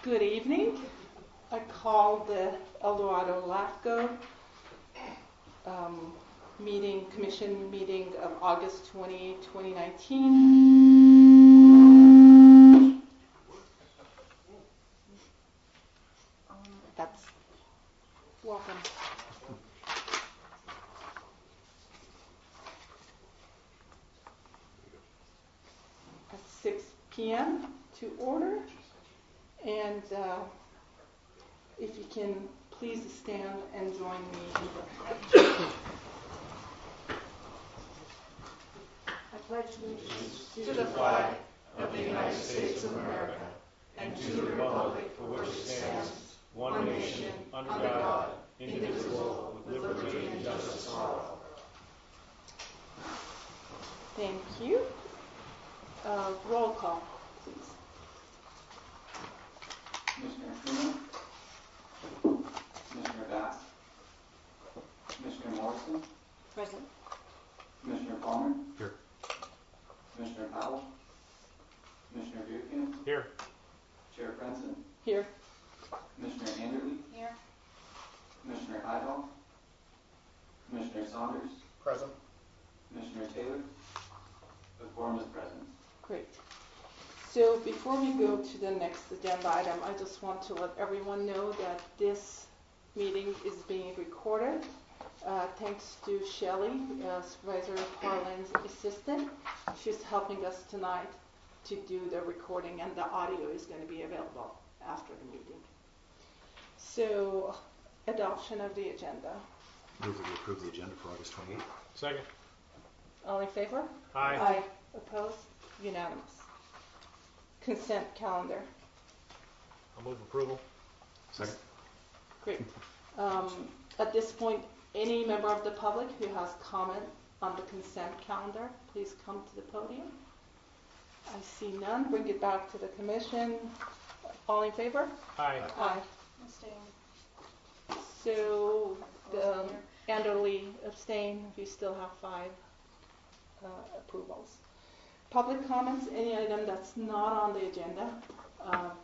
Good evening. I call the Dorado LAFCO commission meeting of August 20, 2019. That's welcome. At 6 p.m. to order. And if you can please stand and join me in the pledge. I pledge allegiance to the flag of the United States of America and to the republic for which it stands, one nation, under God, indivisible, with liberty and justice for all. Thank you. Roll call, please. Commissioner Freeman, Commissioner Bass, Commissioner Morrison, Present. Commissioner Palmer, Here. Commissioner Powell, Commissioner Buchanan, Here. Chair Prenson, Here. Commissioner Anderley, Here. Commissioner Heidel, Commissioner Saunders, Present. Commissioner Taylor. The quorum is present. Great. So before we go to the next agenda item, I just want to let everyone know that this meeting is being recorded. Thanks to Shelley, Supervisor Harlan's assistant. She's helping us tonight to do the recording, and the audio is going to be available after the meeting. So, adoption of the agenda. Move that we approve the agenda for August 28th. Second. All in favor? Aye. Aye. Opposed? Unanimous. Consent calendar. I'll move approval. Second. Great. At this point, any member of the public who has comment on the consent calendar, please come to the podium. I see none. Bring it back to the commission. All in favor? Aye. Aye. So, Anderley abstain. We still have 5 approvals. Public comments, any item that's not on the agenda,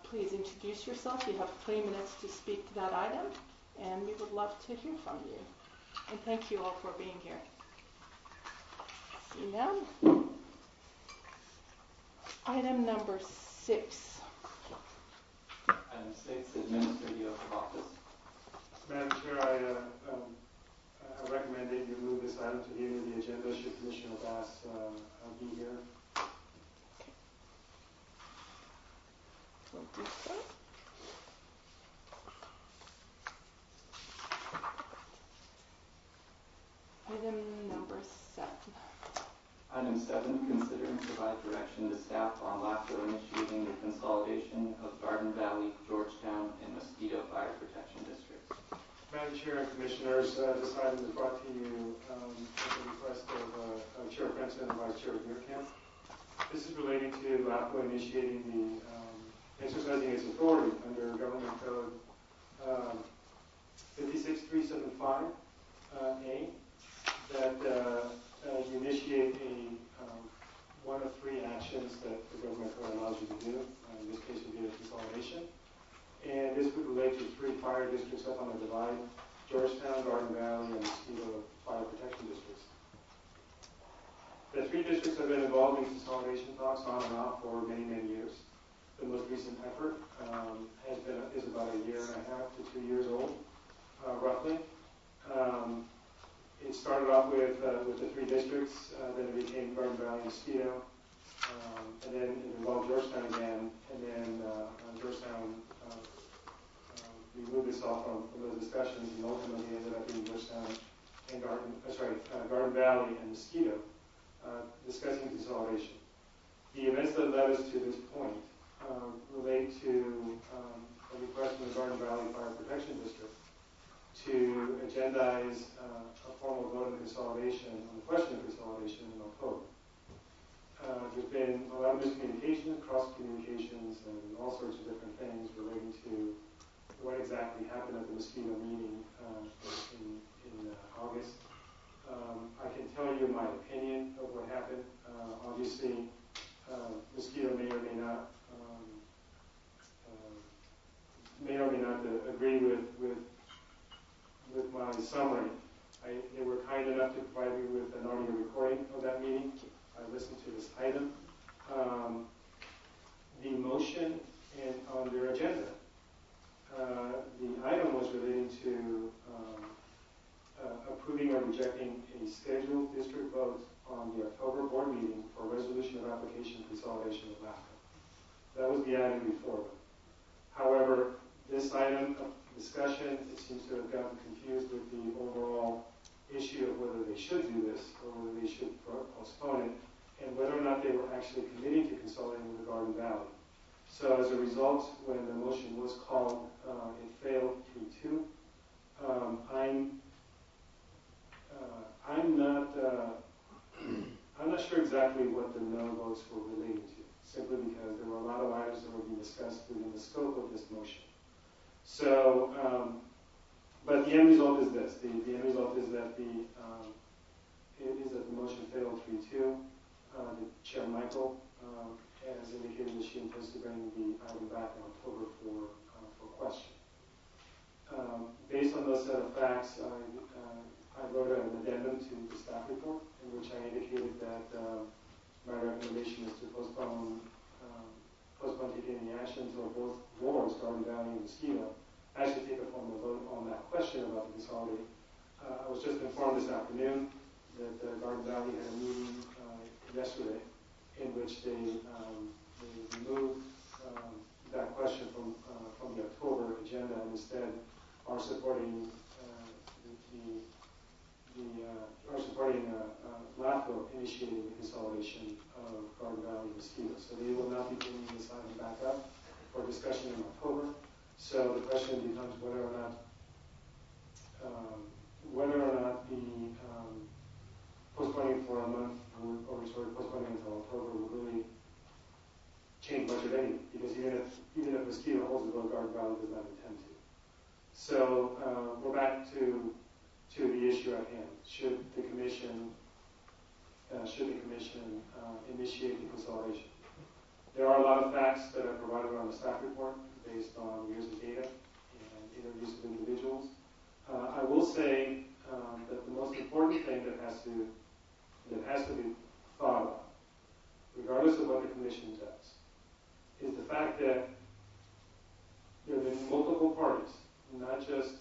please introduce yourself. You have 3 minutes to speak to that item, and we would love to hear from you. And thank you all for being here. See none. Item number 6. Item 6, administer the oath of office. Madam Chair, I recommend that you move this item to the end of the agenda should Commissioner Bass be here. We'll do so. Item number 7. Item 7, consider and provide direction to staff on LAFCO initiating the consolidation of Garden Valley, Georgetown, and Mosquito Fire Protection Districts. Madam Chair and Commissioners, this item is brought to you at the request of Chair Prenson and Vice Chair Buchanan. This is relating to LAFCO initiating the exercising its authority under Government Code 56375A that you initiate one of 3 actions that the Government Code allows you to do. In this case, would be a consolidation. And this would relate to 3 fire districts up on the divide: Georgetown, Garden Valley, and Mosquito Fire Protection Districts. The 3 districts have been involved in consolidation talks on and off for many, many years. The most recent effort is about 1.5 years to 2 years old, roughly. It started off with the 3 districts, then it became Garden Valley and Mosquito, and then it involved Georgetown again, and then Georgetown, we moved this off from those discussions, and ultimately ended up being Georgetown and Garden Valley and Mosquito discussing consolidation. The events that led us to this point relate to a request from the Garden Valley Fire Protection District to agendize a formal vote on consolidation, on the question of consolidation in October. There's been a lot of miscommunication, cross communications, and all sorts of different things relating to what exactly happened at the Mosquito meeting in August. I can tell you my opinion of what happened. Obviously, Mosquito may or may not agree with my summary. They were kind enough to provide me with an audio recording of that meeting. I listened to this item. The motion on their agenda, the item was relating to approving or rejecting a scheduled district vote on the October board meeting for resolution of application consolidation of LAFCO. That was the item before them. However, this item of discussion, it seems to have gotten confused with the overall issue of whether they should do this or whether they should postpone it, and whether or not they were actually committing to consolidating with the Garden Valley. So as a result, when the motion was called, it failed 3-2. I'm not sure exactly what the no votes were relating to, simply because there were a lot of items that were being discussed within the scope of this motion. So, but the end result is this. The end result is that the motion failed 3-2. The Chair Michael has indicated that she intends to bring the item back in October for question. Based on those set of facts, I wrote an addendum to the staff report in which I indicated that my recommendation is to postpone taking any action until both boards, Garden Valley and Mosquito, actually take a formal vote on that question about the consolidating. I was just informed this afternoon that Garden Valley had a meeting yesterday in which they removed that question from the October agenda and instead are supporting LAFCO initiating the consolidation of Garden Valley and Mosquito. So they will not be bringing this item back up for discussion in October. So the question becomes whether or not the postponing for a month or postponing until October will really change much of anything, because even if Mosquito holds the vote, Garden Valley does not intend to. So we're back to the issue at hand. Should the commission initiate the consolidation? There are a lot of facts that are provided on the staff report based on years of data and interviews with individuals. I will say that the most important thing that has to be thought about, regardless of what the commission does, is the fact that there have been multiple parties, not just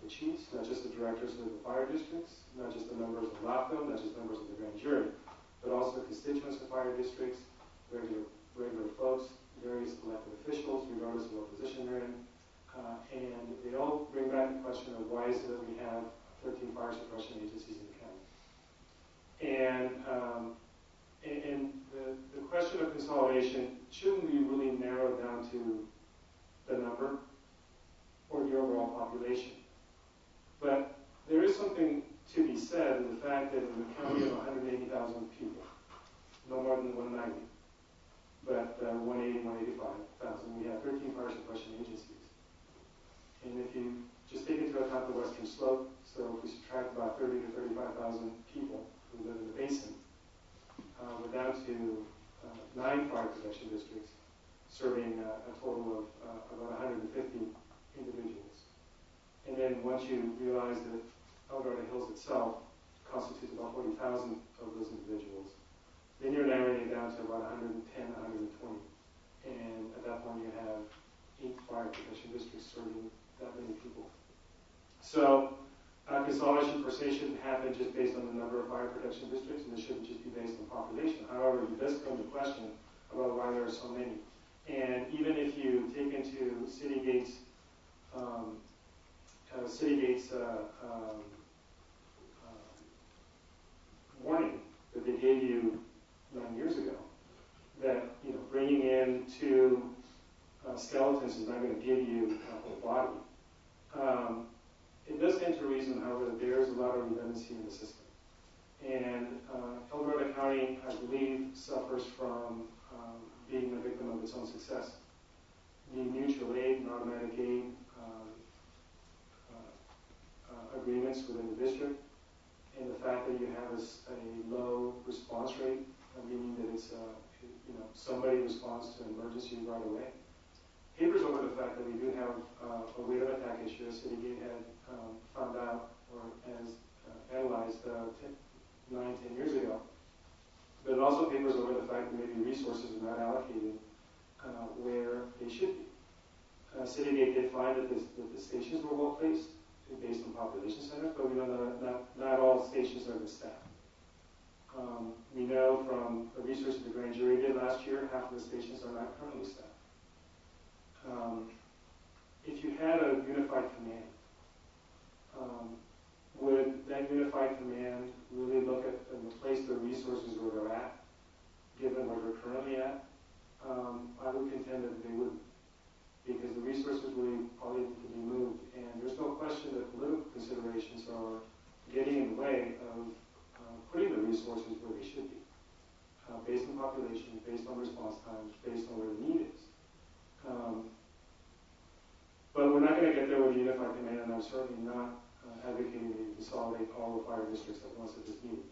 the chiefs, not just the directors of the fire districts, not just the members of LAFCO, not just members of the grand jury, but also constituents of fire districts, regular folks, various elected officials, regardless of what position they're in, and they all bring back the question of why is it that we have 13 fire suppression agencies in the county. And the question of consolidation shouldn't be really narrowed down to the number or the overall population. But there is something to be said in the fact that in a county of 180,000 people, no more than 190, but 180, 185,000, we have 13 fire suppression agencies. And if you just take into account the western slope, so if we subtract about 30 to 35,000 people who live in the basin, we're down to 9 fire protection districts, serving a total of about 150 individuals. And then once you realize that El Dorado Hills itself constitutes about 40,000 of those individuals, then you're narrowing it down to about 110, 120. And at that point you have 8 fire protection districts serving that many people. So consolidation per se shouldn't happen just based on the number of fire protection districts, and it shouldn't just be based on population. However, it does come to question about why there are so many. And even if you take into Citygate's warning that they gave you 9 years ago, that bringing in 2 skeletons is not going to give you a whole body. It does stand to reason, however, that there is a lot of redundancy in the system. And El Dorado County, I believe, suffers from being a victim of its own success. The mutual aid and automatic aid agreements within the district, and the fact that you have a low response rate, meaning that it's somebody responds to an emergency right away, papers over the fact fact that we do have a rate of attack issue. Citygate had found out or has analyzed 9-10 years ago. But it also papers over the fact that maybe resources are not allocated where they should be. Citygate did find that the stations were well placed based on population centers, but we know that not all stations are the staff. We know from the research that the grand jury did last year, half of the stations are not currently staffed. If you had a unified command, would that unified command really look at and place the resources where they're at, given where they're currently at? I would contend that they would, because the resources really probably need to be moved, and there's no question that political considerations are getting in the way of putting the resources where they should be, based on population, based on response times, based on where the need is. But we're not going to get there with a unified command, and I'm certainly not advocating that you consolidate all the fire districts at once at this meeting.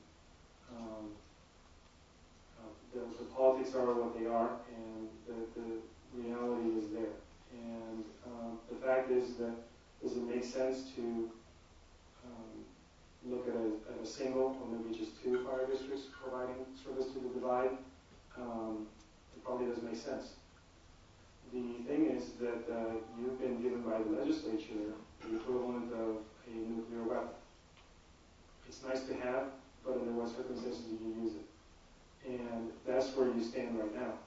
The politics are what they are, and the reality is there. And the fact is that does it make sense to look at a single or maybe just two fire districts providing service to the divide? It probably doesn't make sense. The thing is that you've been given by the legislature the equivalent of a nuclear weapon. It's nice to have, but under what circumstances do you use it? And that's where you stand right now.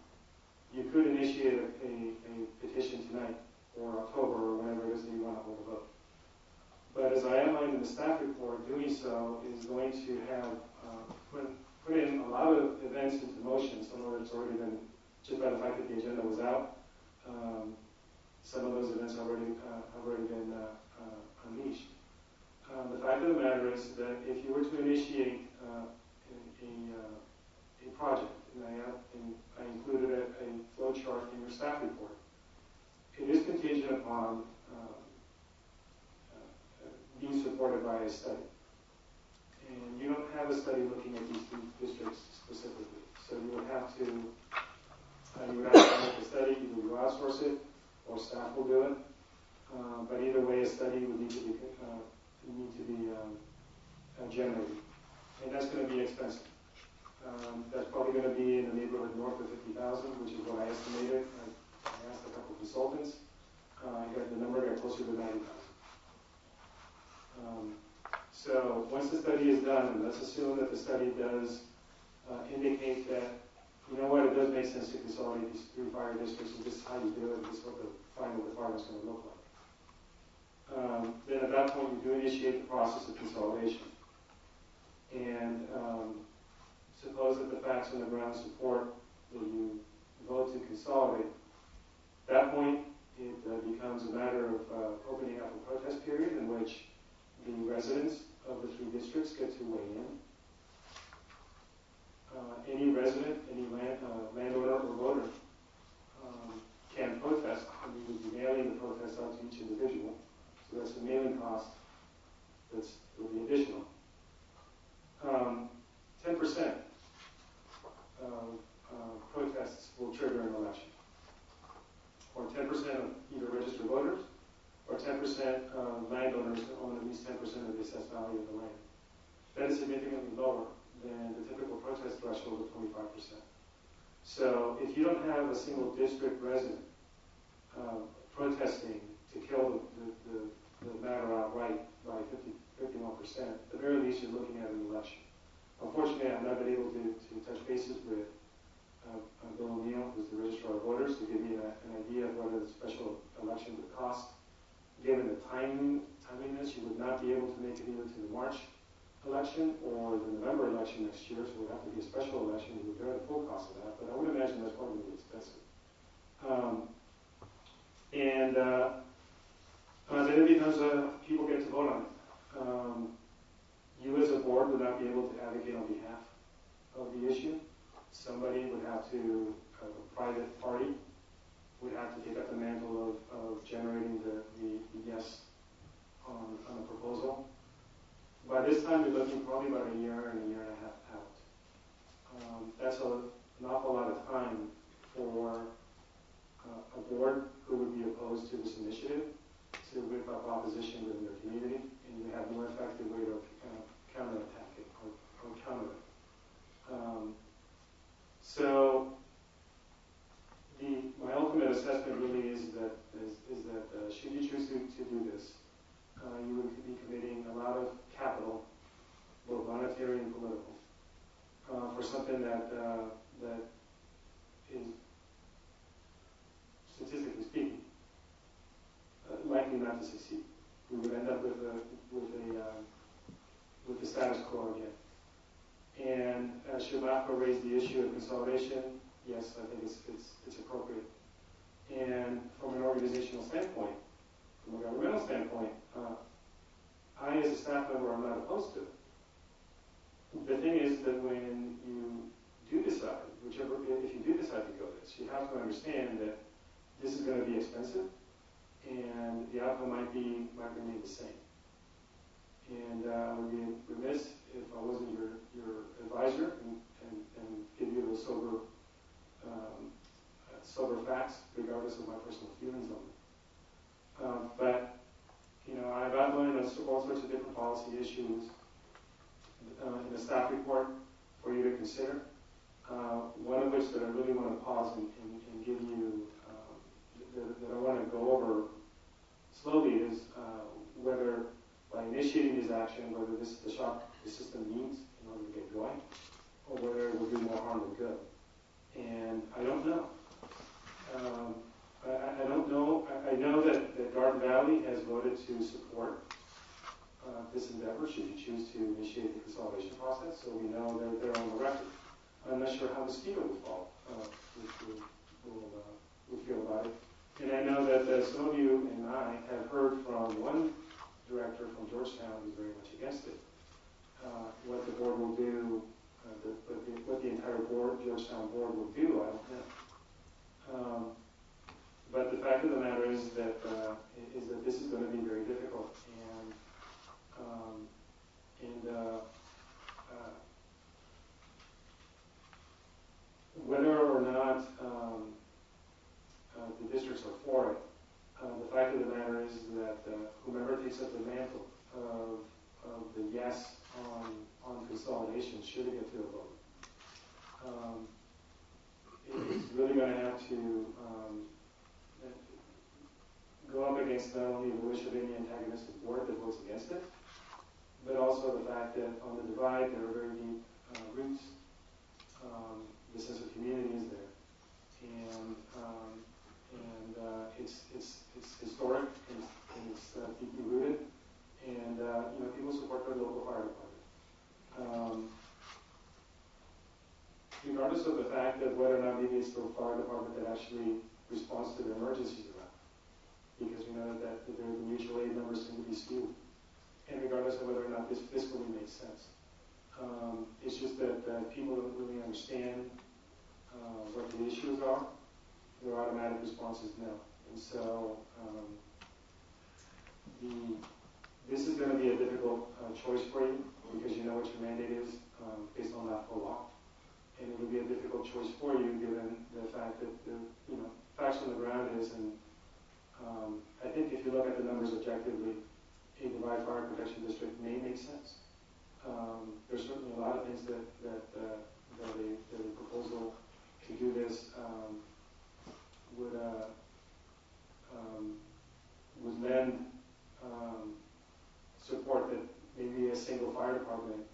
You could initiate a petition tonight or October or whenever it is that you want to hold a vote. But as I outlined in the staff report, doing so is going to have put in a lot of events into motion. Some of it's already been, just by the fact that the agenda was out, some of those events have already been unleashed. The fact of the matter is that if you were to initiate a project, and I included a flow chart in your staff report, it is contingent upon being supported by a study. And you don't have a study looking at these two districts specifically. So you would have to make a study, either you outsource it or staff will do it. But either way, a study would need to be generated. And that's going to be expensive. That's probably going to be in the neighborhood north of $50,000, which is what I estimated. I asked a couple of consultants. The number got closer to $90,000. So once the study is done, and let's assume that the study does indicate that, you know what, it does make sense to consolidate these three fire districts, and this is how you do it, this is what the final department is going to look like. Then at that point, you do initiate the process of consolidation. And suppose that the facts on the ground support that you vote to consolidate. At that point, it becomes a matter of opening up a protest period in which the residents of the three districts get to weigh in. Any resident, any landowner or voter can protest, and we would be mailing the protest out to each individual. So that's the mailing cost that will be additional. 10% of protests will trigger an election, or 10% of either registered voters, or 10% of landowners that own at least 10% of the assessed value of the land. That is significantly lower than the typical protest threshold of 25%. So if you don't have a single district resident protesting to kill the matter outright by 51%, at the very least you're looking at an election. Unfortunately, I've not been able to touch bases with Bill O'Neill, who's the registrar of voters, to give me an idea of what a special election would cost. Given the timeliness, you would not be able to make it either to the March election or the November election next year, so it would have to be a special election. You would bear the full cost of that, but I would imagine that's probably going to be expensive. Then it becomes people get to vote on it. You as a board would not be able to advocate on behalf of the issue. Somebody would have to, a private party, would have to take up the mantle of generating the yes on the proposal. By this time, you're looking probably about a year and a half out. That's an awful lot of time for a board who would be opposed to this initiative to whip up opposition within their community, and you have no effective way to counterattack it or counter it. So my ultimate assessment really is that should you choose to do this, you would be committing a lot of capital, both monetary and political, for something that is, statistically speaking, likely not to succeed. We would end up with the status quo again. And should LAFCO raise the issue of consolidation? Yes, I think it's appropriate. And from an organizational standpoint, from a governmental standpoint, I as a staff member am not opposed to it. The thing is that when you do decide, if you do decide to go this, you have to understand that this is going to be expensive, and the outcome might remain the same. And I would be remiss if I wasn't your advisor and give you those sober facts, regardless of my personal feelings on it. But I've outlined all sorts of different policy issues in the staff report for you to consider. One of which that I really want to pause and give you, that I want to go over slowly, is whether by initiating this action, whether this is the shock the system needs in order to get going, or whether it will do more harm than good. And I don't know. I don't know. I know that Garden Valley has voted to support this endeavor should you choose to initiate the consolidation process, so we know they're on the record. I'm not sure how Mosquito would feel about it. And I know that some of you and I have heard from one director from Georgetown who's very much against it. What the board will do, what the entire Georgetown board will do, I don't know. But the fact of the matter is that this is going to be very difficult, and whether or not the districts are for it, the fact of the matter is that whomever takes up the mantle of the yes on consolidation should it get to a vote. It's really going to have to go up against not only the wish of any antagonistic board that votes against it, but also the fact that on the divide there are very deep roots. The sense of community is there, and it's historic and it's deeply rooted, and people support their local fire department. Regardless of the fact that whether or not maybe it's the fire department that actually responds to the emergencies around, because we know that the mutual aid numbers tend to be skewed, and regardless of whether or not this fiscally makes sense. It's just that people don't really understand what the issues are. Their automatic response is no. And so this is going to be a difficult choice for you, because you know what your mandate is based on LAFCO law. And it will be a difficult choice for you given the fact that the facts on the ground is, and I think if you look at the numbers objectively, a divide fire protection district may make sense. There's certainly a lot of things that a proposal to do this would lend support that maybe a single fire department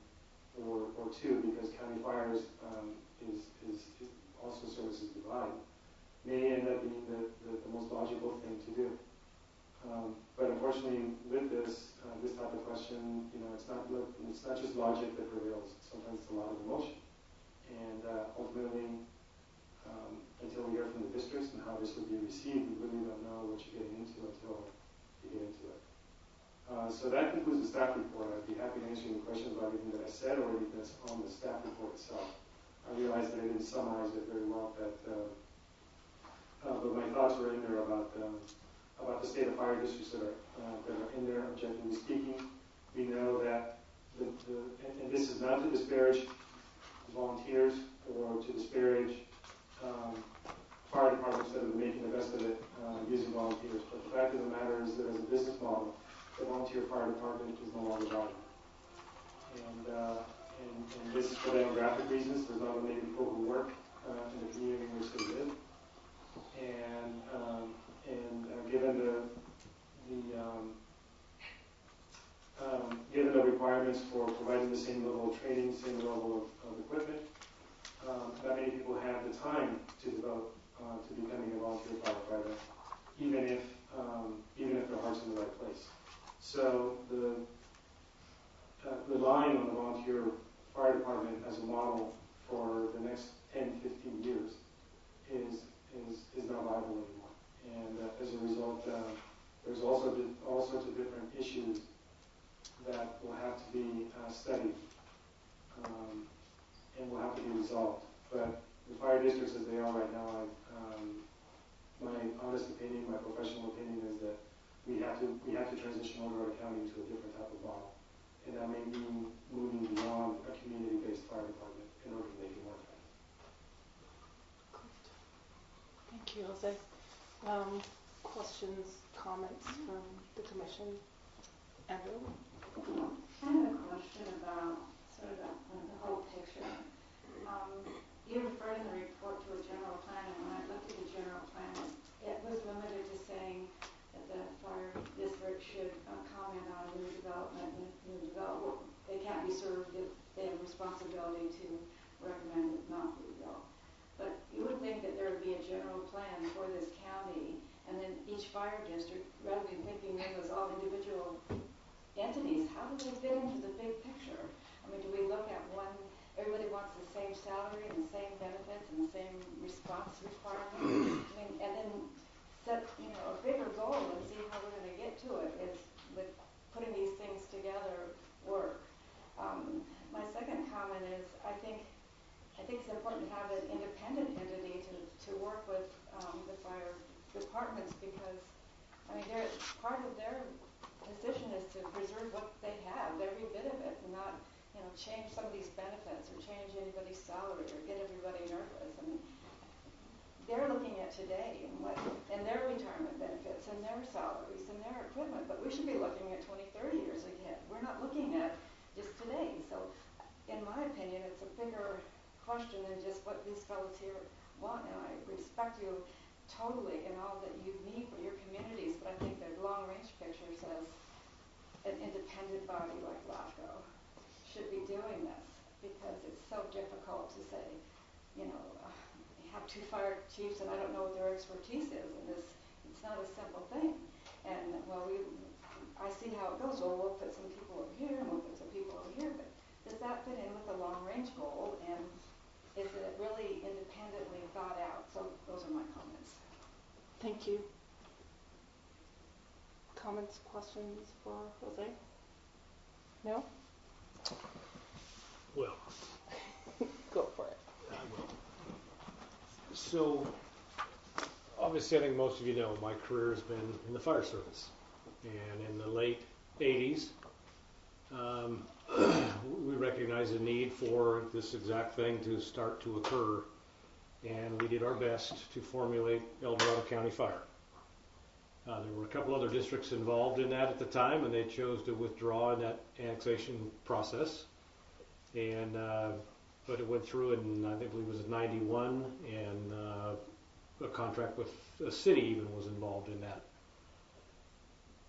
or two, because county fires is also services divide, may end up being the most logical thing to do. But unfortunately, with this type of question, it's not just logic that prevails. Sometimes it's a lot of emotion, and ultimately, until we hear from the districts and how this would be received, we really don't know what you're getting into until you get into it. So that concludes the staff report. I'd be happy to answer any questions about anything that I said or anything that's on the staff report itself. I realize that I didn't summarize it very well, but my thoughts were in there about the state of fire districts that are in there, objectively speaking. We know that, and this is not to disparage volunteers or to disparage fire departments that are making the best of it using volunteers. But the fact of the matter is that as a business model, the volunteer fire department is no longer viable. And this is for demographic reasons. There's not many people who work in the community in which they live. Given the requirements for providing the same level of training, same level of equipment, not many people have the time to develop to becoming a volunteer firefighter, even if their heart's in the right place. So relying on the volunteer fire department as a model for the next 10, 15 years is not viable anymore. And as a result, there's also all sorts of different issues that will have to be studied and will have to be resolved. But the fire districts as they are right now, my honest opinion, my professional opinion is that we have to transition Dorado County to a different type of model. And that may mean moving beyond a community-based fire department in order to make it more effective. Thank you, Jose. Questions, comments from the commission? Andrew? I have a question about sort of the whole picture. You referred in the report to a general plan, and when I looked at the general plan, it was limited to saying that the fire district should comment on new development. They can't be served if they have responsibility to recommend it not be built. But you would think that there would be a general plan for this county, and then each fire district, rather than thinking of them as all individual entities, how do they fit into the big picture? I mean, do we look at one, everybody wants the same salary and the same benefits and the same response requirements? I mean, and then set, a bigger goal and see how we're going to get to it is with putting these things together work. My second comment is I think it's important to have an independent entity to work with the fire departments because, I mean, part of their position is to preserve what they have, every bit of it, and not, change some of these benefits or change anybody's salary or get everybody nervous. I mean, they're looking at today and their retirement benefits and their salaries and their equipment, but we should be looking at 20, 30 years ahead. We're not looking at just today. So, in my opinion, it's a bigger question than just what these fellows here want, and I respect you totally in all that you need for your communities, but I think the long-range picture says an independent body like LAFCO should be doing this because it's so difficult to say, you have two fire chiefs and I don't know what their expertise is in this. It's not a simple thing. And, I see how it goes. Well, we'll put some people over here and we'll put some people over here, but does that fit in with the long-range goal? And is it really independently thought out? So those are my comments. Thank you. Comments, questions for Jose? No? Well, Go for it. I will. So, obviously, I think most of you know my career has been in the fire service. And in the late 80s, we recognized the need for this exact thing to start to occur. And we did our best to formulate Dorado County Fire. There were a couple other districts involved in that at the time, and they chose to withdraw in that annexation process. And but it went through, and I think it was in '91, and a contract with a city even was involved in that.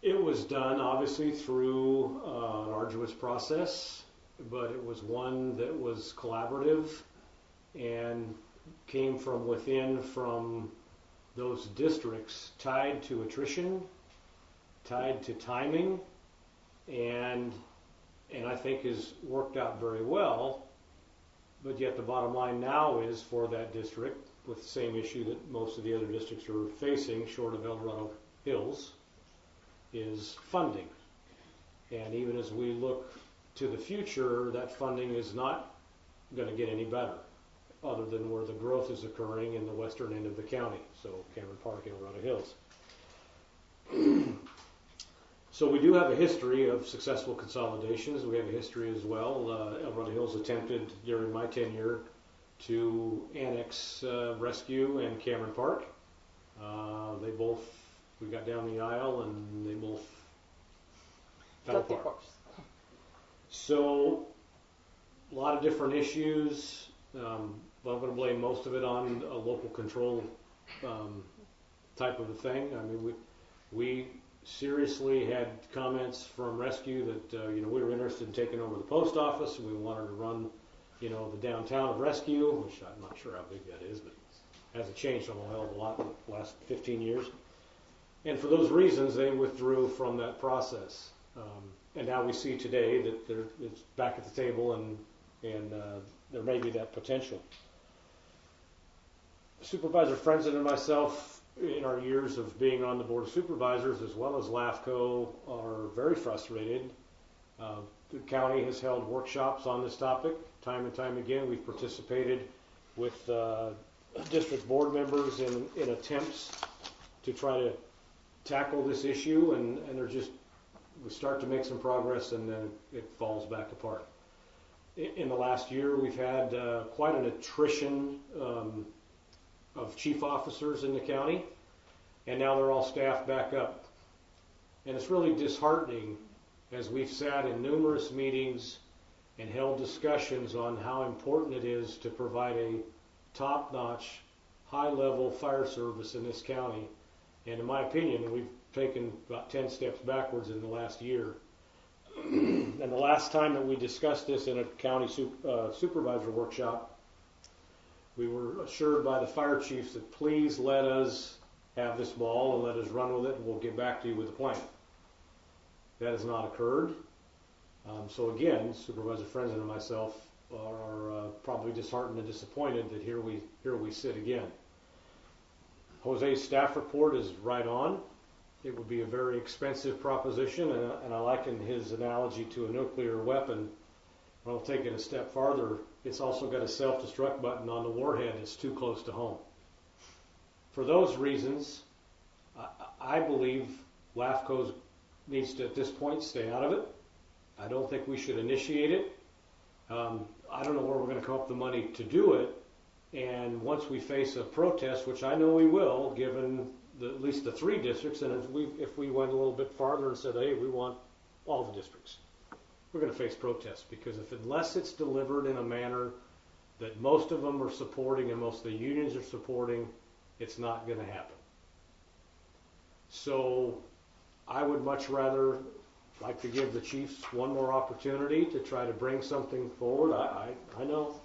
It was done obviously through an arduous process, but it was one that was collaborative and came from within, from those districts, tied to attrition, tied to timing, and I think has worked out very well. But yet the bottom line now is for that district, with the same issue that most of the other districts are facing, short of El Dorado Hills, is funding. And even as we look to the future, that funding is not going to get any better, other than where the growth is occurring in the western end of the county, so Cameron Park and El Dorado Hills. So we do have a history of successful consolidations. We have a history as well. El Dorado Hills attempted during my tenure to annex Rescue and Cameron Park. We got down the aisle and they both fell Got apart. divorced. So, a lot of different issues, but I'm going to blame most of it on a local control type of a thing. I mean, we seriously had comments from Rescue that we were interested in taking over the post office, and we wanted to run, the downtown of Rescue, which I'm not sure how big that is, but it hasn't changed a hell of a lot in the last 15 years. And for those reasons, they withdrew from that process. And now we see today that it's back at the table, and there may be that potential. Supervisor Frenzen and myself, in our years of being on the Board of Supervisors, as well as LAFCO, are very frustrated. The county has held workshops on this topic time and time again. We've participated with district board members in attempts to try to tackle this issue, and we start to make some progress, and then it falls back apart. In the last year, we've had quite an attrition of chief officers in the county, and now they're all staffed back up. And it's really disheartening as we've sat in numerous meetings and held discussions on how important it is to provide a top-notch, high-level fire service in this county. And in my opinion, we've taken about 10 steps backwards in the last year. And the last time that we discussed this in a county supervisor workshop, we were assured by the fire chiefs that please let us have this ball and let us run with it, and we'll get back to you with a plan. That has not occurred. So again, Supervisor Frenzen and myself are probably disheartened and disappointed that here we sit again. Jose's staff report is right on. It would be a very expensive proposition, and I liken his analogy to a nuclear weapon. I'll take it a step farther. It's also got a self-destruct button on the warhead that's too close to home. For those reasons, I believe LAFCO needs to, at this point, stay out of it. I don't think we should initiate it. I don't know where we're going to come up with the money to do it. And once we face a protest, which I know we will, given at least the 3 districts, and if we went a little bit farther and said, hey, we want all the districts, we're going to face protests, because unless it's delivered in a manner that most of them are supporting and most of the unions are supporting, it's not going to happen. So I would much rather like to give the chiefs one more opportunity to try to bring something forward. I know.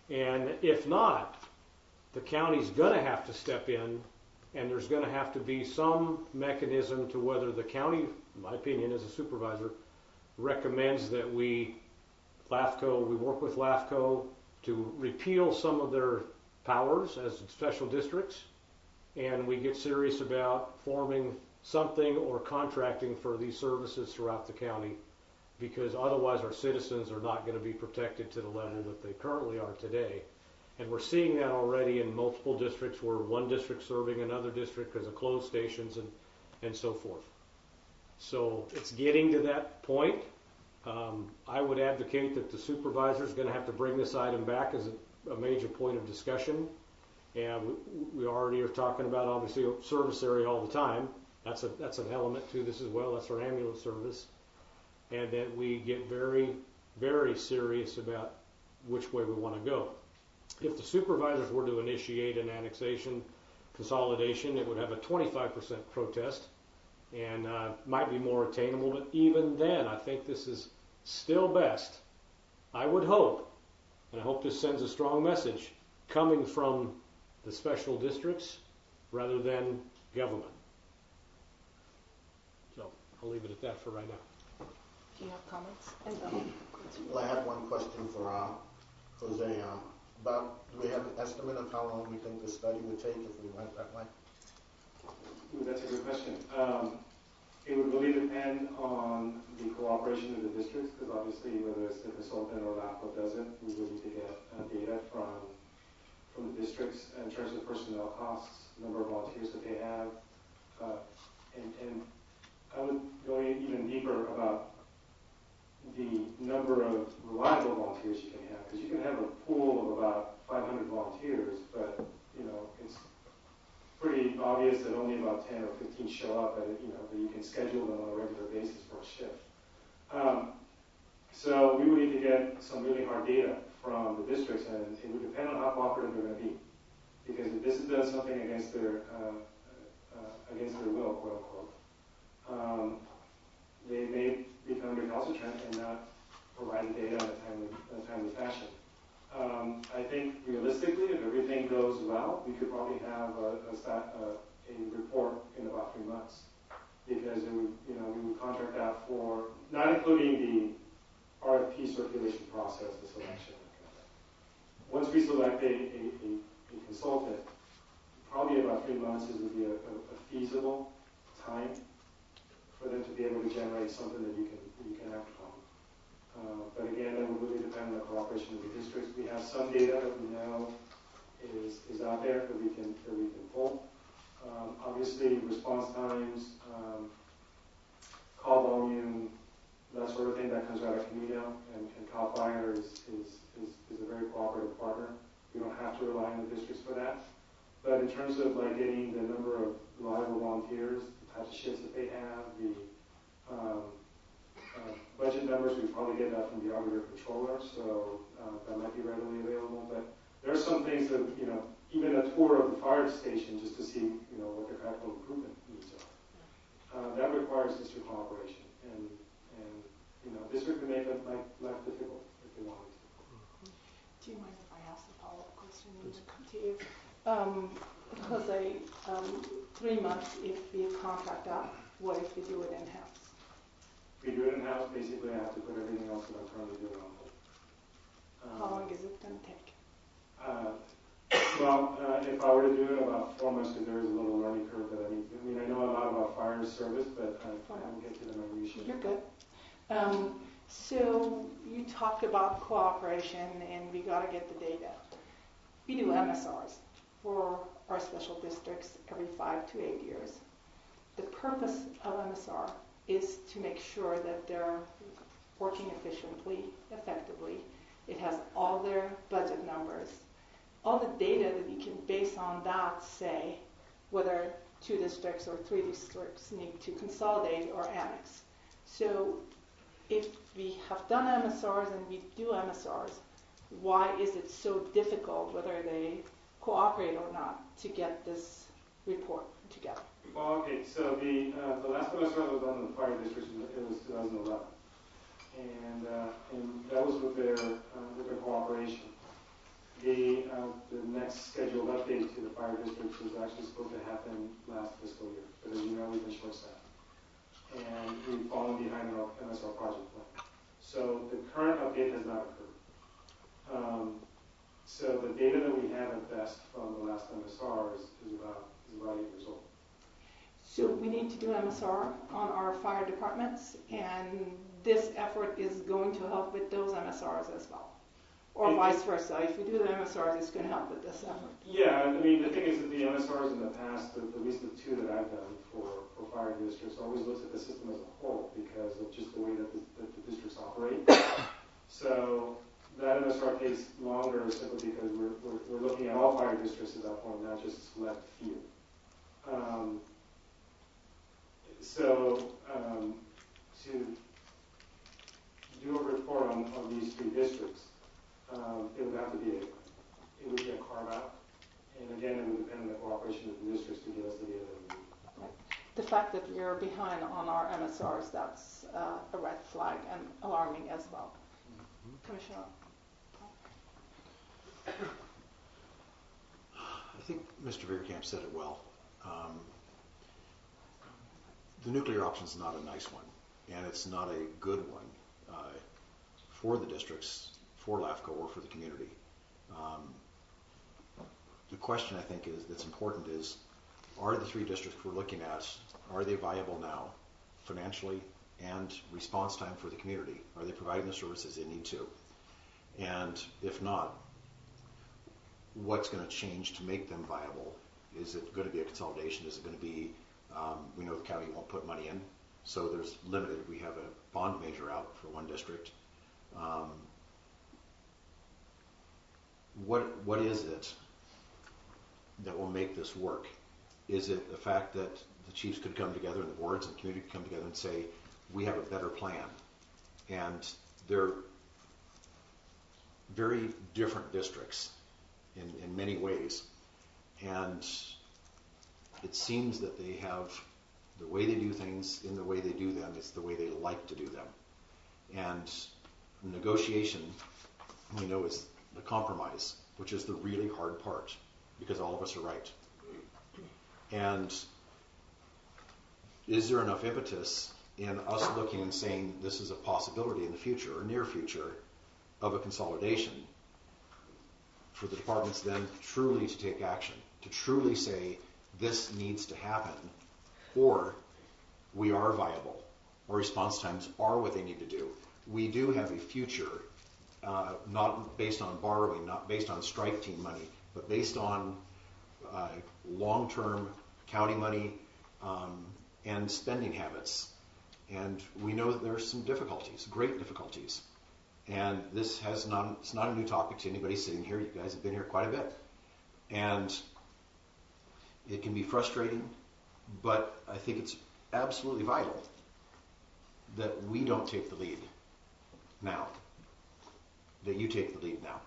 And if not, the county's going to have to step in, and there's going to have to be some mechanism to whether the county, in my opinion as a supervisor, recommends that we work with LAFCO to repeal some of their powers as special districts, and we get serious about forming something or contracting for these services throughout the county, because otherwise our citizens are not going to be protected to the level that they currently are today. And we're seeing that already in multiple districts, where one district serving another district because of closed stations and so forth. So it's getting to that point. I would advocate that the supervisor is going to have to bring this item back as a major point of discussion. And we already are talking about, obviously, a service area all the time. That's an element to this as well. That's our ambulance service. And that we get very, very serious about which way we want to go. If the supervisors were to initiate an annexation consolidation, it would have a 25% protest, and might be more attainable. But even then, I think this is still best. I would hope, and I hope this sends a strong message, coming from the special districts rather than government. So I'll leave it at that for right now. Do you have comments? And Well, I have one question for Jose. Do we have an estimate of how long we think the study would take if we went that way? Ooh, that's a good question. It would really depend on the cooperation of the districts, because obviously whether it's the consultant or LAFCO does it, we would need to get data from the districts in terms of personnel costs, number of volunteers that they have, and I would go even deeper about the number of reliable volunteers you can have, because you can have a pool of about show up, that you can schedule them on a regular basis for a shift. So we would need to get some really hard data from the districts, and it would depend on how cooperative they're going to be. Because if this does something against their will, quote unquote, they may become recalcitrant and not provide the data in a timely fashion. I think realistically, if everything goes well, we could probably have a report in about 3 months, because we would contract out for, not including the RFP circulation process, the selection. Once we select a consultant, probably about 3 months would be a feasible time for them to be able to generate something that you can act upon. But again, that would really depend on the cooperation of the districts. We have some data that we know is out there that we can pull. Obviously, response times, call volume, that sort of thing that comes out of Camino, and CAL FIRE is a very cooperative partner. We don't have to rely on the districts for that. But in terms of like getting the number of reliable volunteers, the types of shifts that they have, the budget numbers, we probably get that from the auditor controller, so that might be readily available. But there are some things that, even a tour of the fire station just to see, what the capital improvement needs are. That requires district cooperation, and district can make life difficult if they wanted to. Do you mind if I ask a follow-up question and then come to you? Because 3 months if we contract out, what if we do it in-house? If we do it in-house, basically I have to put everything else that I'm currently doing on hold. How long is it going to take? If I were to do it, about 4 months, because there is a little learning curve that I need. I know a lot about fire service, but I won't get to the minutiae. You're good. So you talked about cooperation, and we got to get the data. We do MSRs for our special districts every 5 to 8 years. The purpose of MSR is to make sure that they're working efficiently, effectively. It has all their budget numbers, all the data that you can base on that say whether 2 districts or 3 districts need to consolidate or annex. So if we have done MSRs and we do MSRs, why is it so difficult, whether they cooperate or not, to get this report together? Well, okay, so the last MSR that was done in the fire district, it was 2011. And that was with their cooperation. The next scheduled update to the fire districts was actually supposed to happen last fiscal year, but as you know, we've been short-staffed. And we've fallen behind our MSR project plan. So the current update has not occurred. So the data that we have at best from the last MSR is about 8 years old. So we need to do MSR on our fire departments, and this effort is going to help with those MSRs as well. Or vice versa. If we do the MSRs, it's going to help with this effort. Yeah, the thing is that the MSRs in the past, at least the 2 that I've done for fire districts, always looks at the system as a whole because of just the way that the districts operate. So that MSR takes longer simply because we're looking at all fire districts at that point, not just a select few. To do a report on these 3 districts, it would have to be a carve-out, and again, it would depend on the cooperation of the districts to give us the data that we need. The fact that you're behind on our MSRs, that's a red flag and alarming as well. Commissioner? I think Mr. Veerkamp said it well. The nuclear option is not a nice one, and it's not a good one for the districts, for LAFCO, or for the community. The question I think that's important is, are the 3 districts we're looking at, are they viable now, financially and response time for the community? Are they providing the services they need to? And if not, what's going to change to make them viable? Is it going to be a consolidation? Is it going to be, we know the county won't put money in, so there's limited. We have a bond measure out for 1 district. What is it that will make this work? Is it the fact that the chiefs could come together and the boards and the community could come together and say, we have a better plan? And they're very different districts in many ways. And it seems that they have the way they do things in the way they do them. It's the way they like to do them. And negotiation, we know, is the compromise, which is the really hard part because all of us are right. And is there enough impetus in us looking and saying this is a possibility in the future or near future of a consolidation for the departments then truly to take action, to truly say this needs to happen, or we are viable, or response times are what they need to do. We do have a future, not based on borrowing, not based on strike team money, but based on long-term county money and spending habits. And we know that there's some difficulties, great difficulties. And this it's not a new topic to anybody sitting here. You guys have been here quite a bit. And it can be frustrating, but I think it's absolutely vital that we don't take the lead now, that you take the lead now.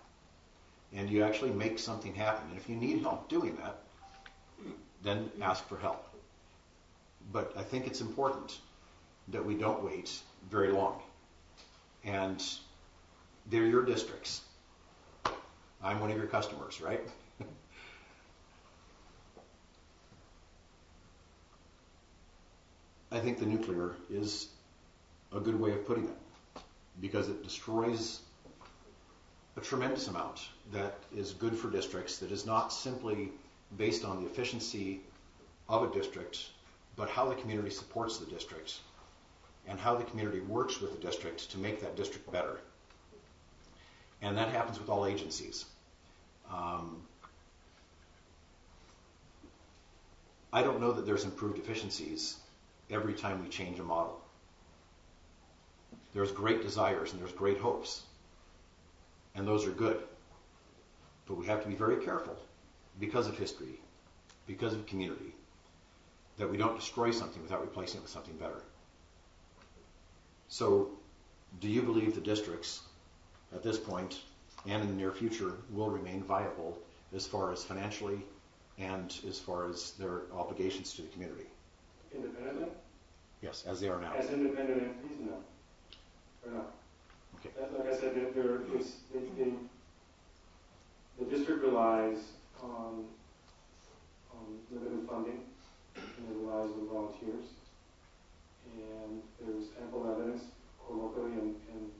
And you actually make something happen. And if you need help doing that, then ask for help. But I think it's important that we don't wait very long. And they're your districts. I'm one of your customers, right? I think the nuclear is a good way of putting it because it destroys a tremendous amount that is good for districts, that is not simply based on the efficiency of a district, but how the community supports the district and how the community works with the district to make that district better. And that happens with all agencies. I don't know that there's improved efficiencies every time we change a model. There's great desires and there's great hopes. And those are good. But we have to be very careful because of history, because of community, that we don't destroy something without replacing it with something better. So, do you believe the districts at this point and in the near future will remain viable as far as financially and as far as their obligations to the community? Independently? Yes, as they are now. As independent entities, no. Or not. Okay. Like I said, the district relies on limited funding, and it relies on volunteers. And there's ample evidence, colloquially and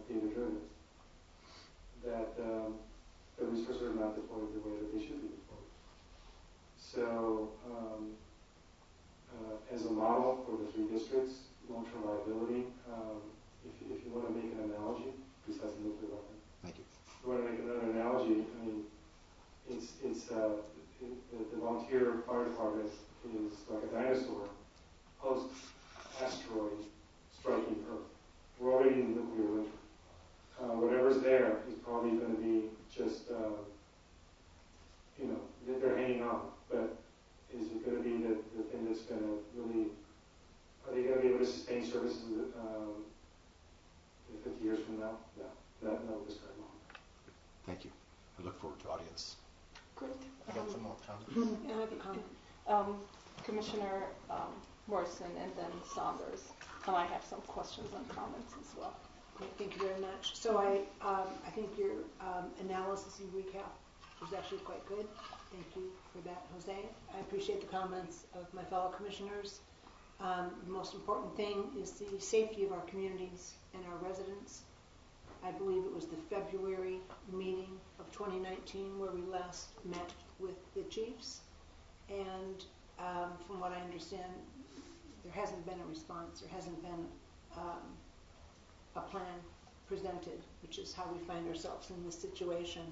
data-driven, that the resources are not deployed the way that they should be deployed. So, as a model for the 3 districts, long-term viability, if you want to make an analogy, besides the nuclear weapon, Thank you. if you want to make another analogy, I mean, the volunteer fire department is like a dinosaur post-asteroid striking Earth. We're already in nuclear winter. Whatever's there is probably going to be just, they're hanging on. But is it going to be the thing that's going to really, are they going to be able to sustain services 50 years from now? No, not with this current model. Thank you. I look forward to audience. Great. I got some more comments. I have a comment. Commissioner Morrison and then Saunders. And I have some questions and comments as well. Great, thank you very much. So I think your analysis and recap was actually quite good. Thank you for that, Jose. I appreciate the comments of my fellow commissioners. The most important thing is the safety of our communities and our residents. I believe it was the February meeting of 2019 where we last met with the chiefs. And from what I understand, there hasn't been a response. There hasn't been a plan presented, which is how we find ourselves in this situation.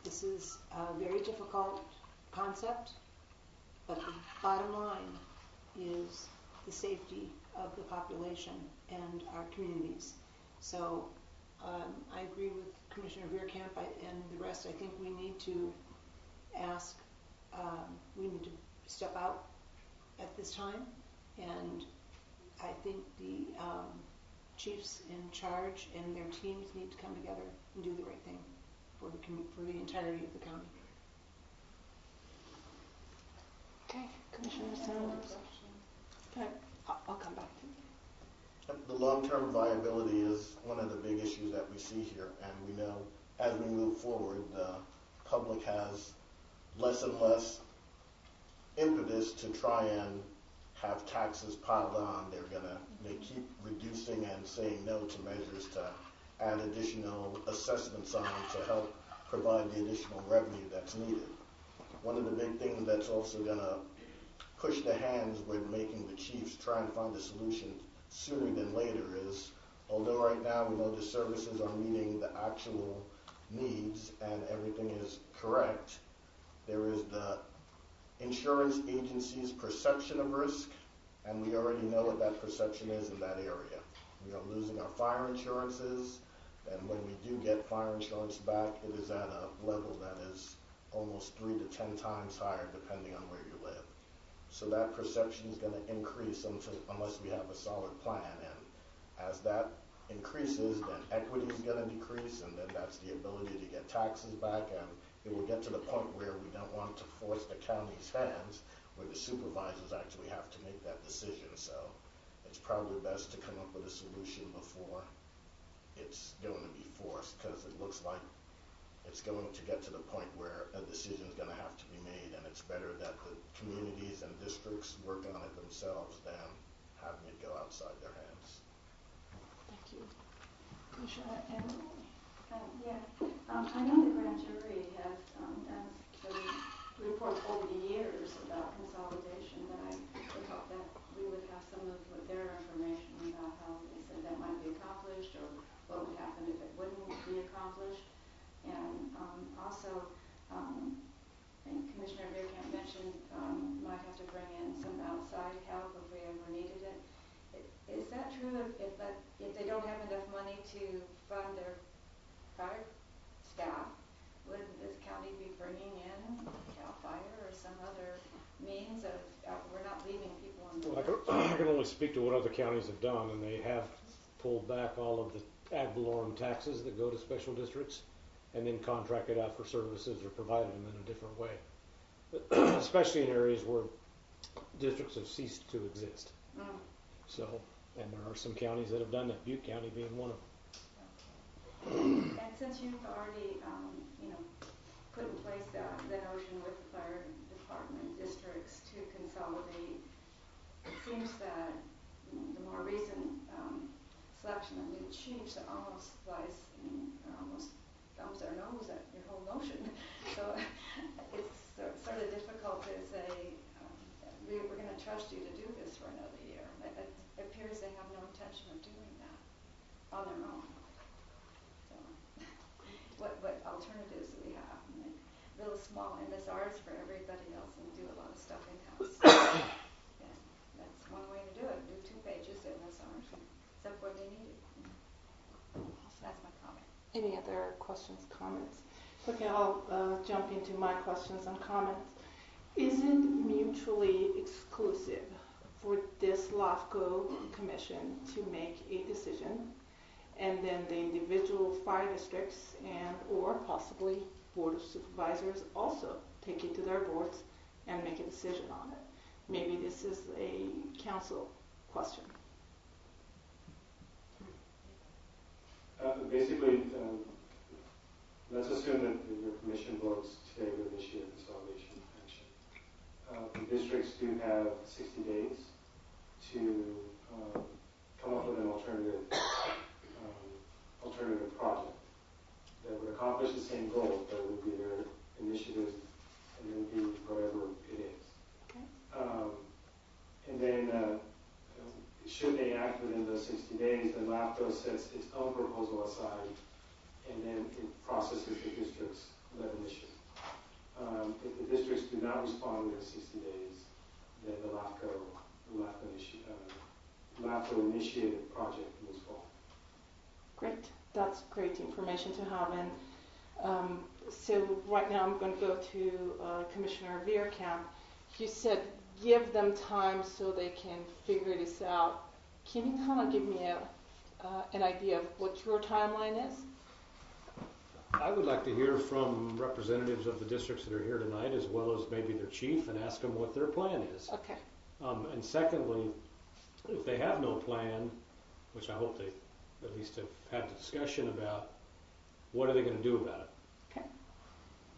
This is a very difficult concept, but the bottom line is the safety of the population and our communities. So I agree with Commissioner Veerkamp and the rest. I think we need to ask we need to step out at this time, and I think the chiefs in charge and their teams need to come together and do the right thing for the entirety of the county. Okay, Commissioner Sanders. Okay, I'll come back to you. The long-term viability is one of the big issues that we see here, and we know as we move forward, the public has less and less impetus to try and have taxes piled on. They keep reducing and saying no to measures to add additional assessments on to help provide the additional revenue that's needed. One of the big things that's also going to push the hands when making the chiefs try and find a solution sooner than later is, although right now we know the services are meeting the actual needs and everything is correct, there is the insurance agency's perception of risk, and we already know what that perception is in that area. We are losing our fire insurances, and when we do get fire insurance back, it is at a level that is almost 3 to 10 times higher depending on where you live. So that perception is going to increase unless we have a solid plan, and as that increases, then equity is going to decrease, and then that's the ability to get taxes back, and it will get to the point where we don't want to force the county's hands, where the supervisors actually have to make that decision. So it's probably best to come up with a solution before it's going to be forced, because it looks like it's going to get to the point where a decision is going to have to be made, and it's better that the communities and districts work on it themselves than having it go outside their hands. Thank you. Commissioner Emerald. I know the grand jury has done some reports over the years about consolidation, but I would hope that we would have some of their information about how they said that might be accomplished, or what would happen if it wouldn't be accomplished. And also, and Commissioner Beerkamp mentioned might have to bring in some outside help if we ever needed it. Is that true? If they don't have enough money to fund their fire staff, would this county be bringing in CAL FIRE or some other means of, we're not leaving people in the lurch? I can only speak to what other counties have done, and they have pulled back all of the ad valorem taxes that go to special districts, and then contracted out for services or provided them in a different way, especially in areas where districts have ceased to exist. So, and there are some counties that have done that, Butte County being one of them. And since you've already, put in place the notion with the fire department districts to consolidate, it seems that the more recent selection of new chiefs almost thumbs their nose at your whole notion. So it's sort of difficult to say, we're going to trust you to do this for another year. It appears they have no intention of doing that on their own. So what alternatives do we have? Like little small MSRs for everybody else and do a lot of stuff in-house. Yeah, that's one way to do it. Do 2 pages MSRs, except where they need it. That's my comment. Any other questions, comments? Okay, I'll jump into my questions and comments. Is it mutually exclusive for this LAFCO commission to make a decision, and then the individual fire districts and or possibly board of supervisors also take it to their boards and make a decision on it? Maybe this is a council question. Basically, let's assume that your commission votes today to initiate consolidation action. The districts do have 60 days to come up with an alternative project that would accomplish the same goal, but it would be their initiative and it would be whatever it is. Okay. And then should they act within those 60 days, then LAFCO sets its own proposal aside, and then it processes the district's lead initiative. If the districts do not respond within 60 days, then the LAFCO initiated project moves forward. Great. That's great information to have. And So right now I'm going to go to Commissioner Veerkamp. You said give them time so they can figure this out. Can you kind of give me an idea of what your timeline is? I would like to hear from representatives of the districts that are here tonight, as well as maybe their chief, and ask them what their plan is. Okay. And secondly, if they have no plan, which I hope they at least have had a discussion about, what are they going to do about it? Okay.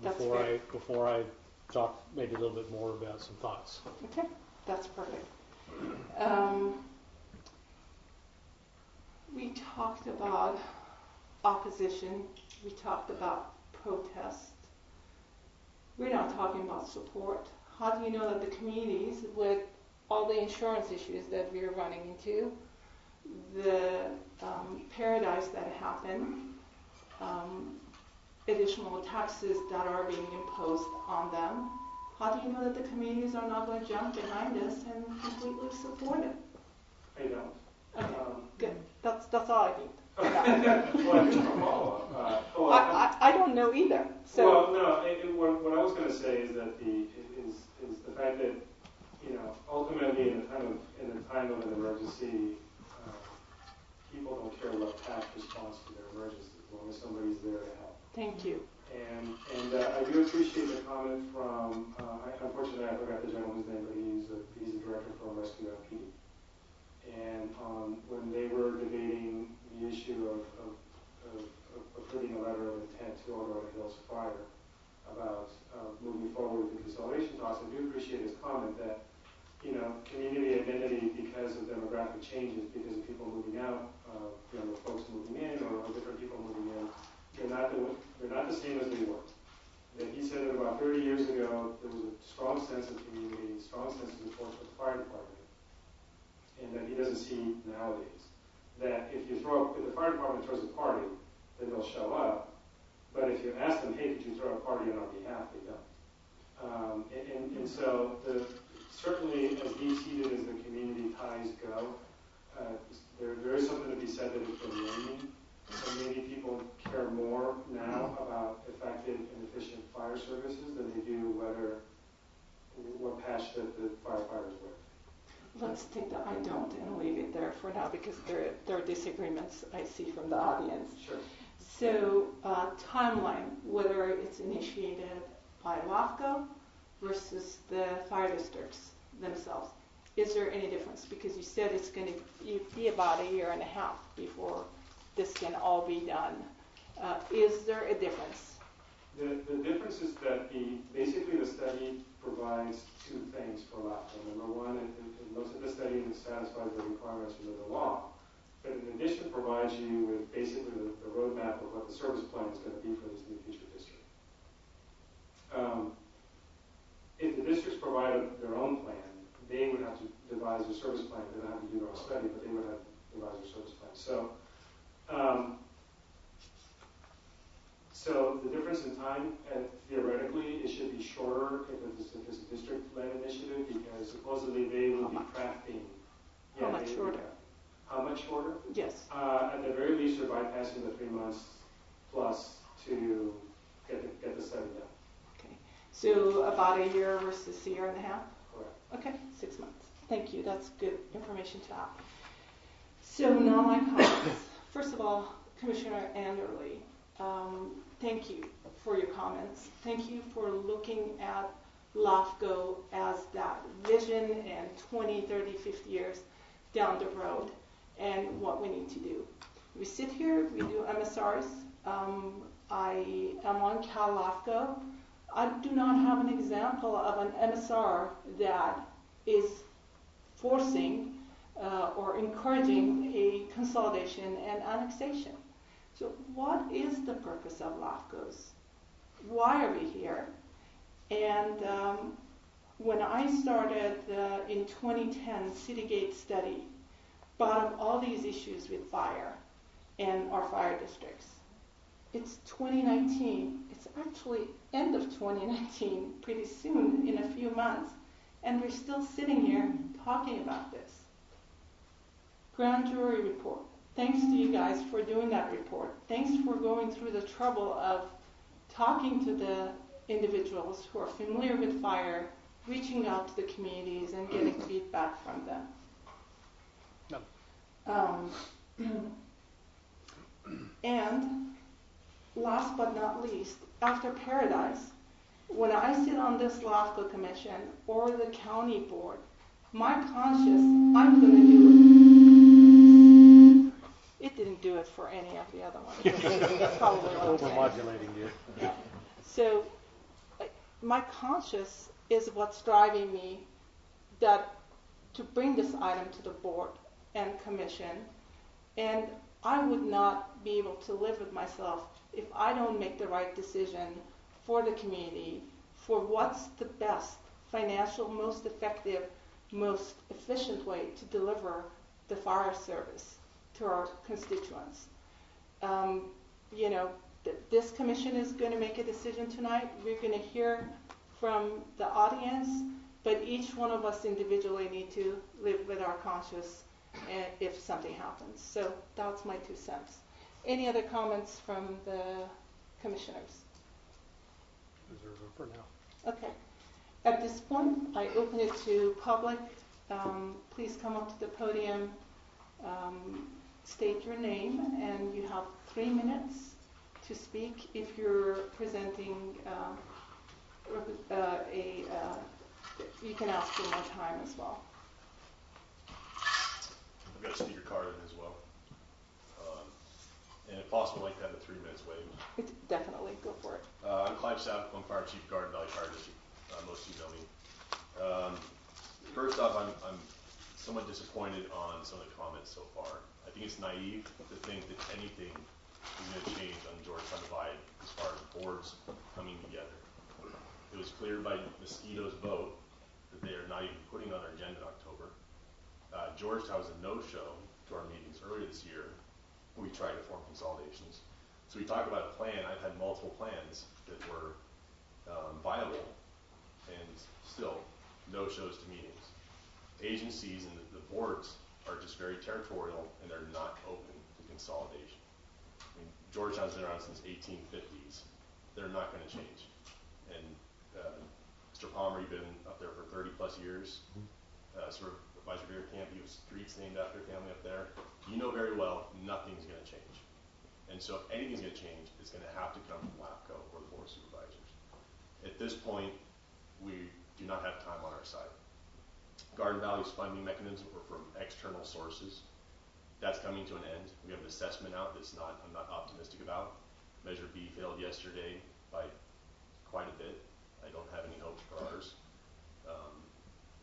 That's fair. Before I talk maybe a little bit more about some thoughts. Okay, that's perfect. We talked about opposition. We talked about protest. We're not talking about support. How do you know that the communities, with all the insurance issues that we're running into, the paradise that happened, additional taxes that are being imposed on them, how do you know that the communities are not going to jump behind us and completely support it? I don't. Okay, good. That's all I need. Well, I just want to follow up. I don't know either. So. Well, no. What I was going to say is that the fact that, ultimately in the time of an emergency, people don't care what PAC responds to their emergency as long as somebody's there to help. Thank you. And I do appreciate the comment from. Unfortunately, I forgot the gentleman's name, but he's a director for Rescue PD. And when they were debating the issue of putting a letter of intent to Dorado Hills Fire about moving forward with the consolidation talks, I do appreciate his comment that, community identity because of demographic changes, because of people moving out, folks moving in, or different people moving in, they're not the same as they were. That he said that about 30 years ago, there was a strong sense of community, strong sense of support for the fire department, and that he doesn't see nowadays. That if the fire department throws a party, then they'll show up. But if you ask them, hey, could you throw a party on our behalf, they don't. And so certainly as deep-seated as the community ties go, there is something to be said that it's been waning. So maybe people care more now about effective and efficient fire services than they do what patch that the firefighters wear. Let's take the I don't and leave it there for now, because there are disagreements I see from the audience. Sure. So timeline, whether it's initiated by LAFCO versus the fire districts themselves, is there any difference? Because you said it's going to be about a year and a half before this can all be done. Is there a difference? The difference is that basically the study provides two things for LAFCO. Number one, it looks at the study and it satisfies the requirements under the law. But in addition, provides you with basically the roadmap of what the service plan is going to be for this new future district. If the districts provided their own plan, they would have to devise a service plan. They don't have to do their own study, but they would have to devise a service plan. So the difference in time, theoretically, it should be shorter if it's a district-led initiative, because supposedly they will be crafting. How much shorter? How much shorter? Yes. At the very least, they're bypassing the 3 months plus to get the study done. Okay. So about a year versus a year and a half? Correct. Okay, 6 months. Thank you. That's good information to have. So now my comments. First of all, Commissioner Anderley, thank you for your comments. Thank you for looking at LAFCO as that vision and 20, 30, 50 years down the road and what we need to do. We sit here, we do MSRs. I am on Cal LAFCO. I do not have an example of an MSR that is forcing or encouraging a consolidation and annexation. So what is the purpose of LAFCOs? Why are we here? And when I started in 2010 Citygate study, brought up all these issues with fire and our fire districts. It's 2019. It's actually end of 2019, pretty soon, in a few months, and we're still sitting here talking about this. Grand jury report. Thanks to you guys for doing that report. Thanks for going through the trouble of talking to the individuals who are familiar with fire, reaching out to the communities and getting feedback from them. And last but not least, after Paradise, when I sit on this LAFCO commission or the county board, my conscience, I'm going to do it. It didn't do it for any of the other ones. That's probably what I'm saying. Overmodulating you. Yeah. So my conscience is what's driving me that to bring this item to the board and commission, and I would not be able to live with myself if I don't make the right decision for the community, for what's the best financial, most effective, most efficient way to deliver the fire service to our constituents. This commission is going to make a decision tonight. We're going to hear from the audience, but each one of us individually need to live with our conscience if something happens. So that's my 2 cents. Any other comments from the commissioners? Reserve it for now. Okay. At this point, I open it to public. Please come up to the podium, state your name, and you have 3 minutes to speak. If you're presenting you can ask for more time as well. I've got a speaker card in as well. And if possible, I'd like to have the 3 minutes waived. Definitely, go for it. I'm Clive Savick, I'm Fire Chief, Garden Valley Fire District. Most of you know me. First off, I'm somewhat disappointed on some of the comments so far. I think it's naive to think that anything is going to change on Georgetown Divide as far as boards coming together. It was clear by Mosquito's vote that they are not even putting on our agenda in October. Georgetown was a no-show to our meetings earlier this year. We tried to form consolidations. So we talk about a plan. I've had multiple plans that were viable, and still no shows to meetings. Agencies and the boards are just very territorial, and they're not open to consolidation. I mean, Georgetown's been around since 1850s. They're not going to change. And Mr. Palmer, you've been up there for 30 plus years. Supervisor Beer Camp, you have streets named after your family up there. You know very well nothing's going to change. And so if anything's going to change, it's going to have to come from LAFCO or the Board of Supervisors. At this point, we do not have time on our side. Garden Valley's funding mechanisms were from external sources. That's coming to an end. We have an assessment out that's I'm not optimistic about. Measure B failed yesterday by quite a bit. I don't have any hopes for ours.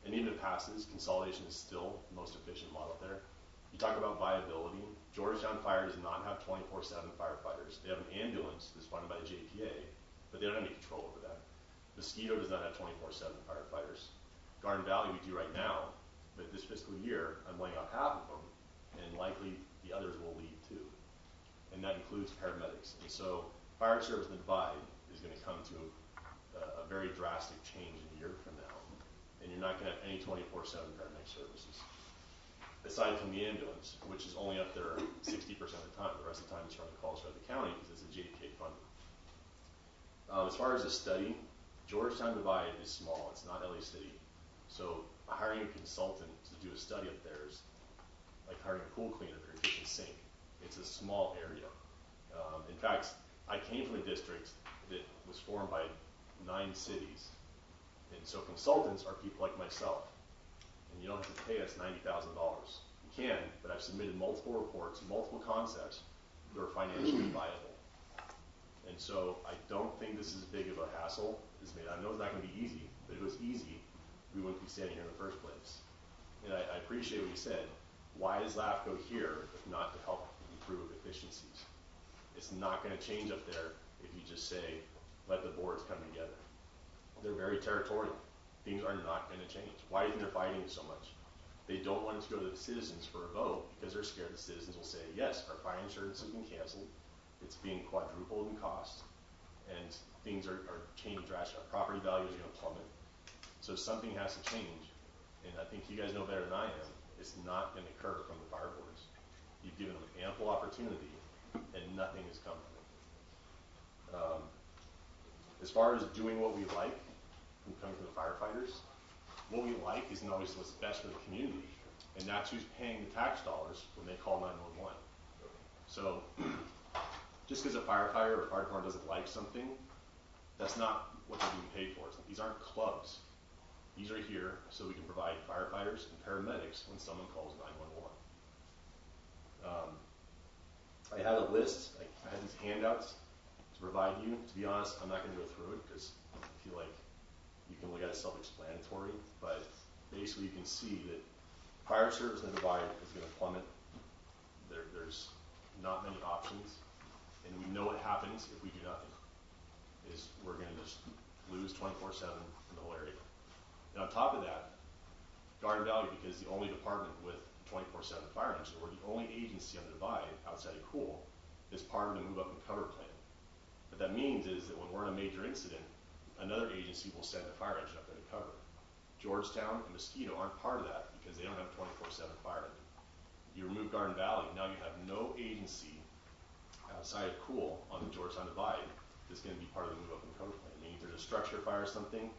And even if it passes, consolidation is still the most efficient model there. You talk about viability. Georgetown Fire does not have 24/7 firefighters. They have an ambulance that's funded by the JPA, but they don't have any control over that. Mosquito does not have 24/7 firefighters. Garden Valley we do right now, but this fiscal year I'm laying off half of them, and likely the others will leave too. And that includes paramedics. And so fire service in the Divide is going to come to a very drastic change in a year from now. And you're not going to have any 24/7 paramedic services. Aside from the ambulance, which is only up there 60% of the time. The rest of the time it's running calls throughout the county because it's a JPA funding. As far as the study, Georgetown Divide is small. It's not LA City. So hiring a consultant to do a study up there is like hiring a pool cleaner for your kitchen sink. It's a small area. In fact, I came from a district that was formed by 9 cities. And so consultants are people like myself. And you don't have to pay us $90,000. You can, but I've submitted multiple reports, multiple concepts that are financially viable. And so I don't think this is as big of a hassle as made. I know it's not going to be easy, but if it was easy, we wouldn't be standing here in the first place. And I appreciate what you said. Why is LAFCO here if not to help improve efficiencies? It's not going to change up there if you just say, let the boards come together. They're very territorial. Things are not going to change. Why do you think they're fighting it so much? They don't want it to go to the citizens for a vote because they're scared the citizens will say, yes, our fire insurance has been canceled. It's being quadrupled in cost. And things are changing drastically. Our property values are going to plummet. So something has to change. And I think you guys know better than I am. It's not going to occur from the fire boards. You've given them ample opportunity and nothing has come from it. As far as doing what we like, from coming from the firefighters, what we like isn't always what's best for the community, and that's who's paying the tax dollars when they call 911. So, just because a firefighter or fire department doesn't like something, that's not what they're being paid for. These aren't clubs. These are here so we can provide firefighters and paramedics when someone calls 911. I had a list. I had these handouts to provide you. To be honest, I'm not going to go through it because I feel like you can look at it self-explanatory. But basically, you can see that fire service in the divide is going to plummet. There's not many options, and we know what happens if we do nothing. Is we're going to just lose 24/7 in the whole area. And on top of that, Garden Valley, because the only department with 24/7 fire engine, we're the only agency on the divide outside of Cool, is part of the move up and cover plan. What that means is that when we're in a major incident, another agency will send a fire engine up there to cover. Georgetown and Mosquito aren't part of that because they don't have a 24/7 fire engine. You remove Garden Valley, now you have no agency outside of Cool on the Georgetown divide that's going to be part of the move up and cover plan. Meaning if there's a structure fire or something,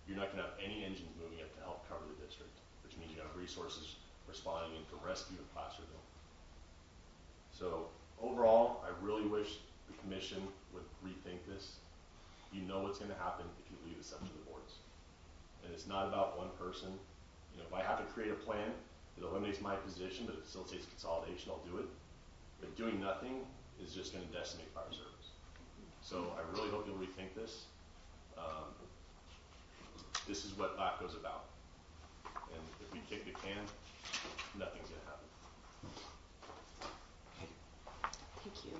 you're not going to have any engines moving up to help cover the district, which means you have resources responding in for rescue in Placerville. So overall, I really wish the commission would rethink this. You know what's going to happen if you leave this up to the boards. And it's not about one person. You know, if I have to create a plan that eliminates my position but it facilitates consolidation, I'll do it. But doing nothing is just going to decimate fire service. So I really hope you'll rethink this. This is what LAFCO is about. And if we kick the can, nothing's going to happen. Thank you.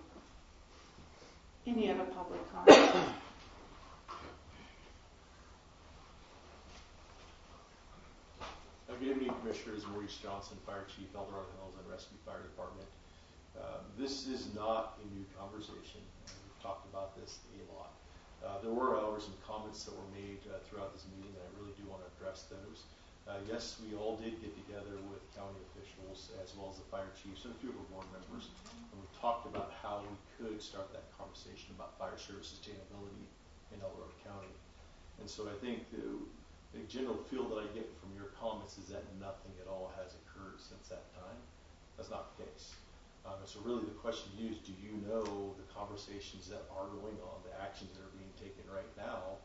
Any other public comment? Good evening, Commissioners. Maurice Johnson, Fire Chief, El Dorado Hills and Rescue Fire Department. This is not a new conversation. We've talked about this a lot. There were, however, some comments that were made throughout this meeting, and I really do want to address those. Yes, we all did get together with county officials as well as the fire chiefs and a few of our board members, and we talked about how we could start that conversation about fire service sustainability in El Dorado County. And so I think the general feel that I get from your comments is that nothing at all has occurred since that time. That's not the case. So really the question to you is, do you know the conversations that are going on, the actions that are being taken right now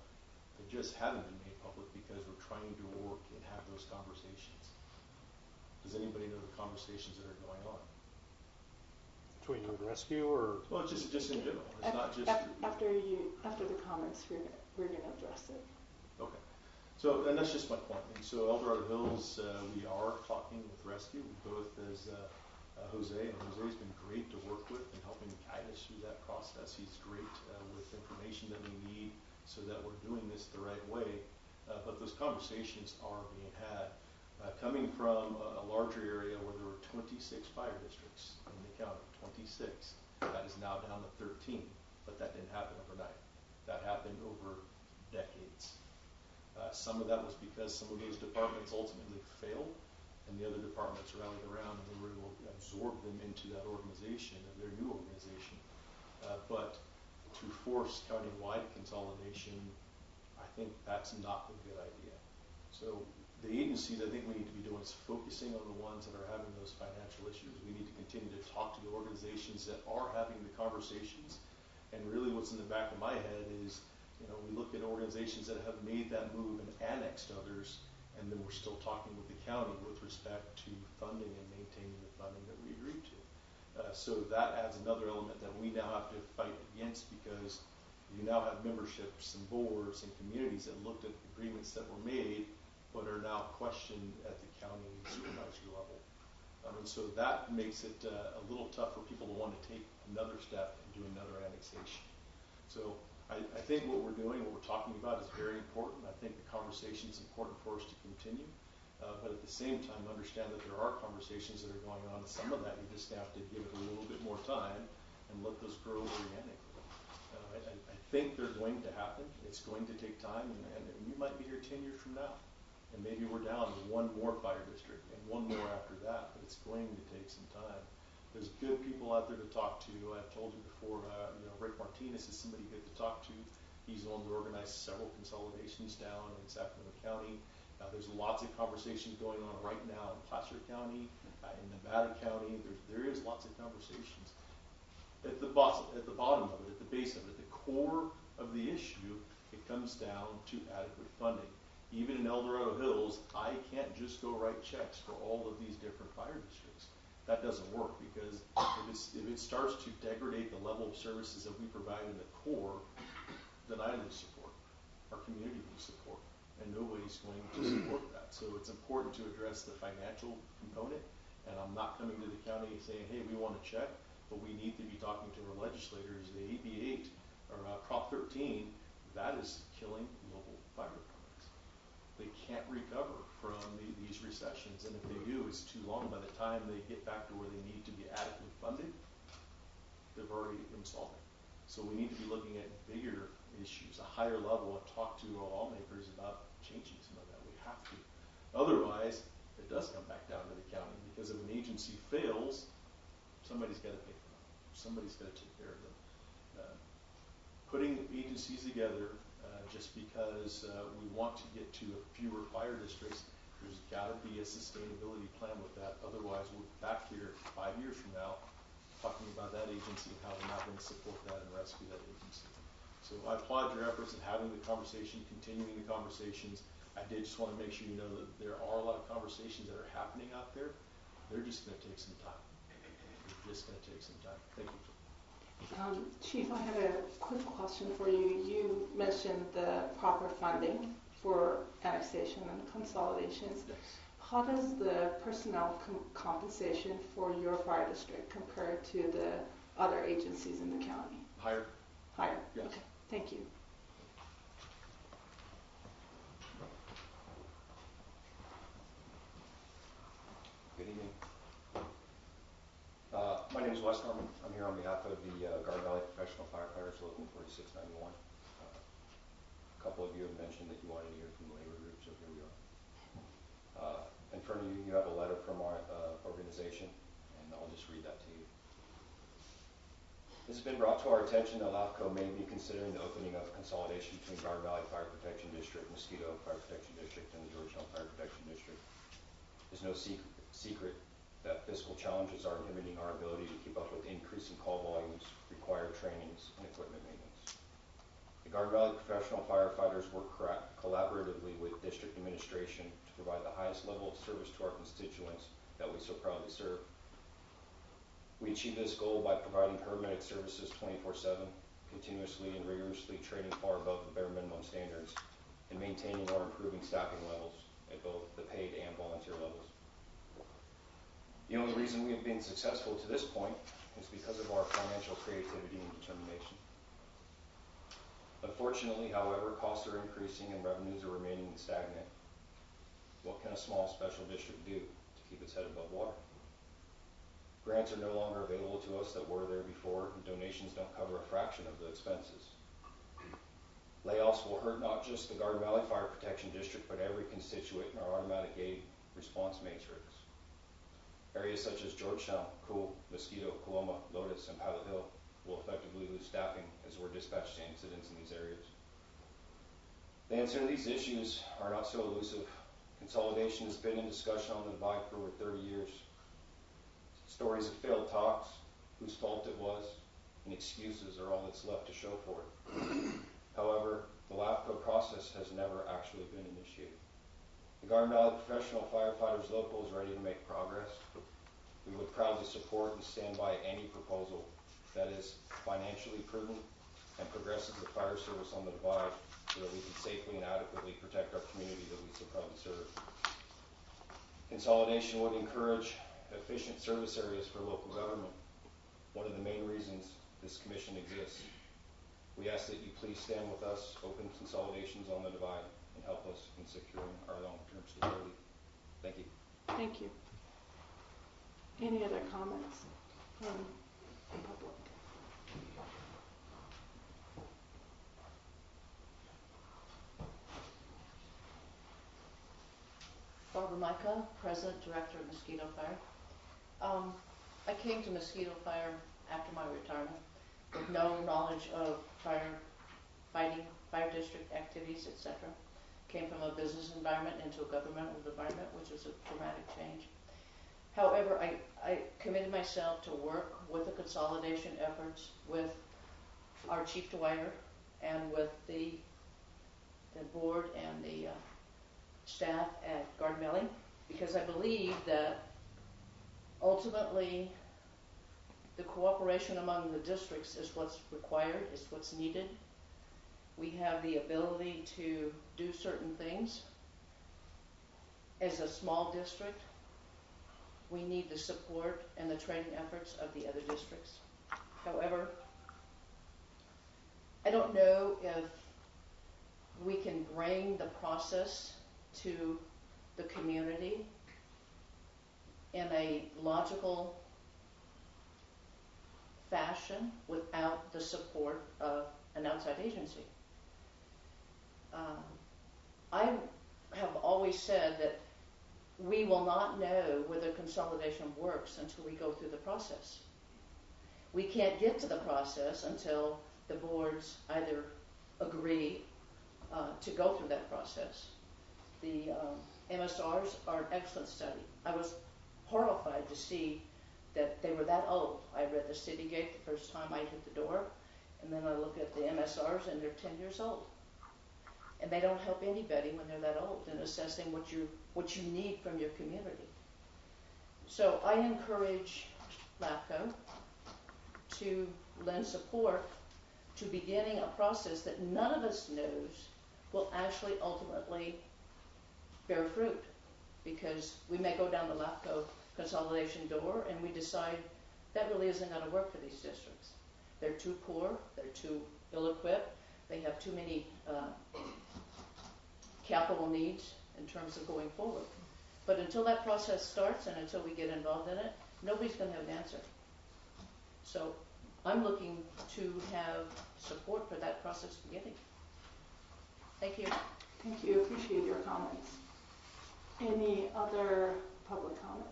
that just haven't been made public because we're trying to work and have those conversations? Does anybody know the conversations that are going on? Between you and rescue, or? Well, just in general. It's not just after the comments, we're going to address it. Okay. So, and that's just my point. And so El Dorado Hills, we are talking with rescue, both as Jose, and Jose's been great to work with in helping guide us through that process. He's great with information that we need so that we're doing this the right way. But those conversations are being had. Coming from a larger area where there were 26 fire districts in the county, 26, that is now down to 13, but that didn't happen overnight. That happened over decades. Some of that was because some of those departments ultimately failed, and the other departments rallied around and they were able to absorb them into that organization, of their new organization. But to force county-wide consolidation, I think that's not a good idea. So the agencies I think we need to be doing is focusing on the ones that are having those financial issues. We need to continue to talk to the organizations that are having the conversations. And really what's in the back of my head is, you know, we look at organizations that have made that move and annexed others, and then we're still talking with the county with respect to funding and maintaining the funding that we agreed to. So that adds another element that we now have to fight against, because you now have memberships and boards and communities that looked at agreements that were made but are now questioned at the county supervisory level. And so that makes it a little tough for people to want to take another step and do another annexation. So I think what we're doing, what we're talking about is very important. I think the conversation is important for us to continue. But at the same time, understand that there are conversations that are going on. And some of that you just have to give it a little bit more time and let those grow organically. I think they're going to happen. It's going to take time. And we might be here 10 years from now. And maybe we're down to one more fire district and one more after that. But it's going to take some time. There's good people out there to talk to. I've told you before, Rick Martinez is somebody good to talk to. He's the one that organized several consolidations down in Sacramento County. There's lots of conversations going on right now in Placer County, in Nevada County. There is lots of conversations. At the bottom of it, at the base of it, at the core of the issue, it comes down to adequate funding. Even in El Dorado Hills, I can't just go write checks for all of these different fire districts. That doesn't work, because if it starts to degrade the level of services that we provide in the core, then I lose support. Our community lose support, and nobody's going to support that. So it's important to address the financial component, and I'm not coming to the county saying, hey, we want to check, but we need to be talking to our legislators. The AB 8 or Prop 13, that is killing local fire departments. They can't recover from these recessions, and if they do, it's too long. By the time they get back to where they need to be adequately funded, they've already insolvent. So we need to be looking at bigger issues, a higher level, and talk to our lawmakers about changing some of that. We have to. Otherwise, it does come back down to the county, because if an agency fails, somebody's got to pay for them. Somebody's got to take care of them. Putting agencies together just because we want to get to fewer fire districts, there's got to be a sustainability plan with that. Otherwise, we're back here 5 years from now talking about that agency and how we're not going to support that and rescue that agency. So I applaud your efforts in having the conversation, continuing the conversations. I did just want to make sure you know that there are a lot of conversations that are happening out there. They're just going to take some time. They're just going to take some time. Thank you. Chief, I had a quick question for you. You mentioned the proper funding for annexation and consolidations. Yes. How does the personnel compensation for your fire district compare to the other agencies in the county? Higher. Higher? Yes. Okay, thank you. Good evening. My name is Wes Norman. I'm here on behalf of the Garden Valley Professional Firefighters Local 4691. A couple of you have mentioned that you wanted to hear from the labor group, so here we are. In front of you, you have a letter from our organization, and I'll just read that to you. This has been brought to our attention that LAFCO may be considering the opening of consolidation between Garden Valley Fire Protection District, Mosquito Fire Protection District, and the Georgetown Fire Protection District. There's no secret that fiscal challenges are inhibiting our ability to keep up with increasing call volumes, required trainings, and equipment maintenance. The Garden Valley professional firefighters work collaboratively with district administration to provide the highest level of service to our constituents that we so proudly serve. We achieve this goal by providing paramedic services 24/7, continuously and rigorously training far above the bare minimum standards, and maintaining or improving staffing levels at both the paid and volunteer levels. The only reason we have been successful to this point is because of our financial creativity and determination. Unfortunately, however, costs are increasing and revenues are remaining stagnant. What can a small special district do to keep its head above water? Grants are no longer available to us that were there before, and donations don't cover a fraction of the expenses. Layoffs will hurt not just the Garden Valley Fire Protection District, but every constituent in our automatic aid response matrix. Areas such as Georgetown, Cool, Mosquito, Coloma, Lotus, and Pilot Hill will effectively lose staffing as we're dispatched to incidents in these areas. The answer to these issues are not so elusive. Consolidation has been in discussion on the divide for over 30 years. Stories of failed talks, whose fault it was, and excuses are all that's left to show for it. However, the LAFCO process has never actually been initiated. The Garden Valley Professional Firefighters Local is ready to make progress. We would proudly support and stand by any proposal that is financially prudent and progresses the fire service on the divide so that we can safely and adequately protect our community that we so proudly serve. Consolidation would encourage efficient service areas for local government, one of the main reasons this commission exists. We ask that you please stand with us, open consolidations on the divide, and help us in securing our long-term stability. Thank you. Thank you. Any other comments from the public? Barbara Micah, President, Director of Mosquito Fire. I came to Mosquito Fire after my retirement with no knowledge of fire fighting fire district activities, etc. Came from a business environment into a governmental environment, which was a dramatic change. However, I committed myself to work with the consolidation efforts with our Chief Dwyer and with the board and the staff at Garden Valley, because I believe that ultimately the cooperation among the districts is what's required, is what's needed. We have the ability to do certain things. As a small district, we need the support and the training efforts of the other districts. However, I don't know if we can bring the process to the community in a logical fashion without the support of an outside agency. I have always said that we will not know whether consolidation works until we go through the process. We can't get to the process until the boards either agree to go through that process. The MSRs are an excellent study. I was horrified to see that they were that old. I read the city gate the first time I hit the door, and then I look at the MSRs and they're 10 years old. And they don't help anybody when they're that old in assessing what you need from your community. So I encourage LAFCO to lend support to beginning a process that none of us knows will actually ultimately bear fruit, because we may go down the LAFCO consolidation door and we decide that really isn't going to work for these districts. They're too poor, they're too ill-equipped, they have too many capital needs in terms of going forward. But until that process starts and until we get involved in it, nobody's going to have an answer. So I'm looking to have support for that process beginning. Thank you. Thank you. Appreciate your comments. Any other public comment?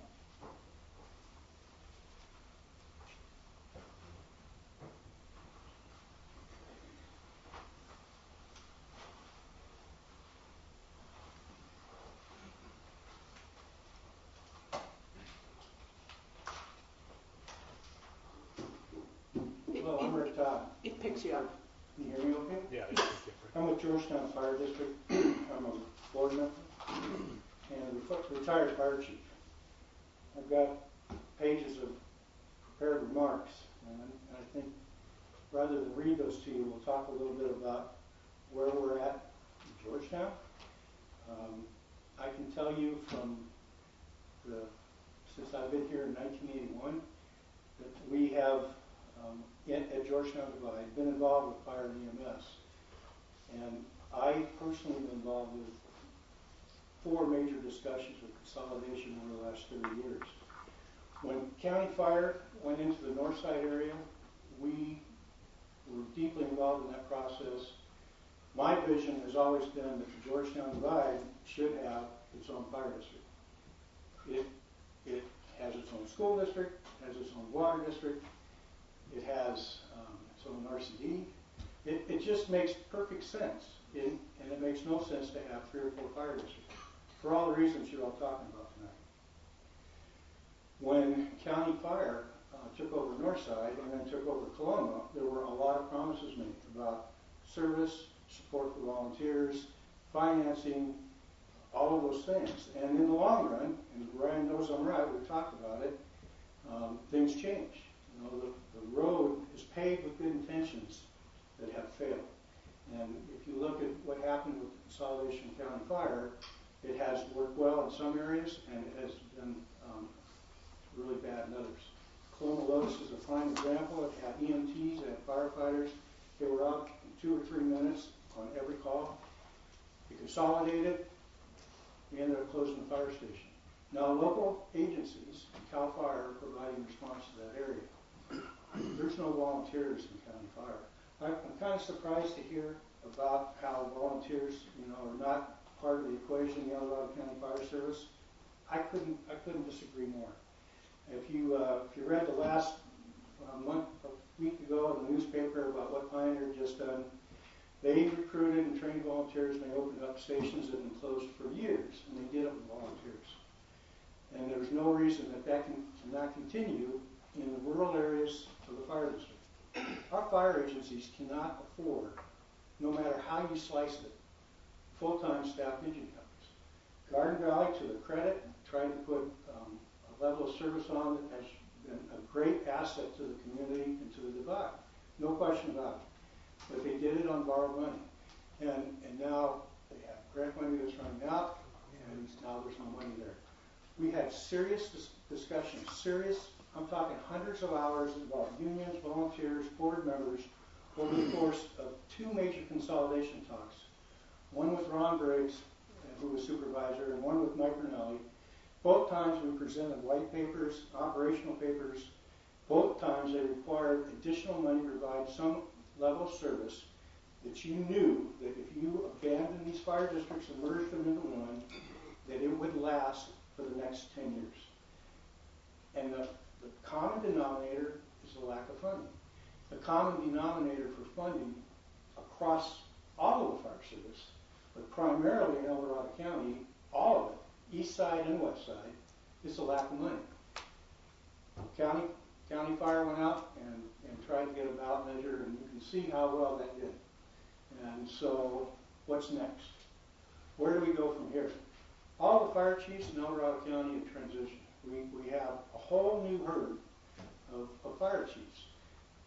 Hello, I'm Rick Todd. It picks you up. Can you hear me okay? Yeah, it's different. I'm with Georgetown Fire District. I'm a board member and a retired fire chief. I've got pages of prepared remarks, and I think rather than read those to you, we'll talk a little bit about where we're at in Georgetown. I can tell you from since I've been here in 1981 that we have at Georgetown Divide been involved with fire and EMS. And I personally have been involved with 4 major discussions with consolidation over the last 30 years. When County Fire went into the north side area, we were deeply involved in that process. My vision has always been that the Georgetown Divide should have its own fire district. It has its own school district, has its own water district, it has its own RCD. It just makes perfect sense, and it makes no sense to have 3 or 4 fire districts, for all the reasons you're all talking about tonight. When County Fire took over Northside and then took over Coloma, there were a lot of promises made about service, support for volunteers, financing, all of those things. And in the long run, and Ryan knows I'm right, we've talked about it, things change. You know, the road is paved with good intentions that have failed. And if you look at what happened with the consolidation of County Fire, it has worked well in some areas and it has been really bad in others. Coloma Lotus is a fine example. It had EMTs, it had firefighters. They were out in 2 or 3 minutes on every call. We consolidated. We ended up closing the fire station. Now local agencies, CAL FIRE, are providing response to that area. There's no volunteers in County Fire. I'm kind of surprised to hear about how volunteers, are not part of the equation in the Dorado County Fire Service. I couldn't disagree more. If you read the last a week ago in the newspaper about what Pioneer had just done, They recruited and trained volunteers, and they opened up stations that have been closed for years, and they did it with volunteers. And there's no reason that cannot continue in the rural areas of the fire district. Our fire agencies cannot afford, no matter how you slice it, full-time staff engine companies. Garden Valley, to their credit, tried to put a level of service on that has been a great asset to the community and to the divide. No question about it. But they did it on borrowed money. And now they have grant money that's running out, and now there's no money there. We had serious discussions, I'm talking hundreds of hours about unions, volunteers, board members, over the course of 2 major consolidation talks. One with Ron Briggs, who was supervisor, and one with Mike Rinaldi. Both times we presented white papers, operational papers. Both times they required additional money to provide some level of service that you knew that if you abandoned these fire districts and merged them into one, that it would last for the next 10 years. And the common denominator is the lack of funding. The common denominator for funding across all of the fire service, but primarily in El Dorado County, all of it, east side and west side, is the lack of money. County Fire went out and tried to get a ballot measure, and you can see how well that did. And so, what's next? Where do we go from here? All the fire chiefs in El Dorado County have transitioned. We have a whole new herd of fire chiefs.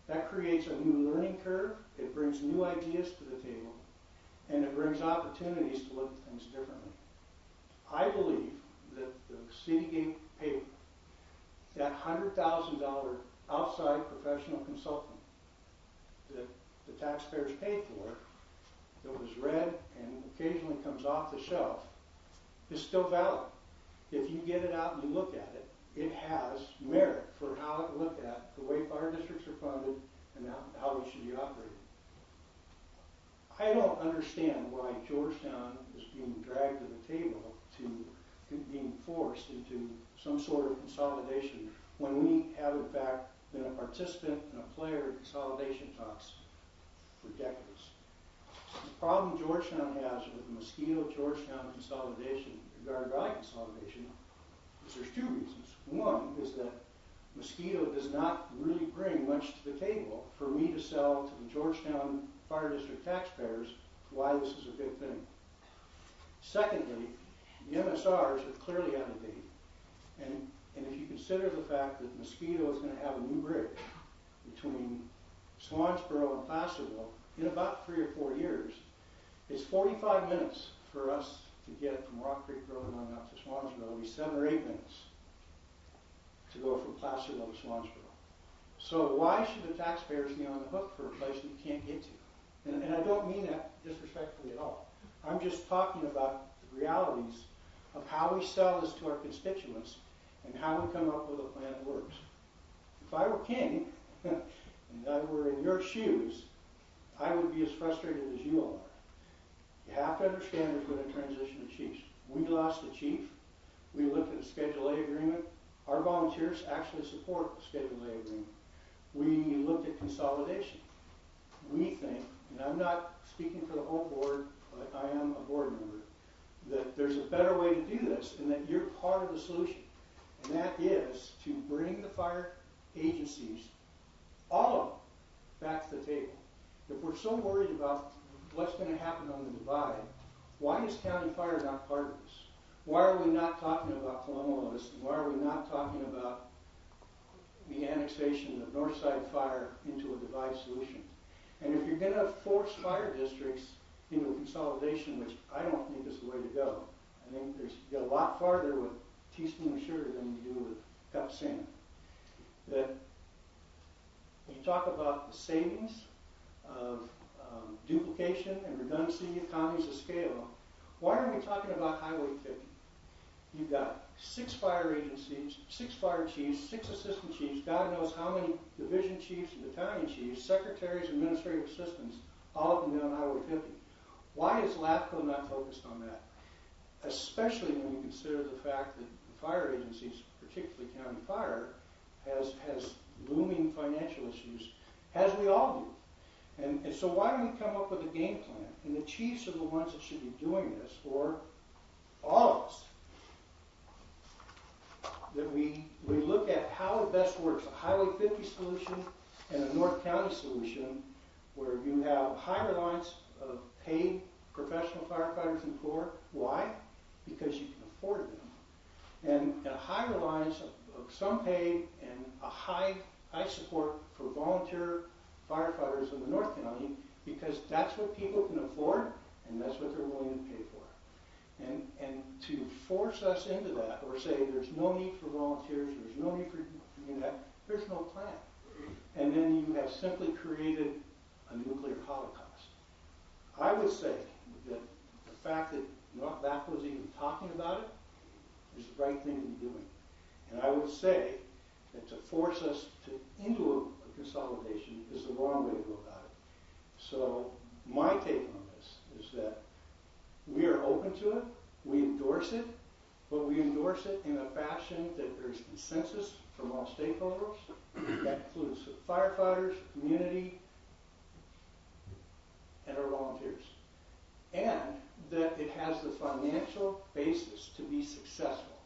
That creates a new learning curve. It brings new ideas to the table, and it brings opportunities to look at things differently. I believe that the Citygate paper, that $100,000 outside professional consultant that the taxpayers paid for, that was read and occasionally comes off the shelf, is still valid. If you get it out and you look at it, it has merit for how it looked at the way fire districts are funded and how they should be operated. I don't understand why Georgetown is being dragged to the table to being forced into some sort of consolidation when we have in fact been a participant and a player in consolidation talks for decades. The problem Georgetown has with the Mosquito-Georgetown consolidation, the Garden Valley consolidation, is there's 2 reasons. One is that Mosquito does not really bring much to the table for me to sell to the Georgetown Fire District taxpayers why this is a good thing. Secondly, the MSRs are clearly out of date. And if you consider the fact that Mosquito is going to have a new bridge between Swansboro and Placerville in about 3 or 4 years, it's 45 minutes for us to get from Rock Creek Road on out to Swansboro. It'll be 7 or 8 minutes to go from Placerville to Swansboro. So why should the taxpayers be on the hook for a place that you can't get to? And I don't mean that disrespectfully at all. I'm just talking about the realities of how we sell this to our constituents and how we come up with a plan that works. If I were king, and I were in your shoes, I would be as frustrated as you all are. You have to understand there's been a transition of chiefs. We lost a chief. We looked at a Schedule A agreement. Our volunteers actually support the Schedule A agreement. We looked at consolidation. We think, and I'm not speaking for the whole board, but I am a board member, that there's a better way to do this and that you're part of the solution. And that is to bring the fire agencies, all of them, back to the table. If we're so worried about what's going to happen on the divide, why is County Fire not part of this? Why are we not talking about Colonial Otis? And why are we not talking about the annexation of Northside Fire into a divide solution? And if you're going to force fire districts into a consolidation, which I don't think is the way to go, I think you go a lot farther with a teaspoon of sugar than you do with a cup of sand. That you talk about the savings of duplication and redundancy, economies of scale. Why are we talking about Highway 50? You've got 6 fire agencies, 6 fire chiefs, 6 assistant chiefs, God knows how many division chiefs and battalion chiefs, secretaries, administrative assistants, all up and down Highway 50. Why is LAFCO not focused on that? Especially when you consider the fact that the fire agencies, particularly County Fire, has looming financial issues, as we all And so why don't we come up with a game plan? And the chiefs are the ones that should be doing this, or all of us. That we look at how it best works, a Highway 50 solution and a North County solution, where you have high reliance of paid professional firefighters and corps. Why? Because you can afford them. And a high reliance of some paid and a high support for volunteer firefighters in the North County, because that's what people can afford and that's what they're willing to pay for. And to force us into that, or say there's no need for volunteers, there's no need for doing that, there's no plan. And then you have simply created a nuclear holocaust. I would say that the fact that North LAFCO is even talking about it is the right thing to be doing. And I would say that to force us into a consolidation is the wrong way to go about it. So my take on this is that we are open to it, we endorse it, but we endorse it in a fashion that there's consensus from all stakeholders. That includes the firefighters, community, and our volunteers. And that it has the financial basis to be successful.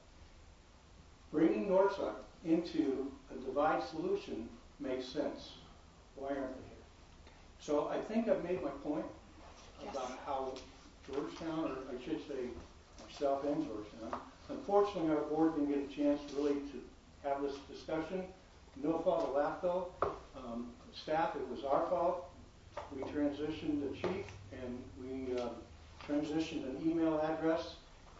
Bringing Northside into a divide solution makes sense. Why aren't they here? So I think I've made my point about how Georgetown, or I should say myself and Georgetown, unfortunately our board didn't get a chance really to have this discussion. No fault of LAFCO. Staff, it was our fault. We transitioned the chief and we transitioned an email address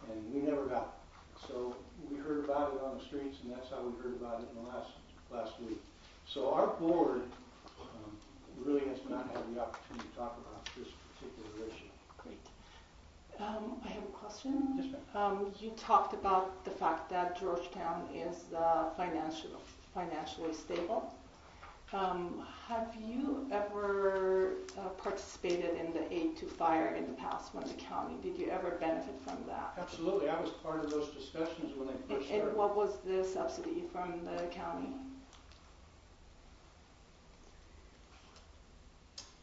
and we never got it. So we heard about it on the streets, and that's how we heard about it in the last week. So our board really has not had the opportunity to talk about this particular issue. Great. I have a question. Yes, ma'am. You talked about the fact that Georgetown is financially stable. Have you ever participated in the aid to fire in the past when the county? Did you ever benefit from that? Absolutely. I was part of those discussions when they first started. And what was the subsidy from the county?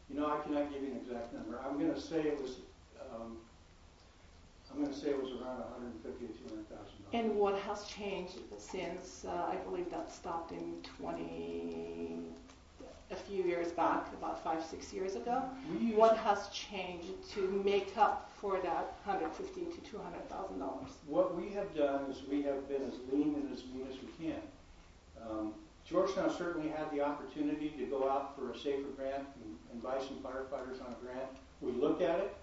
You know, I cannot give you an exact number. I'm going to say it was around $150,000 to $200,000. And what has changed since I believe that stopped in a few years back, about 5-6 years ago? What has changed to make up for that $150,000 to $200,000? What we have done is we have been as lean and as mean as we can. Georgetown certainly had the opportunity to go out for a safer grant and buy some firefighters on a grant. We looked at it,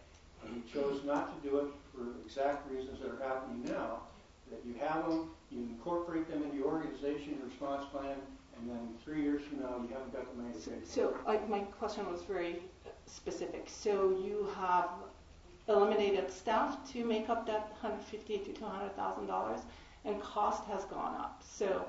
and we chose not to do it for exact reasons that are happening now. That you have them, you incorporate them into your organization, your response plan, and then 3 years from now, you haven't got the money to pay. So my question was very specific. So you have eliminated staff to make up that $150,000 to $200,000, and cost has gone up. So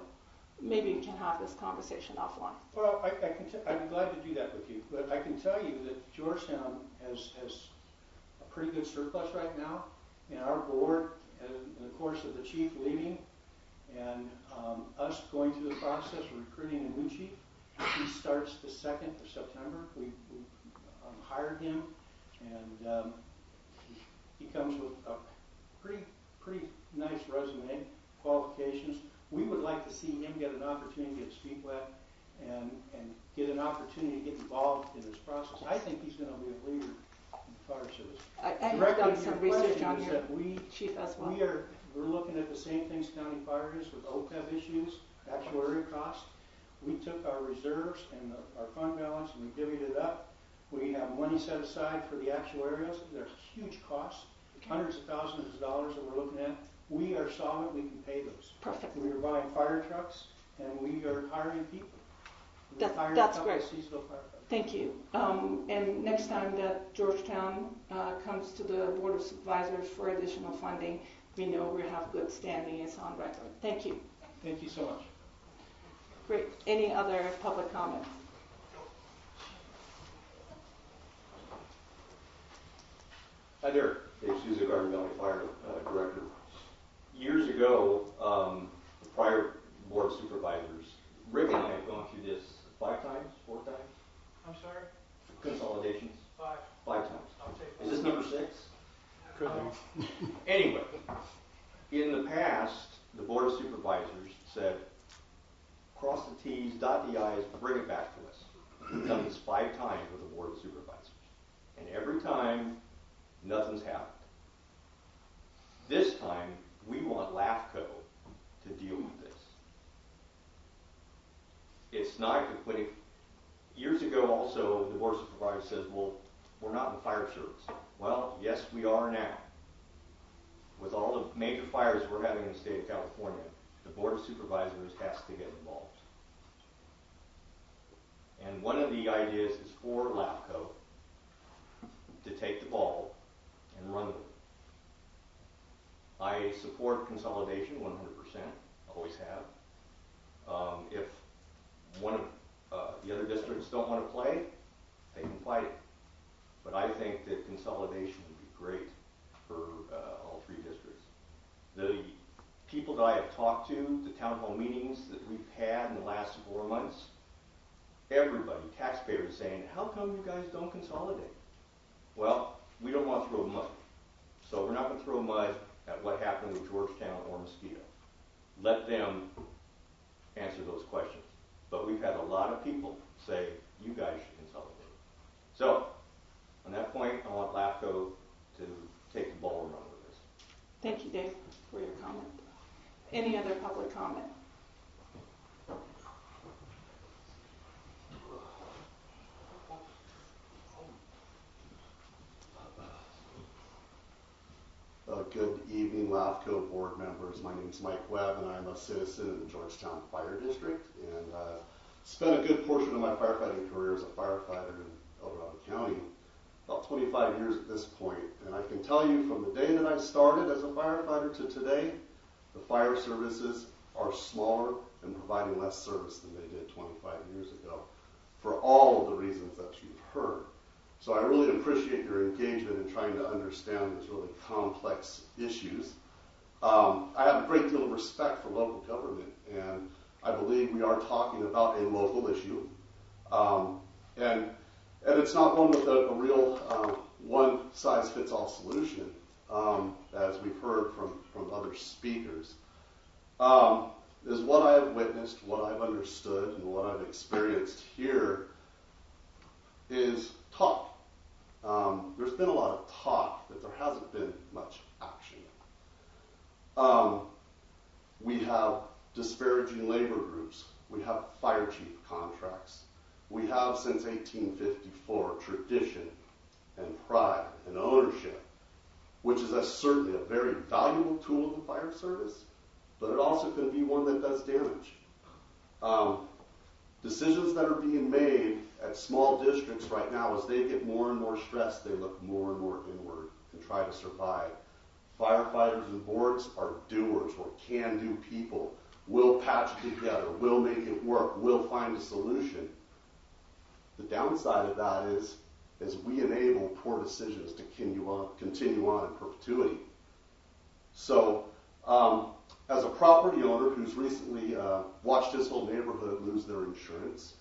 maybe we can have this conversation offline. Well, I'd be glad to do that with you, but I can tell you that Georgetown has a pretty good surplus right now, and our board, in the course of the chief leaving and us going through the process of recruiting a new chief. He starts the 2nd of September. We hired him, and he comes with a pretty nice resume, qualifications. We would like to see him get an opportunity to get his feet wet and get an opportunity to get involved in this process. I think he's going to be a leader in the fire service. I have done some research on your chief as well. We're looking at the same things County Fire is with OPEB issues, actuarial costs. We took our reserves and our fund balance and we divvied it up. We have money set aside for the actuarials. They're huge costs, hundreds of thousands of dollars that we're looking at. We are solid. We can pay those. Perfect. We are buying fire trucks and we are hiring people. That's great. Thank you. And next time that Georgetown comes to the Board of Supervisors for additional funding, we know we have good standing. It's on record. Thank you. Thank you so much. Great. Any other public comment? Hi there. Dave Souza, Garden Valley Fire Director. Years ago, the prior Board of Supervisors, Rick and I have gone through this 5 times, 4 times. I'm sorry? Consolidation. Anyway, in the past, the Board of Supervisors said, cross the T's, dot the I's, bring it back to us. We've done this 5 times with the Board of Supervisors. And every time, nothing's happened. This time, we want LAFCO to deal with this. It's not, years ago also, the Board of Supervisors says, well, we're not in the fire service. Well, yes, we are now. With all the major fires we're having in the state of California, the Board of Supervisors has to get involved. And one of the ideas is for LAFCO to take the ball and run with it. I support consolidation 100%, always have. If one of the other districts don't want to play, they can fight it. But I think that consolidation would be great for all 3 districts. The people that I have talked to, the town hall meetings that we've had in the last 4 months, everybody, taxpayers, saying, how come you guys don't consolidate? Well, we don't want to throw mud. So we're not going to throw mud at what happened with Georgetown or Mosquito. Let them answer those questions. But we've had a lot of people say, you guys should consolidate. So, on that point, I want LAFCO to take the ball and run with this. Thank you, Dave, for your comment. Any other public comment? Good evening, LAFCO board members. My name is Mike Webb, and I'm a citizen in the Georgetown Fire District, and spent a good portion of my firefighting career as a firefighter in El Dorado County, about 25 years at this point. And I can tell you from the day that I started as a firefighter to today, the fire services are smaller and providing less service than they did 25 years ago, for all of the reasons that you've heard. So I really appreciate your engagement in trying to understand these really complex issues. I have a great deal of respect for local government, and I believe we are talking about a local issue. And it's not one with a real one-size-fits-all solution, as we've heard from other speakers. Is what I've witnessed, what I've understood, and what I've experienced here is talk. There's been a lot of talk, but there hasn't been much action. We have disparaging labor groups. We have fire chief contracts. We have, since 1854, tradition and pride and ownership, which is certainly a very valuable tool of the fire service, but it also can be one that does damage. Decisions that are being made at small districts right now, as they get more and more stressed, they look more and more inward and try to survive. Firefighters and boards are doers or can-do people. We'll patch it together. We'll make it work. We'll find a solution. The downside of that is we enable poor decisions to continue on in perpetuity. So, as a property owner who's recently watched his whole neighborhood lose their insurance,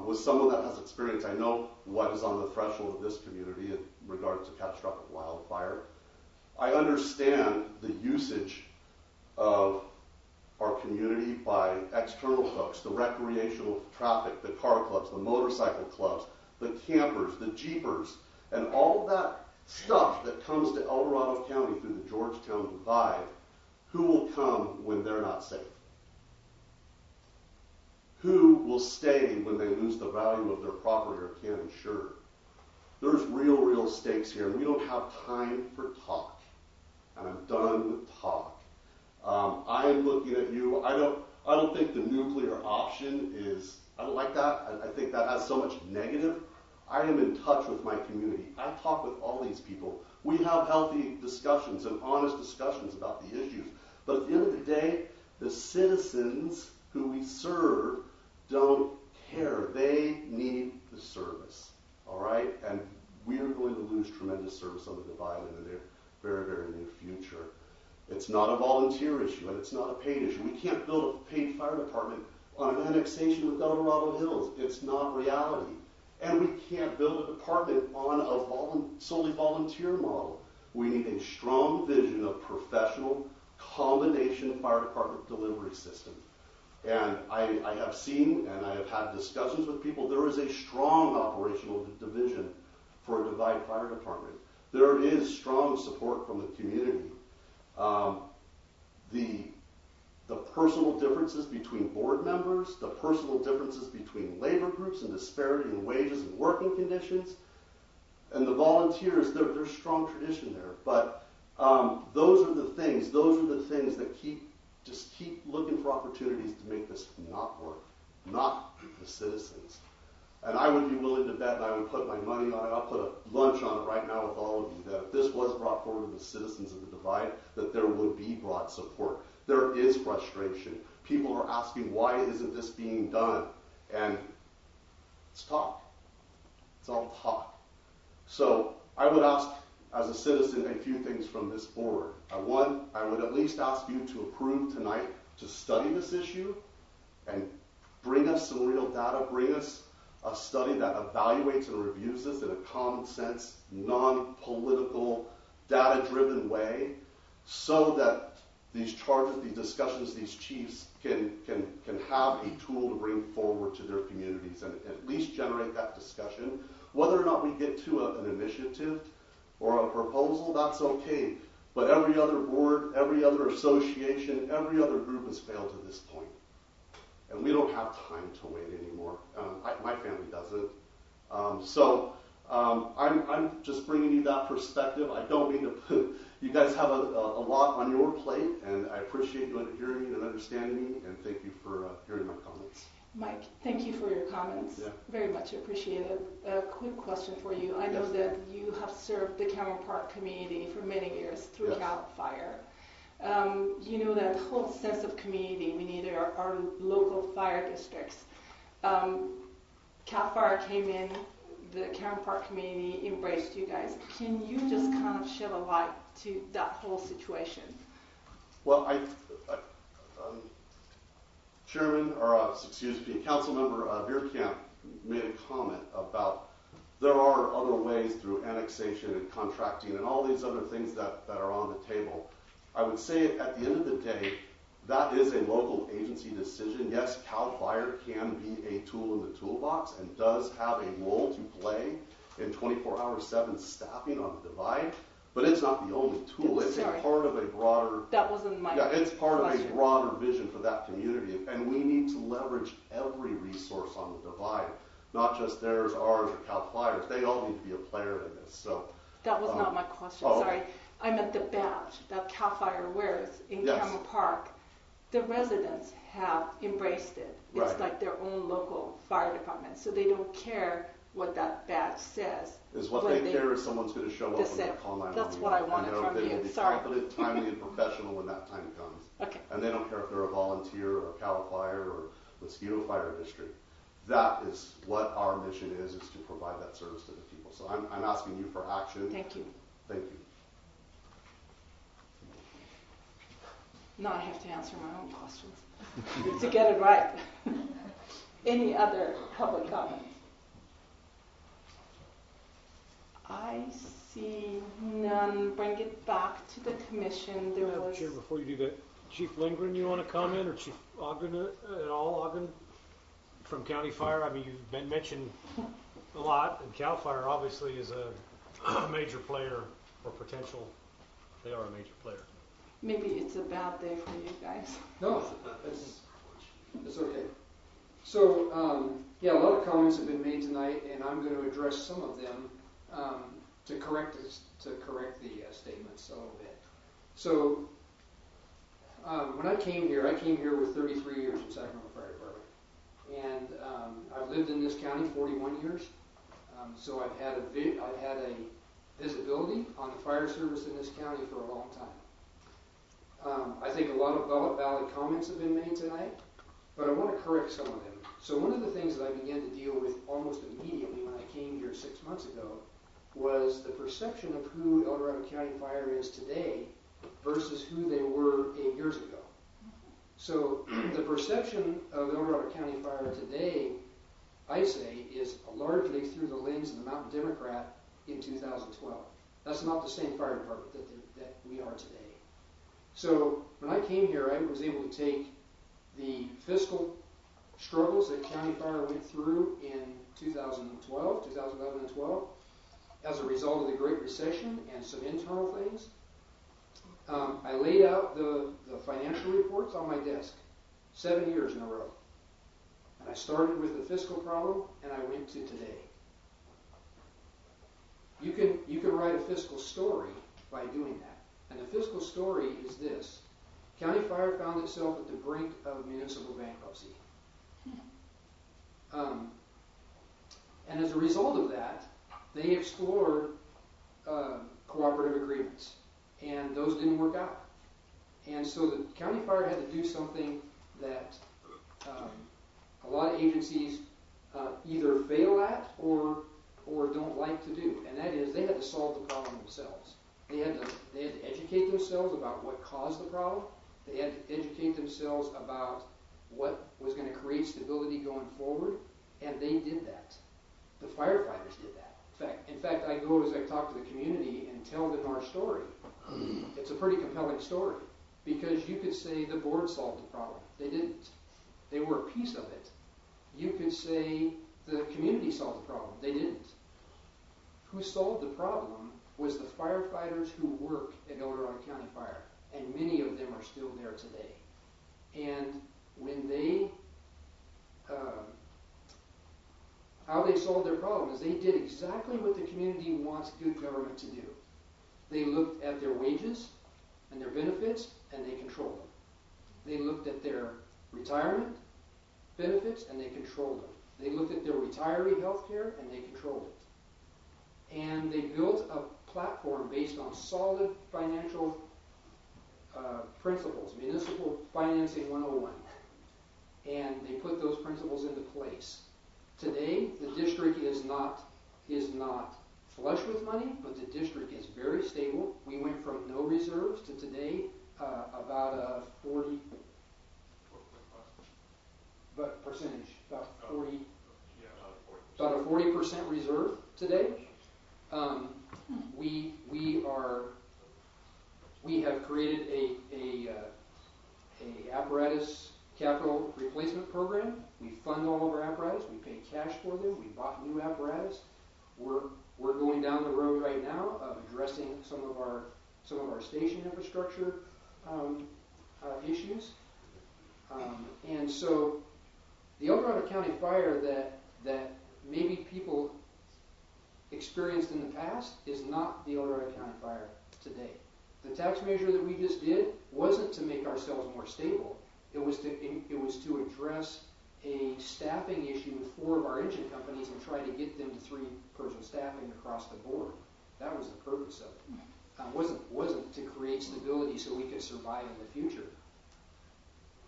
with someone that has experience, I know what is on the threshold of this community in regards to catastrophic wildfire. I understand the usage of our community by external folks, the recreational traffic, the car clubs, the motorcycle clubs, the campers, the jeepers, and all that stuff that comes to El Dorado County through the Georgetown Divide. Who will come when they're not safe? Who will stay when they lose the value of their property or can't insure? There's real stakes here, and we don't have time for talk. And I'm done with talk. I am looking at you. I don't think the nuclear option is, I don't like that. I think that has so much negative. I am in touch with my community. I talk with all these people. We have healthy discussions and honest discussions about the issues. But at the end of the day, the citizens who we serve don't care. They need the service, all right? And we are going to lose tremendous service on the Divide in the very near future. It's not a volunteer issue, and it's not a paid issue. We can't build a paid fire department on an annexation with El Dorado Hills. It's not reality. And we can't build a department on a solely volunteer model. We need a strong vision of professional combination fire department delivery system. And I have seen and I have had discussions with people, there is a strong operational division for a Divide Fire Department. There is strong support from the community. The personal differences between board members, the personal differences between labor groups and disparity in wages and working conditions, and the volunteers, there's strong tradition there. But those are the things that keep looking for opportunities to make this not work, not the citizens. And I would be willing to bet, and I would put my money on it, I'll put a lunch on it right now with all of you, that if this was brought forward to the citizens of the Divide, that there would be broad support. There is frustration. People are asking, why isn't this being done? And it's talk. It's all talk. So I would ask, as a citizen, a few things from this board. One, I would at least ask you to approve tonight to study this issue and bring us some real data, bring us a study that evaluates and reviews this in a common sense, non-political, data-driven way, so that these charges, these discussions, these chiefs can have a tool to bring forward to their communities and at least generate that discussion. Whether or not we get to an initiative or a proposal, that's okay. But every other board, every other association, every other group has failed to this point. And we don't have time to wait anymore. My family doesn't. I'm just bringing you that perspective. I don't mean to put, you guys have a lot on your plate, and I appreciate you hearing me and understanding me, and thank you for hearing my comments. Mike, thank you for your comments. Yeah. Very much appreciated. A quick question for you. I know that you have served the Cameron Park community for many years through Yes. CAL FIRE. You know that whole sense of community. We need our local fire districts. CAL FIRE came in, the Cameron Park community embraced you guys. Can you just kind of shed a light to that whole situation? Well, Councilmember Veerkamp made a comment about there are other ways through annexation and contracting and all these other things that are on the table. I would say at the end of the day, that is a local agency decision. Yes, CAL FIRE can be a tool in the toolbox and does have a role to play in 24/7 staffing on the Divide, but it's not the only tool. It's a part of a broader... That wasn't my it's part question. of a broader vision for that community, and we need to leverage every resource on the Divide, not just theirs, ours, or CAL FIRE's. They all need to be a player in this. So that was not my question, sorry. I meant the badge that CAL FIRE wears in Cameron Park. The residents have embraced it. It's like their own local fire department, so they don't care what that badge says. What they care is someone's going to show up when they call 911. That's what I wanted from you. They will be confident, timely, and professional when that time comes. Okay. And they don't care if they're a volunteer or a CAL FIRE or Mosquito Fire District. That is what our mission is to provide that service to the people. So I'm asking you for action. Thank you. Thank you. Now I have to answer my own questions to get it right. Any other public comments? I see none. Bring it back to the commission. There was... Chair, before you do that, Chief Lindgren, you want to comment, or Chief Ogden at all? Ogden from County Fire? I mean, you've been mentioned a lot, and CAL FIRE obviously is a major player, or potential. They are a major player. Maybe it's a bad day for you guys. No, it's okay. So, a lot of comments have been made tonight, and I'm going to address some of them to correct the statements a little bit. So, when I came here with 33 years in Sacramento Fire Department, and I've lived in this county 41 years. So I've had a visibility on the fire service in this county for a long time. I think a lot of valid comments have been made tonight, but I want to correct some of them. So one of the things that I began to deal with almost immediately when I came here 6 months ago was the perception of who El Dorado County Fire is today versus who they were 8 years ago. So the perception of El Dorado County Fire today, I say, is largely through the lens of the Mountain Democrat in 2012. That's not the same fire department that we are today. So when I came here, I was able to take the fiscal struggles that County Fire went through in 2011 and 12, as a result of the Great Recession and some internal things. I laid out the financial reports on my desk 7 years in a row. And I started with the fiscal problem, and I went to today. You can write a fiscal story by doing that. And the fiscal story is this. County Fire found itself at the brink of municipal bankruptcy. And as a result of that, they explored cooperative agreements. And those didn't work out. And so the County Fire had to do something that a lot of agencies either fail at or don't like to do. And that is, they had to solve the problem themselves. They had to educate themselves about what caused the problem. They had to educate themselves about what was going to create stability going forward. And they did that. The firefighters did that. In fact, I go as I talk to the community and tell them our story. It's a pretty compelling story, because you could say the board solved the problem. They didn't. They were a piece of it. You could say the community solved the problem. They didn't. Who solved the problem was the firefighters who work at El Dorado County Fire, and many of them are still there today. And when they how they solved their problem is they did exactly what the community wants good government to do. They looked at their wages and their benefits, and they controlled them. They looked at their retirement benefits, and they controlled them. They looked at their retiree health care, and they controlled it. And they built a platform based on solid financial principles, municipal financing 101. And they put those principles into place. Today, the district is not flush with money, but the district is very stable. We went from no reserves to today about a 40 percentage, about 40% reserve today. We have created a apparatus capital replacement program. We fund all of our apparatus. We pay cash for them. We bought new apparatus. We're going down the road right now of addressing some of our station infrastructure issues. And so the El Dorado County Fire that maybe people experienced in the past is not the El Dorado County Fire today. The tax measure that we just did wasn't to make ourselves more stable. It was to address a staffing issue with 4 of our engine companies and try to get them to 3-person staffing across the board. That was the purpose of it. Wasn't to create stability so we could survive in the future.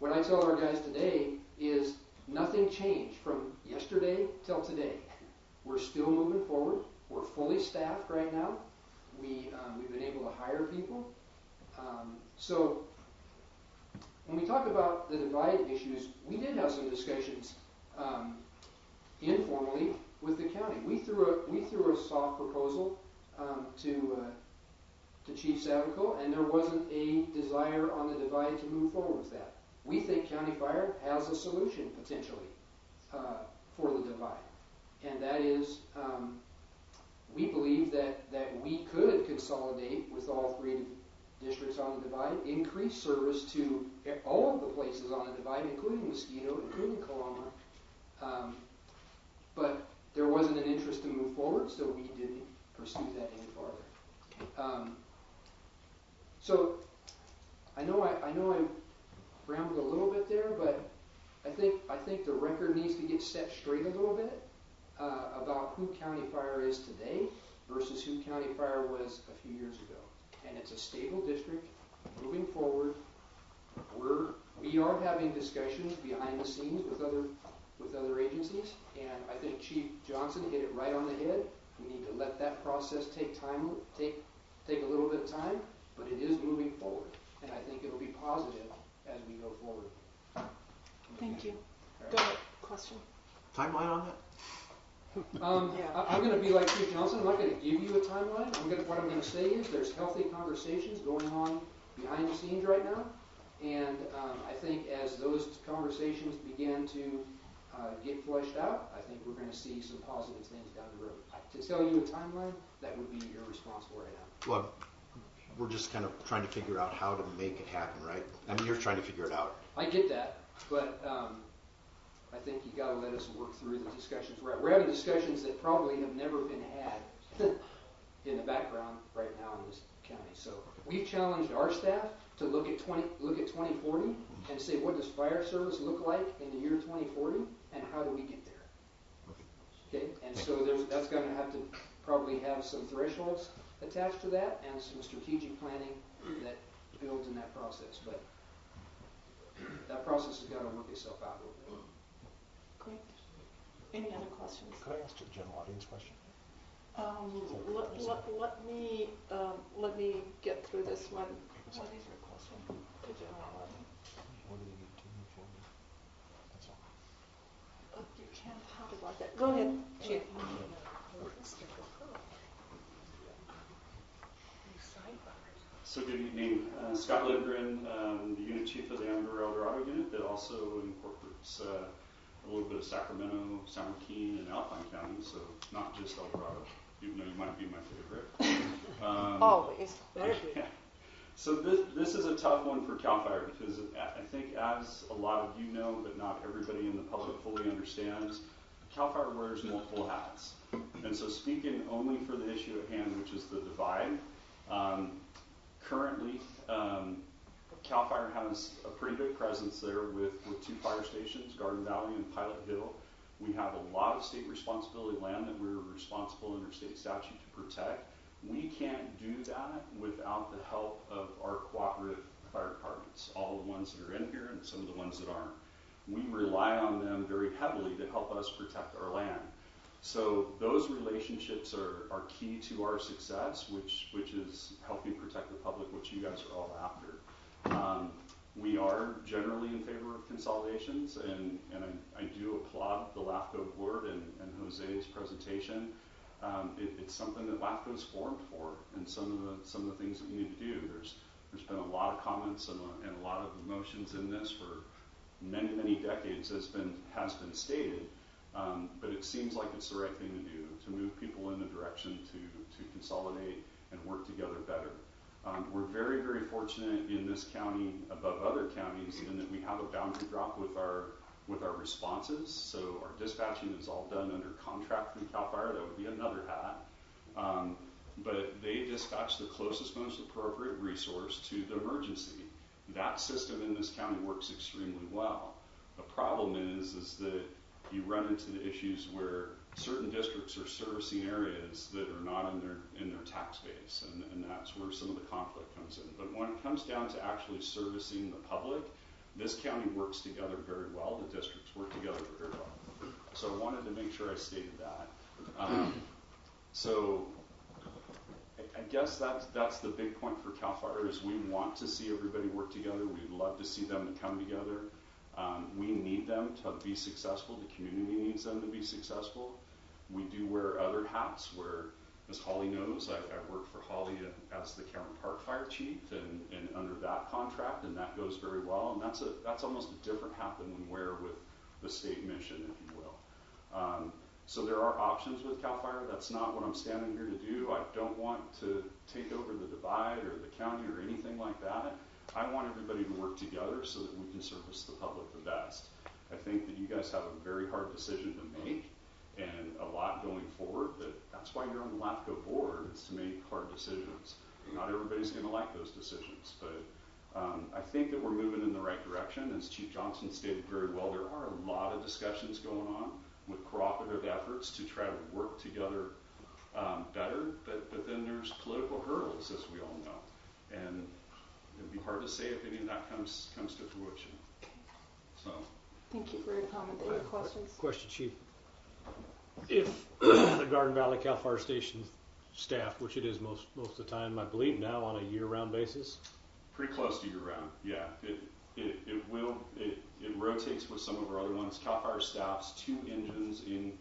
What I tell our guys today is nothing changed from yesterday till today. We're still moving forward. We're fully staffed right now. We've been able to hire people. So when we talk about the divide issues, we did have some discussions informally with the county. We threw a soft proposal to Chief Savico, and there wasn't a desire on the divide to move forward with that. We think County Fire has a solution potentially for the divide, and that is we believe that we could consolidate with all 3 districts on the divide, increase service to all of the places on the divide, including Mosquito, including Coloma, but there wasn't an interest to move forward, so we didn't pursue that any farther. So I know I rambled a little bit there, but I think the record needs to get set straight a little bit about who County Fire is today versus who County Fire was a few years ago. And it's a stable district moving forward. We are having discussions behind the scenes with other agencies, and I think Chief Johnson hit it right on the head. We need to let that process take a little bit of time, but it is moving forward, and I think it'll be positive as we go forward. Thank you. Go ahead. Question. Timeline on that? I'm going to be like Chief Johnson. I'm not going to give you a timeline. What I'm going to say is there's healthy conversations going on behind the scenes right now, and I think as those conversations begin to get fleshed out, I think we're going to see some positive things down the road. To tell you a timeline, that would be irresponsible right now. Well, we're just kind of trying to figure out how to make it happen, right? I mean, you're trying to figure it out. I get that, but I think you got to let us work through the discussions. We're having discussions that probably have never been had in the background right now in this county. So we've challenged our staff to look at 2040 and say, what does fire service look like in the year 2040, and how do we get there? Okay, and so that's going to have to probably have some thresholds attached to that and some strategic planning that builds in that process. But that process has got to work itself out a little bit. Great. Any other questions? Could I ask a general audience question? Let me get through this one. What is your question to general audience? What do you need to move forward? That's all. You can't talk about that. Go ahead, Chief. So good evening. Scott Lindgren, the unit chief of the Amber El Dorado unit that also incorporates a little bit of Sacramento, San Joaquin, and Alpine County, so not just El Dorado, even though you might be my favorite. Always. Yeah. So this is a tough one for CAL FIRE because I think as a lot of you know, but not everybody in the public fully understands, CAL FIRE wears multiple hats. And so speaking only for the issue at hand, which is the divide, currently, CAL FIRE has a pretty big presence there with 2 fire stations, Garden Valley and Pilot Hill. We have a lot of state responsibility land that we're responsible under state statute to protect. We can't do that without the help of our cooperative fire departments, all the ones that are in here and some of the ones that aren't. We rely on them very heavily to help us protect our land. So those relationships are key to our success, which is helping protect the public, which you guys are all after. We are generally in favor of consolidations, and I do applaud the LAFCO board and Jose's presentation. It's something that LAFCO is formed for, and some of the things that you need to do. There's been a lot of comments and a lot of emotions in this for many decades has been stated. But it seems like it's the right thing to do, to move people in a direction to consolidate and work together better. We're very fortunate in this county above other counties in that we have a boundary drop with our responses. So our dispatching is all done under contract from CAL FIRE. That would be another hat. But they dispatch the closest, most appropriate resource to the emergency. That system in this county works extremely well. The problem is that you run into the issues where certain districts are servicing areas that are not in their tax base, and that's where some of the conflict comes in. But when it comes down to actually servicing the public, this county works together very well. The districts work together very well. So I wanted to make sure I stated that. So I guess that's the big point for CAL FIRE is we want to see everybody work together. We'd love to see them to come together. We need them to be successful. The community needs them to be successful. We do wear other hats where, as Holly knows, I work for Holly as the Cameron Park Fire Chief and under that contract, and that goes very well. And that's almost a different hat than we wear with the state mission, if you will. So there are options with CAL FIRE. That's not what I'm standing here to do. I don't want to take over the divide or the county or anything like that. I want everybody to work together so that we can service the public the best. I think that you guys have a very hard decision to make and a lot going forward. That's why you're on the LAFCO board, is to make hard decisions. Not everybody's going to like those decisions, but I think that we're moving in the right direction. As Chief Johnson stated very well, there are a lot of discussions going on with cooperative efforts to try to work together better, but then there's political hurdles, as we all know. And it'd be hard to say if any of that comes to fruition. So, thank you for your comment. Any questions? Question, Chief. If the Garden Valley CAL FIRE Station staff, which it is most of the time, I believe now on a year-round basis? Pretty close to year-round, yeah. It rotates with some of our other ones. CAL FIRE staffs 2 engines in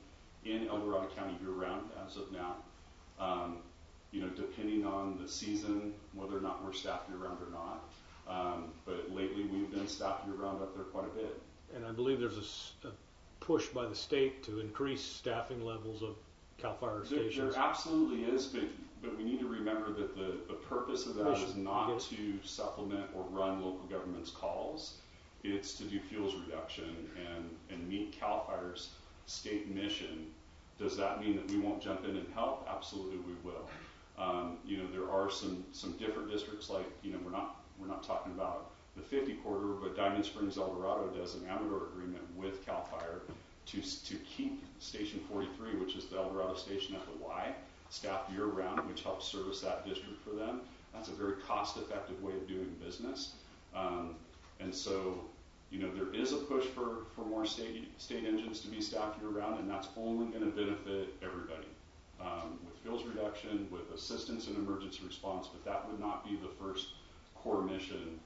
in El Dorado County year-round as of now. Depending on the season, whether or not we're staffed year-round or not. But lately, we've been staffed year-round up there quite a bit. And I believe there's a push by the state to increase staffing levels of CAL FIRE stations. There absolutely is, but we need to remember that the purpose of that is not to supplement or run local government's calls. It's to do fuels reduction and meet CAL FIRE's state mission. Does that mean that we won't jump in and help? Absolutely, we will. There are some different districts, like we're not talking about the 50 corridor, but Diamond Springs, El Dorado does an Amador agreement with CAL FIRE to keep Station 43, which is the El Dorado station at the Y, staffed year-round, which helps service that district for them. That's a very cost-effective way of doing business. And so, there is a push for more state engines to be staffed year-round, and that's only going to benefit everybody. With fuels reduction, with assistance in emergency response, but that would not be the first core mission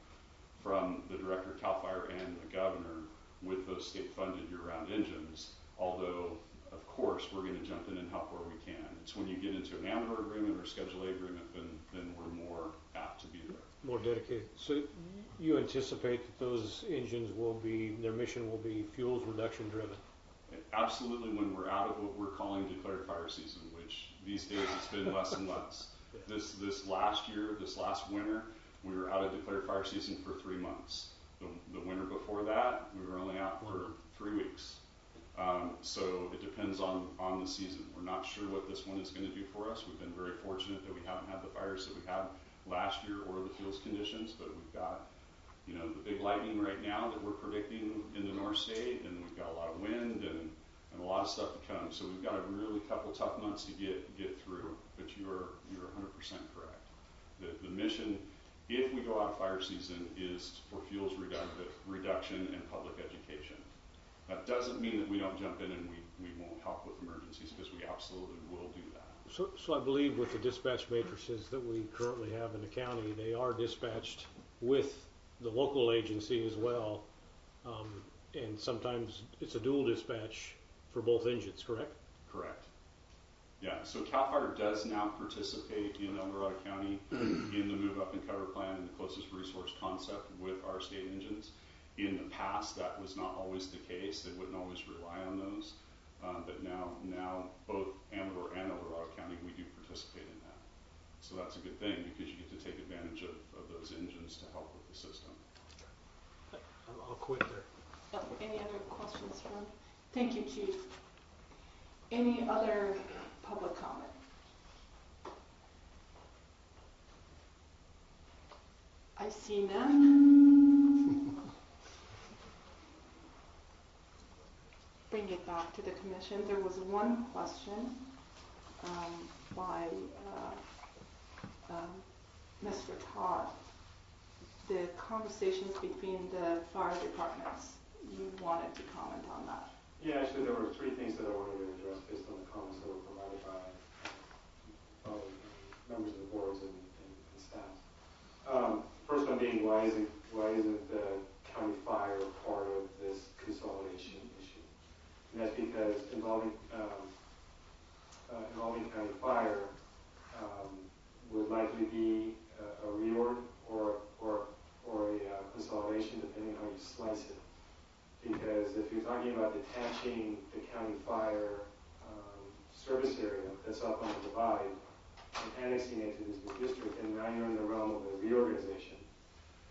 from the director of CAL FIRE and the governor with those state-funded year-round engines, although, of course, we're going to jump in and help where we can. It's when you get into an Amador agreement or Schedule A agreement, then we're more apt to be there. More dedicated. So you anticipate that those engines their mission will be fuels reduction driven? Absolutely, when we're out of what we're calling declared fire season, which these days it's been less and less. This last year, this last winter, we were out of declared fire season for 3 months. The winter before that, we were only out for 3 weeks. So it depends on the season. We're not sure what this one is going to do for us. We've been very fortunate that we haven't had the fires that we had last year or the fuels conditions, but we've got the big lightning right now that we're predicting in the North State, and we've got a lot of wind and a lot of stuff to come. So we've got a really couple tough months to get through, but you're 100% correct. The mission, if we go out of fire season, is for fuels reduction and public education. That doesn't mean that we don't jump in and we won't help with emergencies, because we absolutely will do that. So I believe with the dispatch matrices that we currently have in the county, they are dispatched with the local agency as well, and sometimes it's a dual dispatch for both engines, correct? Correct. Yeah, so CAL FIRE does now participate in El Dorado County in the Move Up and Cover Plan and the closest resource concept with our state engines. In the past, that was not always the case. They wouldn't always rely on those. But now both Amador and El Dorado County, we do participate in that. So that's a good thing, because you get to take advantage of those engines to help with the system. I'll quit there. Any other questions from? Thank you, Chief. Any other public comment? I see none. Bring it back to the commission. There was one question by Mr. Todd. The conversations between the fire departments. You wanted to comment on that. Yeah, actually, there were 3 things that I wanted to address based on the comments that were provided by members of the boards and staff. First one being, why isn't the county fire part of this consolidation issue? And that's because involving county fire would likely be a reorg or a consolidation, depending on how you slice it. Because if you're talking about detaching the county fire service area that's up on the divide and annexing it to this new district, and now you're in the realm of a reorganization,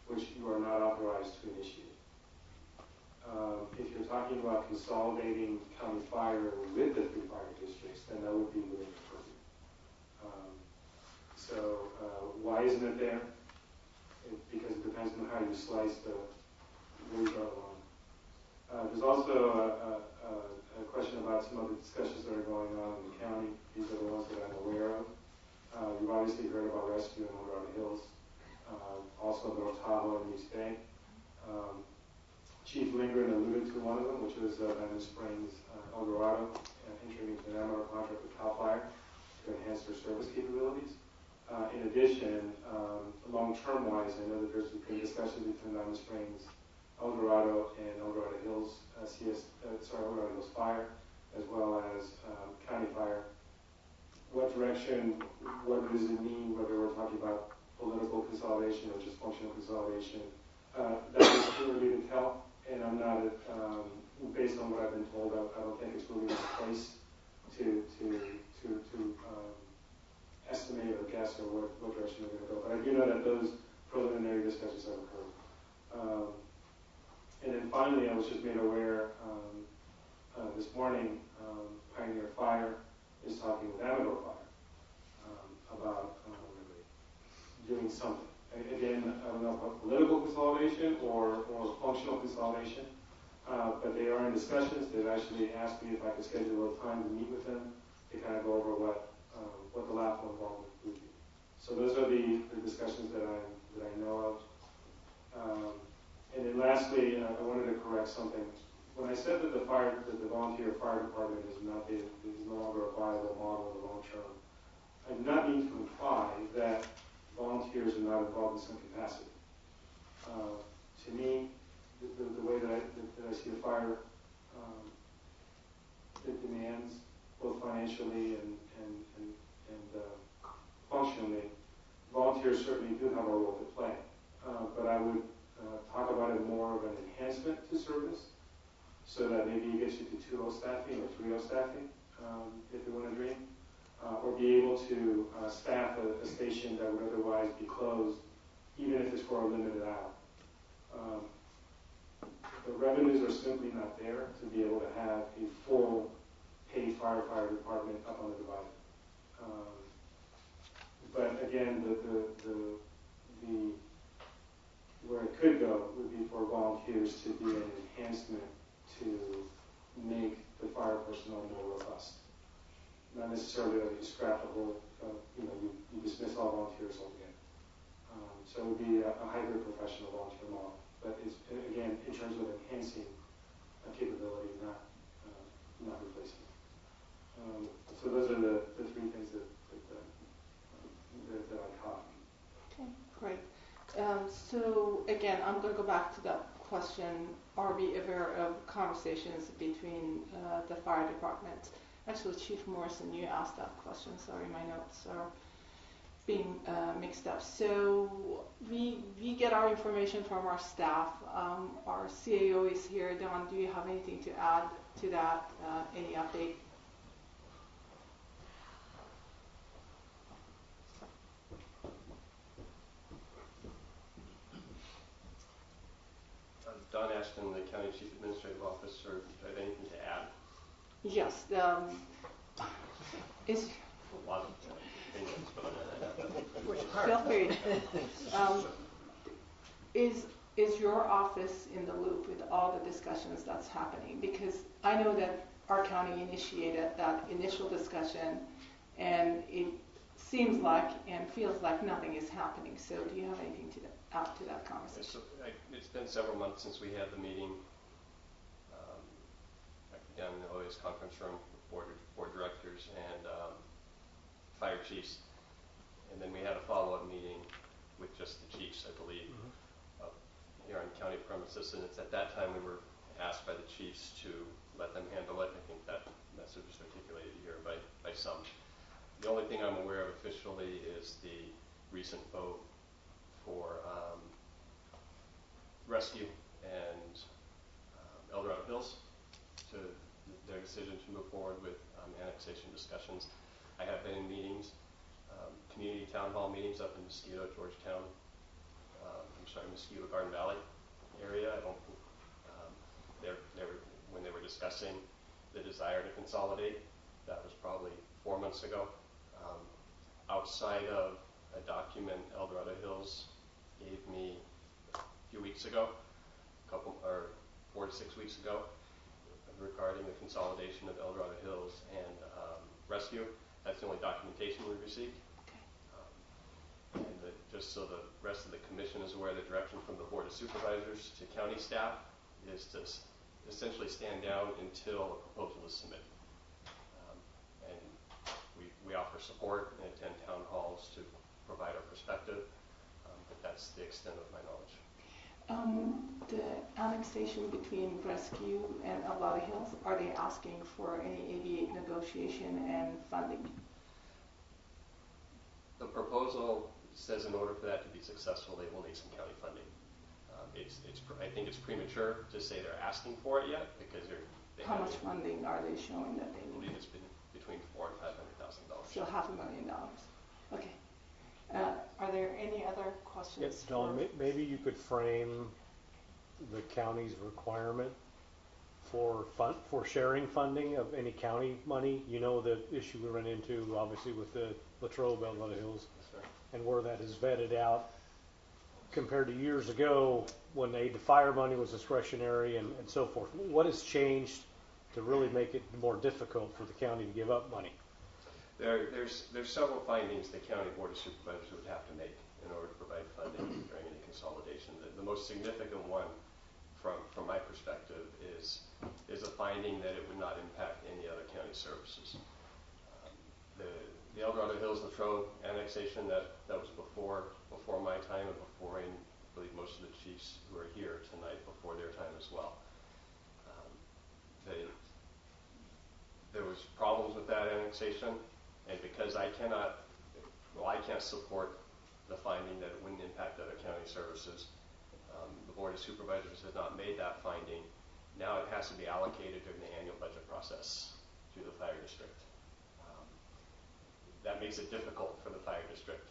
which you are not authorized to initiate. If you're talking about consolidating county fire with the 3 fire districts, then that would be within the purview. So why isn't it there? Because it depends on how you slice where you draw the line. There's also a question about some of the discussions that are going on in the county. These are the ones that I'm aware of. You've obviously heard about rescue in Dorado Hills, also North Tahoe and East Bay. Chief Lindgren alluded to one of them, which was Diamond Springs, El Dorado, entering into an Amador contract with CAL FIRE to enhance their service capabilities. In addition, long-term wise, I know that there's been discussions between Diamond Springs, El Dorado, and El Dorado Hills El Dorado Hills Fire, as well as direction, what does it mean, whether we're talking about political consolidation or just functional consolidation. That is too early to tell, and I'm not, based on what I've been told, I don't think it's really my place to estimate or guess or what direction we're going to go. But I do know that those preliminary discussions have occurred. And then finally, I was just made aware this morning, Pioneer Fire is talking with Amador Fire about doing something. Again, I don't know about political consolidation or functional consolidation, but they are in discussions. They've actually asked me if I could schedule a time to meet with them to kind of go over what the LAFCO involvement would be. So those are the discussions that I know of. And then lastly, I wanted to correct something. When I said that the volunteer fire department is no longer a viable model in the long term, I do not mean to imply that volunteers are not involved in some capacity. To me, the way that I see the fire, it demands both financially and functionally. Volunteers certainly do have a role to play, but I would talk about it more of an enhancement to service, so that maybe it gets you to 2-0 staffing or 3-0 staffing, if you want to dream. Or be able to staff a station that would otherwise be closed, even if it's for a limited hour. The revenues are simply not there to be able to have a full paid firefighter department up on the divider. But again, where it could go would be for volunteers to be an enhancement to make the fire personnel more robust. Not necessarily that you scrap the whole, you dismiss all volunteers altogether. So it would be a hybrid professional volunteer model. But it's, again, in terms of enhancing a capability, not replacing. So those are the three things that I caught. Okay, great. So again, I'm going to go back to that question. Are we aware of conversations between the fire department? Actually, Chief Morrison, you asked that question. Sorry, my notes are being mixed up. So we get our information from our staff. Our CAO is here. Don, do you have anything to add to that? Any update? Don Ashton, the County Chief Administrative Officer, do you have anything to add? Yes. Is A lot of opinions, but feel free. Is your office in the loop with all the discussions that's happening? Because I know that our county initiated that initial discussion, and it seems like and feels like nothing is happening. So do you have anything to add to that conversation? So, it's been several months since we had the meeting down in the OAS conference room with board directors and fire chiefs. And then we had a follow-up meeting with just the chiefs, I believe, here on county premises. And it's at that time we were asked by the chiefs to let them handle it. I think that message was articulated here by some. The only thing I'm aware of officially is the recent vote for Rescue and El Dorado Hills, to their decision to move forward with annexation discussions. I have been in meetings, community town hall meetings up in Mosquito, Georgetown, Mosquito Garden Valley area. I don't think when they were discussing the desire to consolidate, that was probably 4 months ago. Outside of a document El Dorado Hills gave me a few weeks ago, 4 to 6 weeks ago, regarding the consolidation of El Dorado Hills and Rescue. That's the only documentation we received. And just so the rest of the commission is aware, the direction from the Board of Supervisors to county staff is to essentially stand down until a proposal is submitted. And we offer support and attend town halls to provide our perspective, but that's the extent of my knowledge. The annexation between Rescue and El Dorado Hills, are they asking for any AV8 negotiation and funding? The proposal says in order for that to be successful, they will need some county funding. I think it's premature to say they're asking for it yet because they How much funding are they showing that they I need? believe it's been between $400,000 and $500,000. So $500,000. Okay. Are there any other questions? Yes, Dawn, maybe you could frame the county's requirement for sharing funding of any county money. You know the issue we ran into, obviously, with the Latrobe, Dorado Hills, and where that is vetted out compared to years ago when the fire money was discretionary and so forth. What has changed to really make it more difficult for the county to give up money? There's several findings the county board of supervisors would have to make in order to provide funding during any consolidation. The most significant one from my perspective is a finding that it would not impact any other county services. The El Dorado Hills Latrobe annexation that was before my time and before I believe most of the chiefs who are here tonight before their time as well. There was problems with that annexation, and because I can't support the finding that it wouldn't impact other county services. The Board of Supervisors has not made that finding. Now it has to be allocated during the annual budget process to the fire district. That makes it difficult for the fire district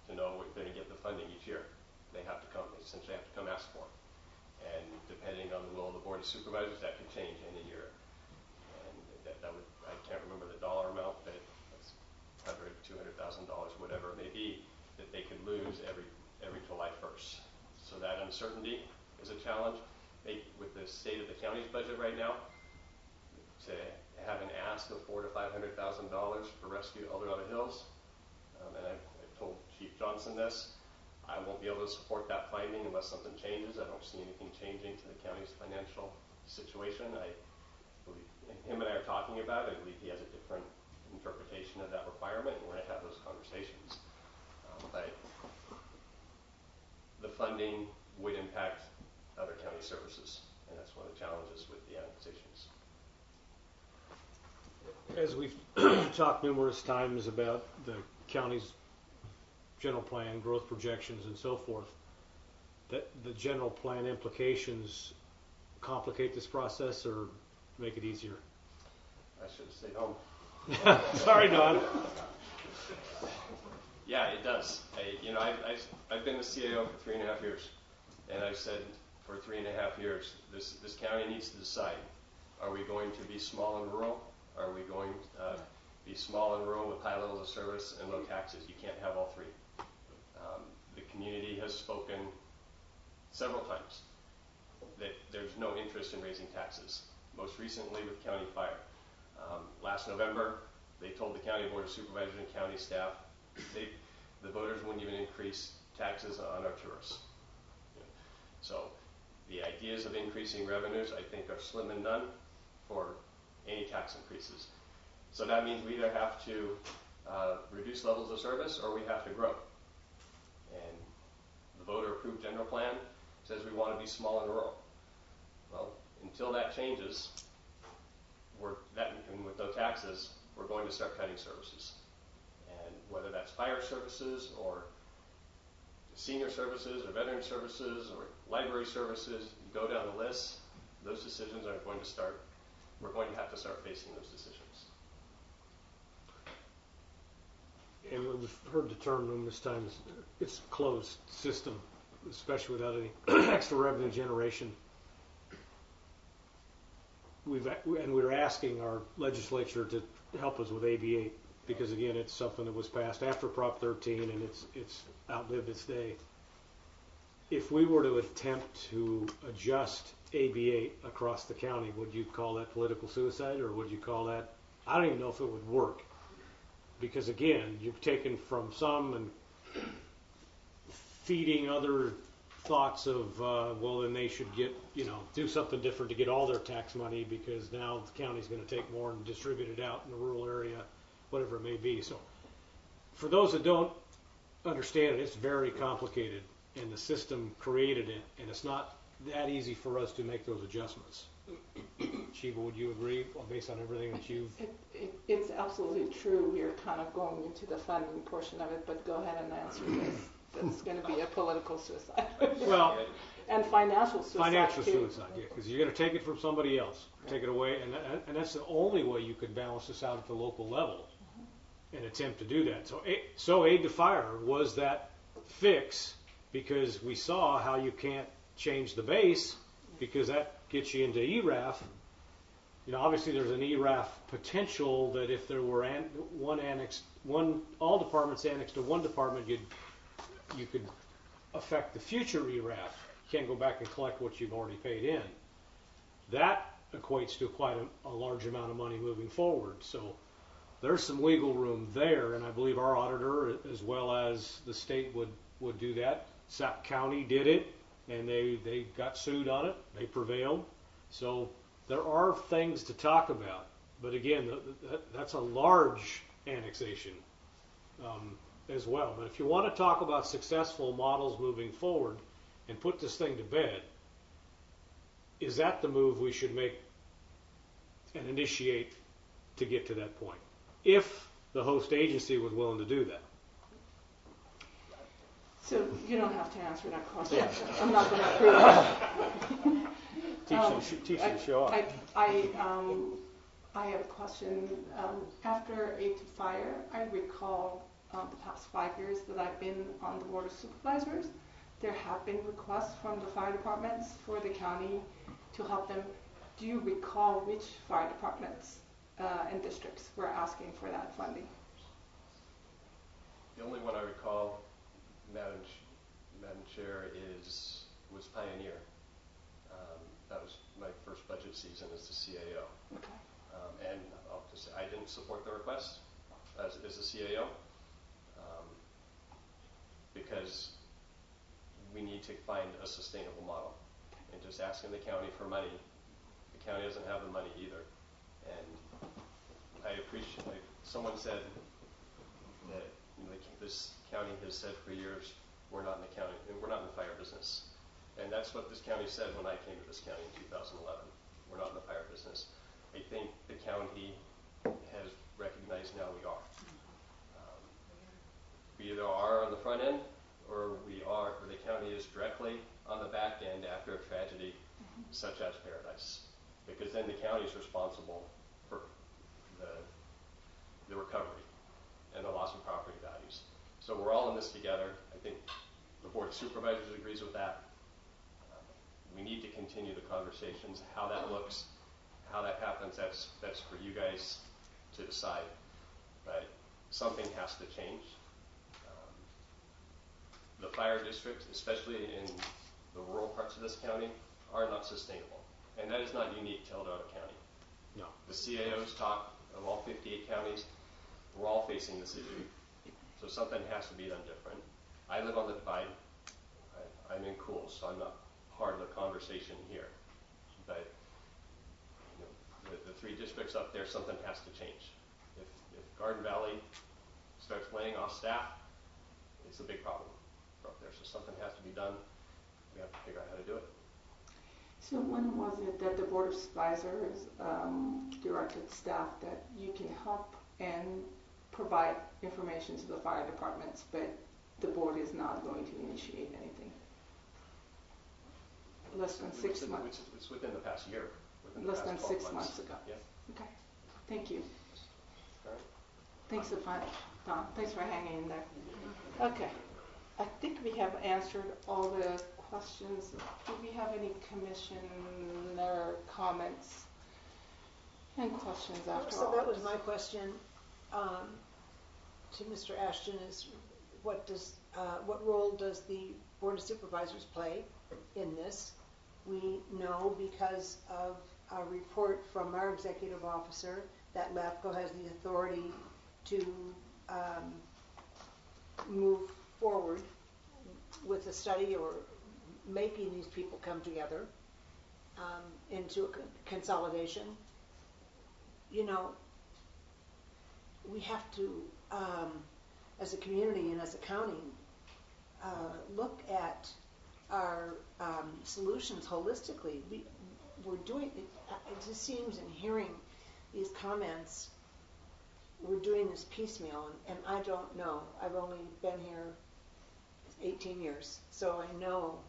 to know if they're going to get the funding each year. They essentially have to come ask for it. And depending on the will of the Board of Supervisors, that could change any year. And I can't remember the dollar amount, but it's $100,000, $200,000, whatever it may be, that they could lose every July 1st. So that uncertainty is a challenge. With the state of the county's budget right now, to have an ask of $400,000 to $500,000 for rescue El Dorado Hills, and I've told Chief Johnson this, I won't be able to support that finding unless something changes. I don't see anything changing to the county's financial situation. I believe him and I are talking about it. I believe he has a different interpretation of that requirement, and we're going to have those conversations. But the funding would impact other county services, and that's one of the challenges with the annexations. As we've talked numerous times about the county's general plan, growth projections, and so forth, that the general plan implications complicate this process or make it easier? I should have stayed home. Sorry, Don. Yeah, it does. I've been the CAO for 3.5 years, and I've said for 3.5 years, this county needs to decide: are we going to be small and rural? Are we going to be small and rural with high levels of service and low taxes? You can't have all three. The community has spoken several times that there's no interest in raising taxes. Most recently with county fire. Last November, they told the county board of supervisors and county staff the voters wouldn't even increase taxes on our tourists. So the ideas of increasing revenues, I think, are slim and none for any tax increases. So that means we either have to reduce levels of service or we have to grow. And the voter-approved general plan says we want to be small and rural. Well, until that changes, and with no taxes, we're going to start cutting services. And whether that's fire services or senior services or veteran services or library services, you go down the list, those decisions are going to start, we're going to have to start facing those decisions. And we've heard the term numerous times, it's a closed system, especially without any extra revenue generation. We're asking our legislature to help us with AB 8 because, again, it's something that was passed after Prop 13 and it's outlived its day. If we were to attempt to adjust AB 8 across the county, would you call that political suicide, or would you call that, I don't even know if it would work, because, again, you've taken from some and feeding other thoughts of, well, then they should get, do something different to get all their tax money because now the county's going to take more and distribute it out in the rural area, whatever it may be. So for those that don't understand it, it's very complicated, and the system created it, and it's not that easy for us to make those adjustments. Chief? Sheba, would you agree, based on everything that you've? It's absolutely true. We are kind of going into the funding portion of it, but go ahead and answer this. That's going to be a political suicide. Well, and financial suicide. Financial too. suicide, yeah, because you're going to take it from somebody else, take it away, and that's the only way you could balance this out at the local level and attempt to do that. So aid to fire was that fix, because we saw how you can't change the base, because that gets you into ERAF. You know, obviously there's an ERAF potential that if there were all departments annexed to one department, you could affect the future ERAF. You can't go back and collect what you've already paid in. That equates to quite a large amount of money moving forward. So there's some wiggle room there, and I believe our auditor, as well as the state, would do that. Sac County did it, and they got sued on it. They prevailed. So there are things to talk about. But again, that's a large annexation as well. But if you want to talk about successful models moving forward and put this thing to bed, is that the move we should make and initiate to get to that point? If the host agency was willing to do that. So you don't have to answer that question. Yeah. I'm not going to prove it. Teach you to show up. I have a question. After Aid to Fire, I recall the past 5 years that I've been on the Board of Supervisors, there have been requests from the fire departments for the county to help them. Do you recall which fire departments and districts were asking for that funding? The only one I recall, Madam Chair, was Pioneer. That was my first budget season as the CAO. Okay. And I'll just say I didn't support the request as a CAO because we need to find a sustainable model. And just asking the county for money, the county doesn't have the money either. And I appreciate, someone said that this county has said for years, we're not in the fire business. And that's what this county said when I came to this county in 2011. We're not in the fire business. I think the county has recognized now we are. We either are on the front end, or the county is directly on the back end after a tragedy such as Paradise. Because then the county is responsible for the recovery and the loss of property values. So we're all in this together. I think the Board of Supervisors agrees with that. We need to continue the conversations. How that looks, how that happens, that's for you guys to decide. But something has to change. The fire districts, especially in the rural parts of this county, are not sustainable. And that is not unique to El Dorado County. No. The CAOs talk of all 58 counties. We're all facing this issue. So something has to be done different. I live on the divide. I'm in Cool, so I'm not part of the conversation here. But the 3 districts up there, something has to change. If Garden Valley starts laying off staff, it's a big problem up there. So something has to be done. We have to figure out how to do it. So when was it that the Board of Supervisors directed staff that you can help and provide information to the fire departments, but the board is not going to initiate anything? Less than 6 months. It's within the past year. Less than 6 months ago. Yeah. Okay. Thank you. All right. Thanks for Don. Thanks for hanging in there. Okay. I think we have answered all the questions. Do we have any commissioner comments and questions after all? So that was my question to Mr. Ashton: is what role does the Board of Supervisors play in this? We know because of a report from our executive officer that LAFCO has the authority to move forward with a study or making these people come together into a consolidation. You know, we have to, as a community and as a county, look at our solutions holistically. we're doing, it just seems in hearing these comments, we're doing this piecemeal, and I don't know. I've only been here 18 years, so I know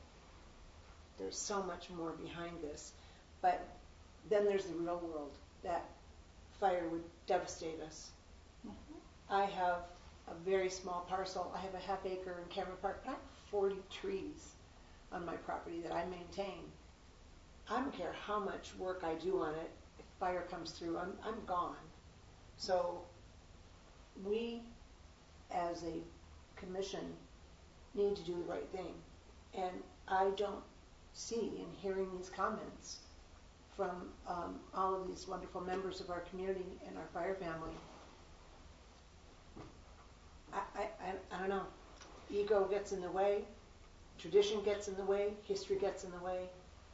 there's so much more behind this. But then there's the real world. That fire would devastate us. I have a very small parcel. I have a half acre in Cameron Park, but I have 40 trees on my property that I maintain. I don't care how much work I do on it. If fire comes through, I'm gone. So we, as a commission, need to do the right thing. And I don't see in hearing these comments from all of these wonderful members of our community and our fire family. I don't know. Ego gets in the way, tradition gets in the way, history gets in the way,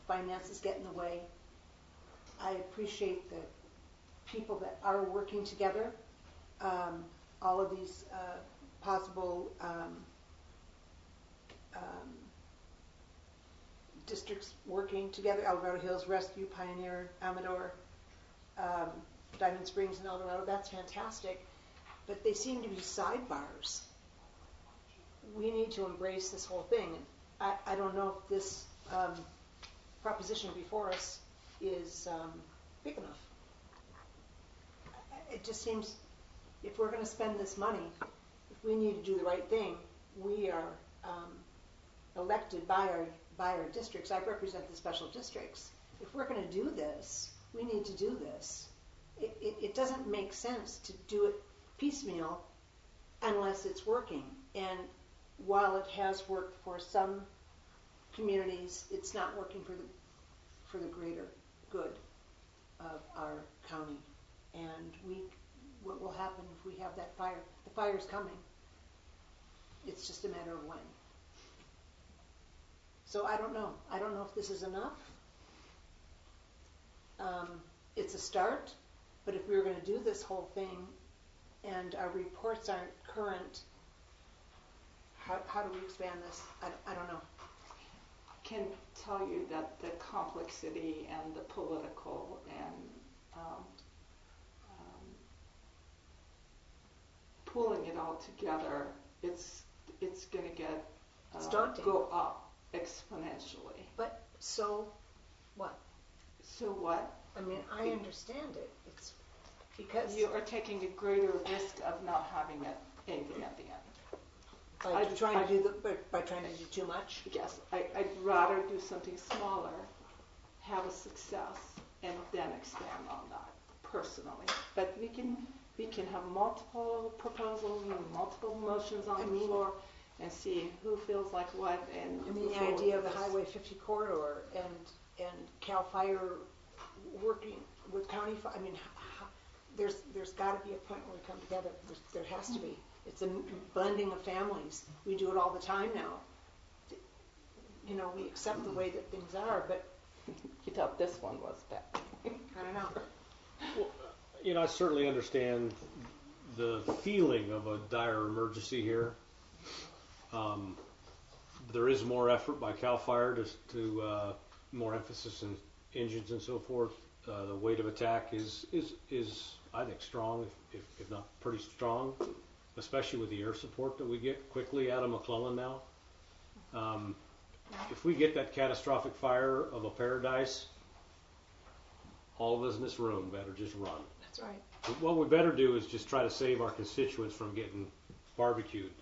finances get in the way. I appreciate the people that are working together, all of these possible districts working together, El Dorado Hills, Rescue, Pioneer, Amador, Diamond Springs, and El Dorado. That's fantastic. But they seem to be sidebars. We need to embrace this whole thing. I don't know if this proposition before us is big enough. It just seems, if we're going to spend this money, if we need to do the right thing, we are elected by our districts. I represent the special districts. If we're going to do this, we need to do this. It doesn't make sense to do it piecemeal unless it's working. And while it has worked for some communities, it's not working for the greater good of our county. And what will happen if we have that fire? The fire's coming. It's just a matter of when. So I don't know. I don't know if this is enough. It's a start, but if we were going to do this whole thing and our reports aren't current, how do we expand this? I don't know. I can tell you that the complexity and the political and pulling it all together, it's going to get go up exponentially. But so what? So what? I mean, I understand it. It's because you are taking a greater risk of not having anything at the end. By trying to do too much. Yes, I'd rather do something smaller, have a success, and then expand on that personally. But we can have multiple proposals and multiple motions on the floor and see who feels like what. And I mean, the idea of the Highway 50 corridor and Cal Fire working with County Fire. I mean, there's got to be a point where we come together. There has to be. It's a blending of families. We do it all the time now. You know, we accept the way that things are, but you thought this one was bad. I don't know. Well, you know, I certainly understand the feeling of a dire emergency here. There is more effort by CAL FIRE to more emphasis in engines and so forth. The weight of attack is I think strong, if not pretty strong, especially with the air support that we get quickly out of McClellan now. If we get that catastrophic fire of a paradise, all of us in this room better just run. That's right. What we better do is just try to save our constituents from getting barbecued,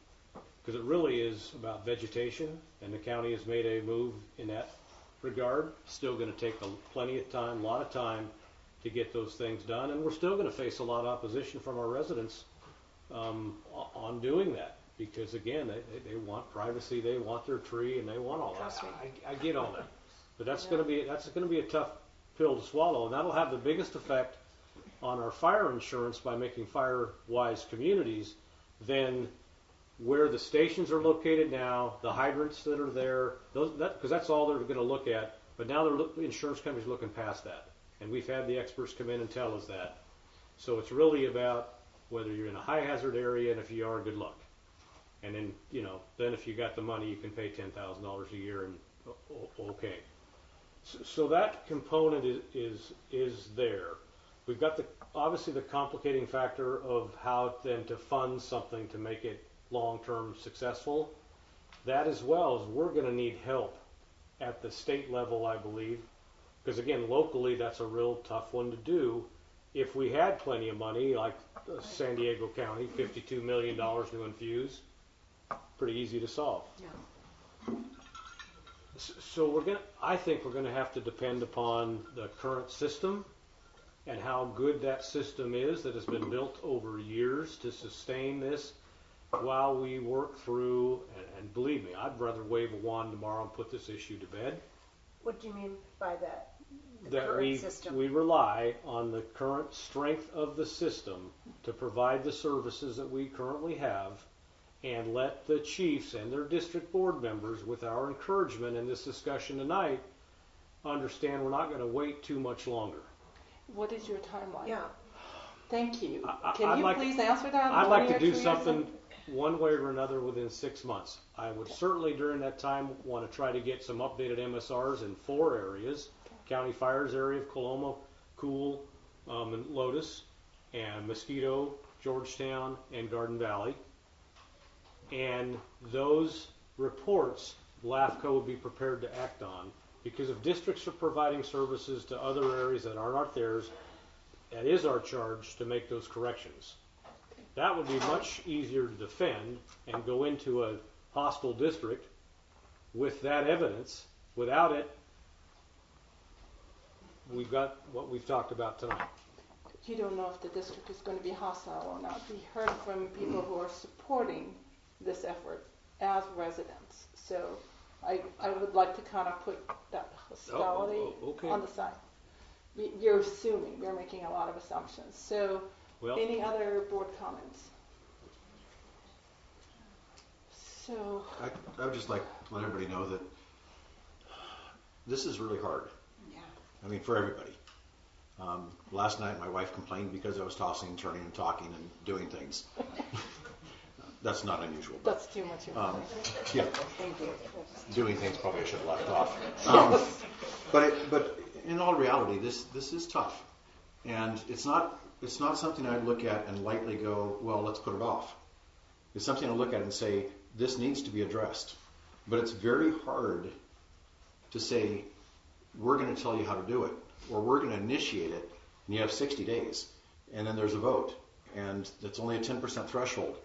because it really is about vegetation, and the county has made a move in that regard. Still going to take plenty of time, a lot of time to get those things done, and we're still going to face a lot of opposition from our residents on doing that, because again, they want privacy, they want their tree, and they want all that. I get all that, but that's going to be a tough pill to swallow, and that'll have the biggest effect on our fire insurance by making fire-wise communities than where the stations are located now, the hydrants that are there, because that's all they're going to look at. But now the insurance companies are looking past that, and we've had the experts come in and tell us that. So it's really about whether you're in a high hazard area, and if you are, good luck. And then, you know, then if you got the money, you can pay $10,000 a year, and okay. So that component is there. We've got obviously the complicating factor of how then to fund something to make it long-term successful. That as well as we're going to need help at the state level, I believe, because again, locally that's a real tough one to do. If we had plenty of money, like San Diego County, $52 million to infuse, pretty easy to solve. Yeah. So I think we're going to have to depend upon the current system and how good that system is that has been built over years to sustain this while we work through, and believe me, I'd rather wave a wand tomorrow and put this issue to bed. What do you mean by that? That we rely on the current strength of the system to provide the services that we currently have, and let the chiefs and their district board members, with our encouragement in this discussion tonight, understand we're not going to wait too much longer. What is your timeline? Yeah. Thank you. Can you please answer that? I'd like to do something one way or another within 6 months. I would certainly during that time want to try to get some updated MSRs in 4 areas. County Fire's area of Coloma, Cool, and Lotus, and Mosquito, Georgetown, and Garden Valley. And those reports, LAFCO would be prepared to act on, because if districts are providing services to other areas that are not theirs, that is our charge to make those corrections. That would be much easier to defend and go into a hostile district with that evidence. Without it, we've got what we've talked about tonight. You don't know if the district is going to be hostile or not. We heard from people who are supporting this effort as residents. So I would like to kind of put that hostility on the side. You're assuming, you're making a lot of assumptions. So any other board comments? So I would just like to let everybody know that this is really hard. Yeah. I mean, for everybody. Last night my wife complained because I was tossing and turning and talking and doing things. That's not unusual. That's too much information. Yeah. Thank you. Doing things probably I should have left off. But in all reality, this is tough, and it's not something I look at and lightly go, well, let's put it off. It's something I look at and say, this needs to be addressed. But it's very hard to say, we're going to tell you how to do it, or we're going to initiate it, and you have 60 days, and then there's a vote, and that's only a 10% threshold.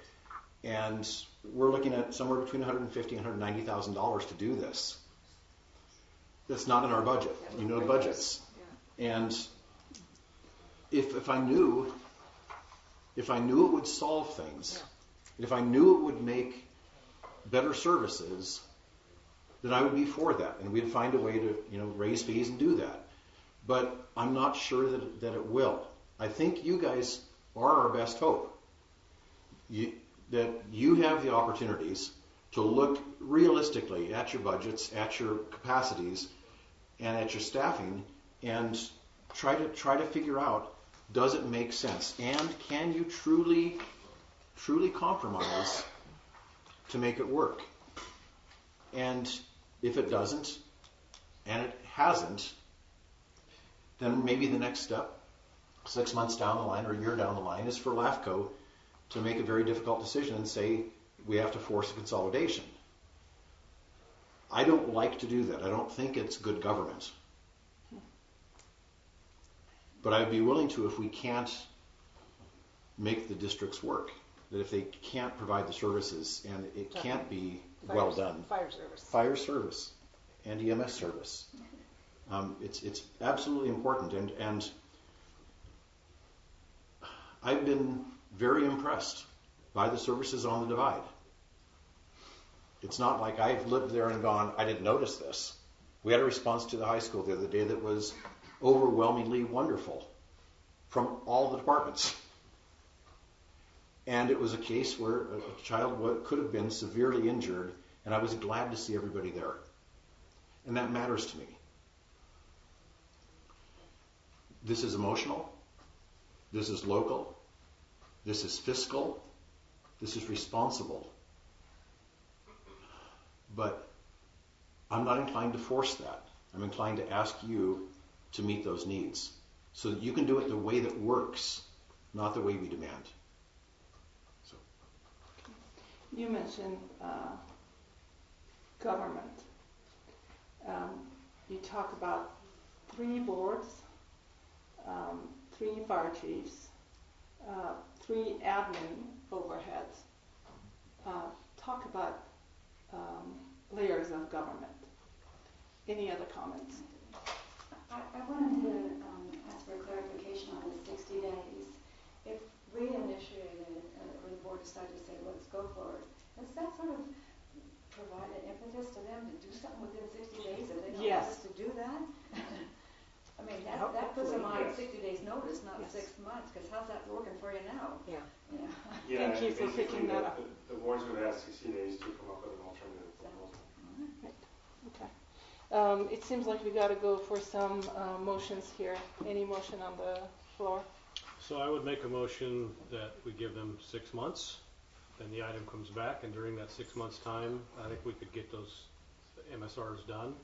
And we're looking at somewhere between $150,000 and $190,000 to do this. That's not in our budget. You know the budgets. And if I knew it would solve things, if I knew it would make better services, then I would be for that, and we'd find a way to raise fees and do that. But I'm not sure that it will. I think you guys are our best hope. That you have the opportunities to look realistically at your budgets, at your capacities, and at your staffing, and try to figure out, does it make sense, and can you truly compromise to make it work? And if it doesn't, and it hasn't, then maybe the next step, 6 months down the line or a year down the line, is for LAFCO to make a very difficult decision and say, we have to force a consolidation. I don't like to do that. I don't think it's good government. But I'd be willing to if we can't make the districts work. That if they can't provide the services and it can't be well done. Fire service and EMS service. It's absolutely important. And I've been very impressed by the services on the divide. It's not like I've lived there and gone, I didn't notice this. We had a response to the high school the other day that was overwhelmingly wonderful from all the departments. And it was a case where a child could have been severely injured, and I was glad to see everybody there. And that matters to me. This is emotional. This is local. This is fiscal. This is responsible. But I'm not inclined to force that. I'm inclined to ask you to meet those needs so that you can do it the way that works, not the way we demand. So. You mentioned government. You talk about 3 boards, 3 fire chiefs, 3 admin overheads. Talk about layers of government. Any other comments? I wanted to ask for clarification on the 60 days. If we initiated, or the board decided to say, let's go for it, does that sort of provide an impetus to them to do something within 60 days if they don't want us to do that? I mean, that puts them on 60 days notice, not 6 months, because how's that working for you now? Yeah. Yeah, Thank you for picking that up. The boards would have 60 days to come up with an alternative proposal. Okay. It seems like we got to go for some motions here. Any motion on the floor? So I would make a motion that we give them 6 months, then the item comes back, and during that 6 months' time, I think we could get those MSRs done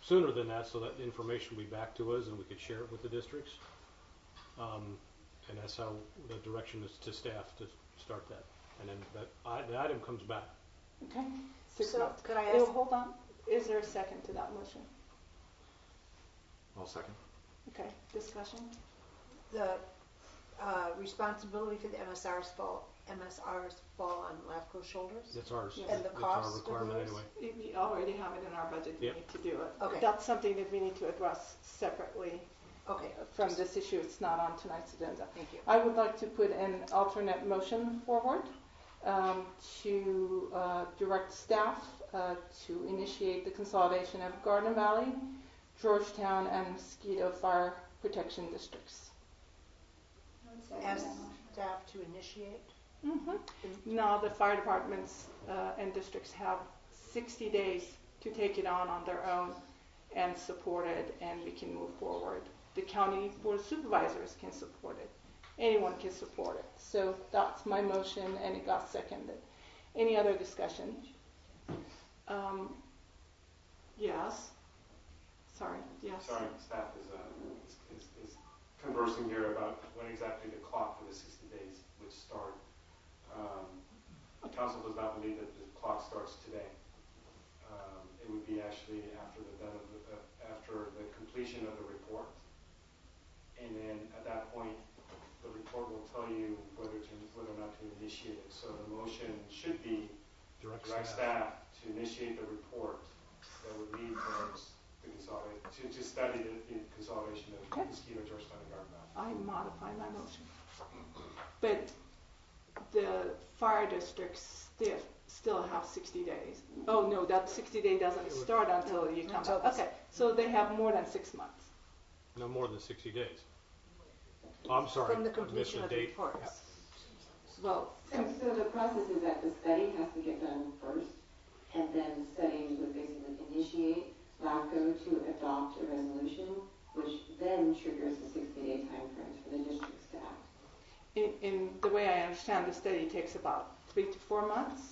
sooner than that, so that information will be back to us and we could share it with the districts. And that's how the direction is to staff to start that. And then the item comes back. Okay. 6 So months. could I ask? Hold on. Is there a second to that motion? I'll second. Okay. Discussion? The responsibility for the MSRs fall on LAFCO's shoulders? That's ours. Yes. And the That's cost our of requirement those? anyway. We already have it in our budget. We Yep. need to do it. Okay. That's something that we need to address separately Okay. from this issue. It's not on tonight's agenda. Thank you. I would like to put an alternate motion forward to direct staff to initiate the consolidation of Garden Valley, Georgetown, and Mosquito Fire Protection Districts. Ask staff to initiate. Now the fire departments and districts have 60 days to take it on their own and support it, and we can move forward. The county board of supervisors can support it. Anyone can support it. So that's my motion, and it got seconded. Any other discussion? Yes. Sorry. Yes. Sorry, staff is conversing here about when exactly the clock for the 60 days would start. Council does not believe that the clock starts today. It would be actually after the completion of the report, and then at that point, the report will tell you whether or not to initiate it. So the motion should be direct staff to initiate the report that would lead towards the consolidation, to study the consolidation of Mosquito, Georgetown, and Garden Valley. I modify my motion. But the fire districts still have 60 days. Oh no, that 60 day doesn't start until you come back. Okay, so they have more than 6 months. No more than 60 days. Oh, I'm sorry. From the I missed completion of the date. reports. Well, So the process is that the study has to get done first, and then the study would basically initiate LAFCO to adopt a resolution, which then triggers the 60-day time frames for the districts to act. In the way I understand, the study takes about 3 to 4 months,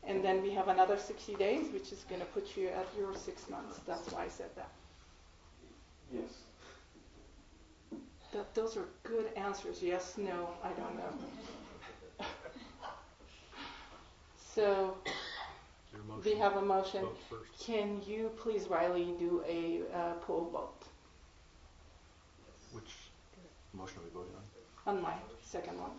and then we have another 60 days, which is going to put you at your 6 months. That's why I said that. Yes. Those are good answers. Yes, no, I don't know. So we have a motion. Can you please, Riley, do a poll vote? Which motion are we voting on? On my second one.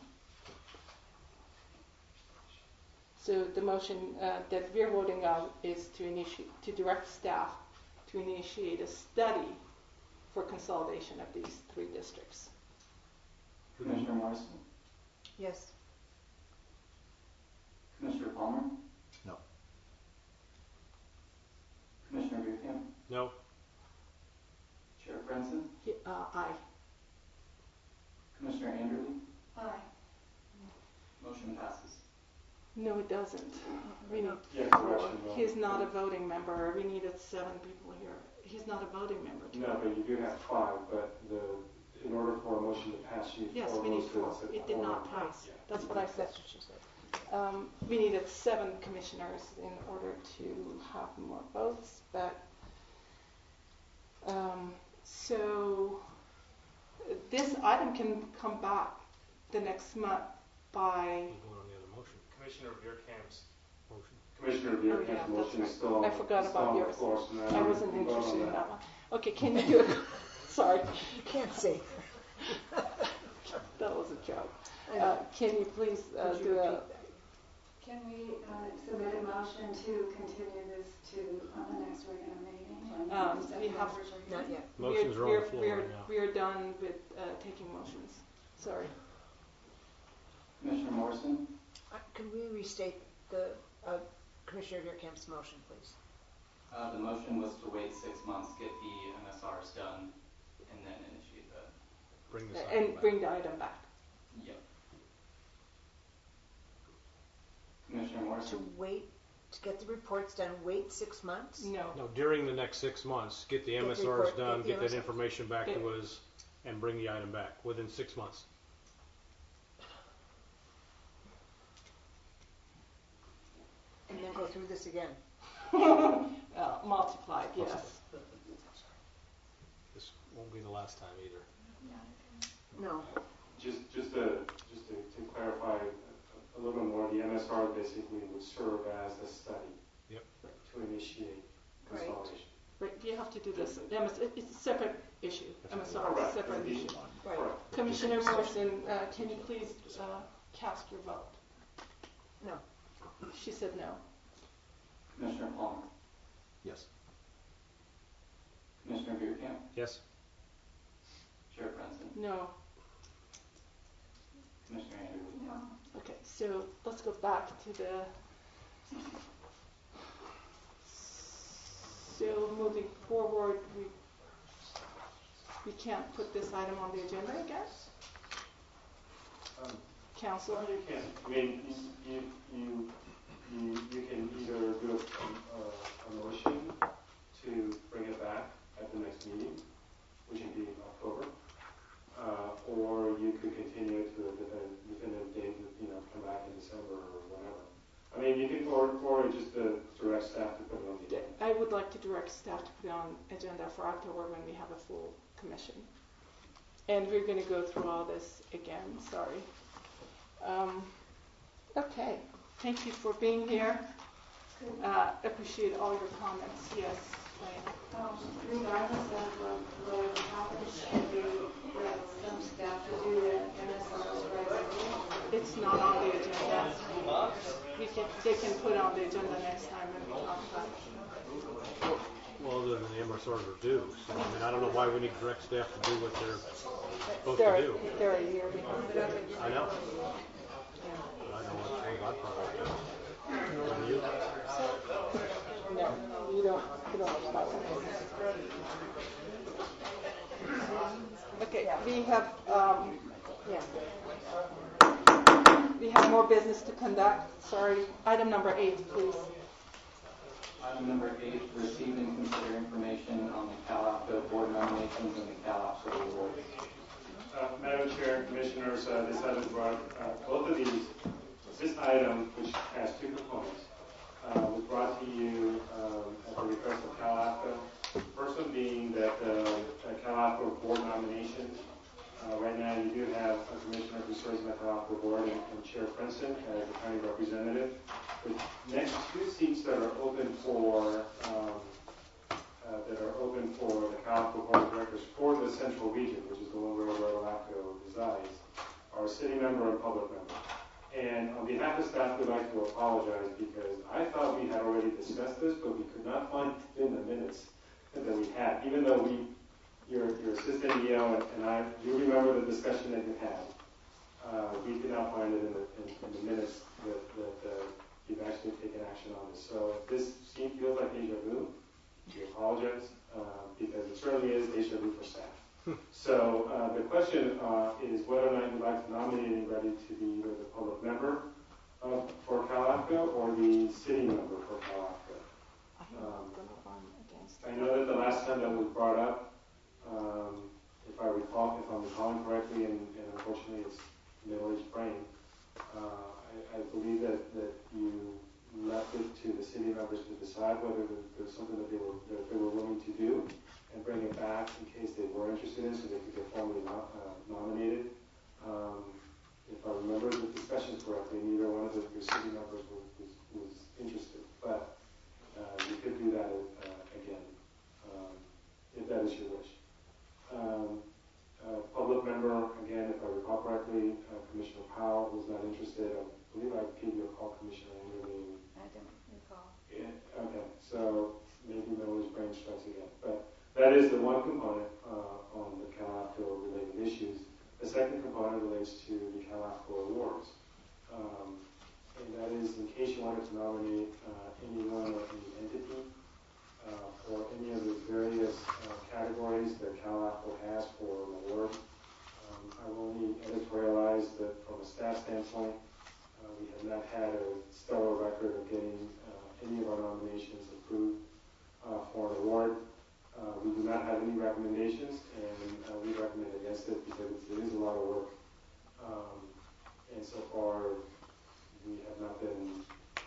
So the motion that we're voting on is to direct staff to initiate a study for consolidation of these 3 districts. Commissioner Morrison? Yes. Commissioner Palmer? No. Commissioner Buchanan? No. Chair Frenson? Aye. Commissioner Anderly? Aye. Motion passes. No, it doesn't. We need Yeah, 4. correction, no. He's not a voting member. We needed 7 people here. He's not a voting member. No, but you do have 5, but in order for a motion to pass, you need 4 Yes, votes. we need 4. So it's It did quorum. not pass. Yeah. That's what I said. That's what she said. We needed 7 commissioners in order to have more votes, but So this item can come back the next month by. Vote on the other motion. Commissioner Bierkamp's Motion. Commissioner Oh, Bierkamp's yeah, motion that's is still, I forgot still about on the yours. floor, so now I we wasn't can vote on interested in that. that one. Okay, can you do it? Sorry, You can't say. that was a joke. I know. Can you please Could you do a? repeat that? Can we submit a motion to continue this to the next regular meeting? when the staff We have- members are here? Not yet. Motions are on the floor right now. We are done with taking motions. Sorry. Commissioner Morrison? Could we restate the Commissioner Bierkamp's motion, please? The motion was to wait 6 months, get the MSRs done, and then initiate the. Bring this And item back. bring the item back. Yep. Commissioner To Morrison? wait, to get the reports done, wait 6 months? No. No, during the next 6 months, get the Get the MSRs report, done, get the get that MSRs. information back Okay. to us, and bring the item back within 6 months. And then go through this again? Multiplied, yes. This won't be the last time either. No. Just to clarify a little bit more, the MSR basically would serve as a study. Yep. To initiate Right. consolidation. But you have to do this. It's a separate issue. MSR is a Correct. separate issue. Right. Correct. Commissioner Morrison, can you please cast your vote? No. She said no. Commissioner Palmer? Yes. Commissioner Bierkamp? Yes? Chair Franson? No. Commissioner Anderson? No. Okay, so let's go back to the. So moving forward, we can't put this item on the agenda again? Council? You can, I mean, you can either do a motion to bring it back at the next meeting, which would be in October, or you could continue it to a definitive date, come back in December or whatever. I mean, you can, or just direct staff to put it on the agenda. I would like to direct staff to put it on agenda for October when we have a full commission. And we're going to go through all this again, sorry. Okay, thank you for being here. Appreciate all your comments. Yes, Diana. Regardless of what happens, should we let some staff to do the MSRs right? It's not on the agenda. They can put it on the agenda next time and we'll talk about it. Well, other than the MSRs are due, so I mean, I don't know why we need direct staff to do what they're supposed to do. They're a year behind. I know. But I know what I'd probably do. Don't you? No, you don't have Okay, we have more business to conduct. Sorry, item number 8, please. Item number 8, receive and consider information on the CalAPCO board nominations and the CalAPCO awards. Madam Chair, Commissioners, this item brought, both of these, this item, which has two components, was brought to you at the request of CalAPCO. The first one being that CalAPCO board nominations. Right now, you do have a commissioner who serves on the CalAPCO board and Chair Princeton as the county representative. The next two seats that are open for the CalAPCO board of directors for the central region, which is the one where Dorado LAFCO resides, are a city member and public member. And on behalf of staff, we'd like to apologize because I thought we had already discussed this, but we could not find it in the minutes that we had, even though your assistant EO and I do remember the discussion that you had. We could not find it in the minutes that you've actually taken action on this. So if this feels like deja vu, we apologize because it certainly is deja vu for staff. So the question is whether or not you'd like to nominate anybody to be either the public member for CalAPCO or the city member for CalAPCO. I know that the last time that was brought up, if I'm recalling correctly, and unfortunately it's middle-aged brain, I believe that you left it to the city members to decide whether there's something that they were willing to do, and bring it back in case they were interested in, so they could get formally nominated. If I remember the discussions correctly, neither one of the city members was interested, but you could do that again, if that is your wish. Public member, again, if I recall correctly, Commissioner Powell was not interested. I believe I gave you a call, Commissioner, in your name. I don't recall. Yeah, okay, so maybe Melody's brain strikes again. But that is the one component on the CalAFCO related issues. The second component relates to the CalAFCO awards. And that is in case you wanted to nominate anyone or any entity for any of the various categories that CalAFCO has for an award. I will only editorialize that from a staff standpoint, we have not had a stellar record of getting any of our nominations approved for an award. We do not have any recommendations, and we recommend against it because it is a lot of work. And so far, we have not been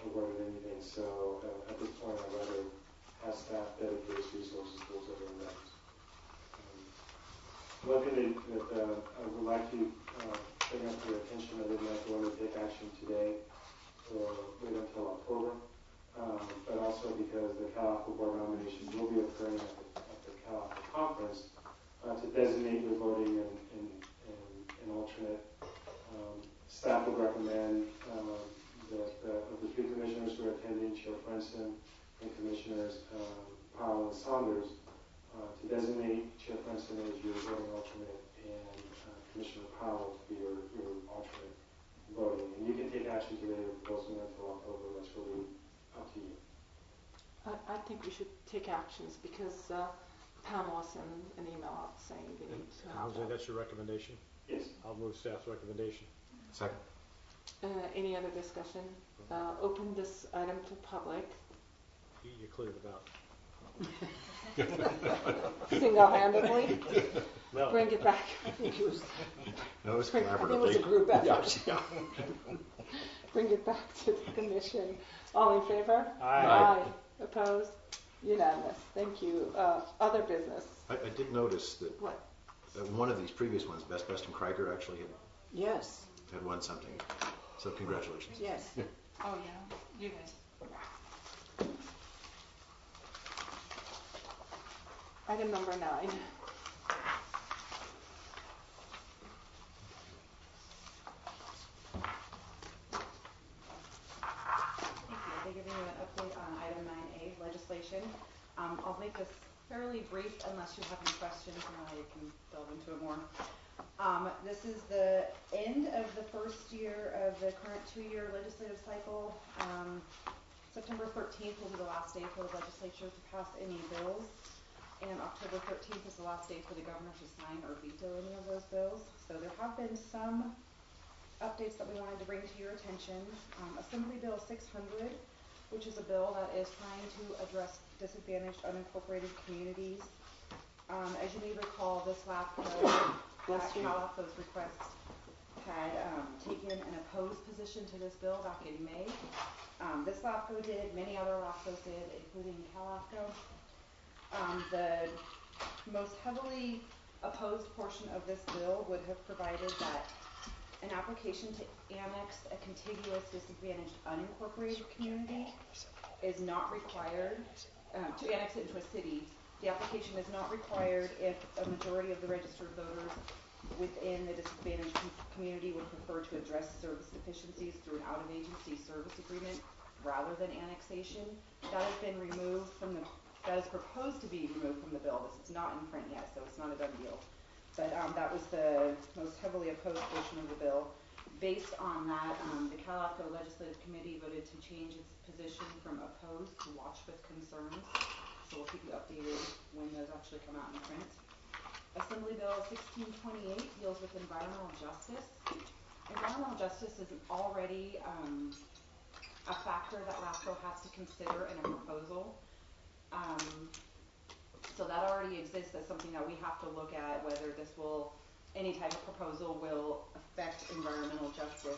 awarded anything. So at this point, I'd rather have staff dedicate its resources towards other endeavors. One thing that I would like to bring up to your attention, I didn't like to want to take action today or wait until October, but also because the CalAFCO board nominations will be occurring at the CalAFCO conference to designate your voting and alternate. Staff would recommend that of the three commissioners who are attending, Chair Frenson and Commissioners Powell and Saunders, to designate Chair Frenson as your voting alternate and Commissioner Powell to be your alternate voting. And you can take action today or postpone until October. That's really up to you. I think we should take actions because Pamela sent an email out saying they need to have that. That's your recommendation? Yes. I'll move staff's recommendation. Second. Any other discussion? Open this item to public. You cleared it out. Single-handedly? No. Bring it back. I think it was, No, it was I think collaborative. it was a group effort. Yeah. Bring it back to the commission. All in favor? Aye. Opposed? Unanimous. Thank you. Other business. I did notice that What? one of these previous ones, Best and Krieger, actually Yes, had won something. So congratulations. yes. Oh, yeah. You guys. Item number 9. I'll be giving you an update on item 9A, legislation. I'll make this fairly brief unless you have any questions, and I can delve into it more. This is the end of the first year of the current 2-year legislative cycle. September 13th will be the last day for the legislature to pass any bills, and October 13th is the last day for the governor to sign or veto any of those bills. So there have been some updates that we wanted to bring to your attention. Assembly Bill 600, which is a bill that is trying to address disadvantaged unincorporated communities. As you may recall, this LAFCO, CalAFCO's request, had taken an opposed position to this bill back in May. This LAFCO did, many other LAFCOs did, including CalAFCO. The most heavily opposed portion of this bill would have provided that an application to annex a contiguous disadvantaged unincorporated community is not required, to annex it into a city. The application is not required if a majority of the registered voters within the disadvantaged community would prefer to address service deficiencies through an out-of-agency service agreement rather than annexation. That has been removed from the, that is proposed to be removed from the bill. This is not in print yet, so it's not a done deal. But that was the most heavily opposed portion of the bill. Based on that, the CalAFCO Legislative Committee voted to change its position from opposed to watch with concerns. So we'll keep you updated when those actually come out in print. Assembly Bill 1628 deals with environmental justice. Environmental justice is already a factor that LAFCO has to consider in a proposal. So that already exists as something that we have to look at, whether this will, any type of proposal will affect environmental justice.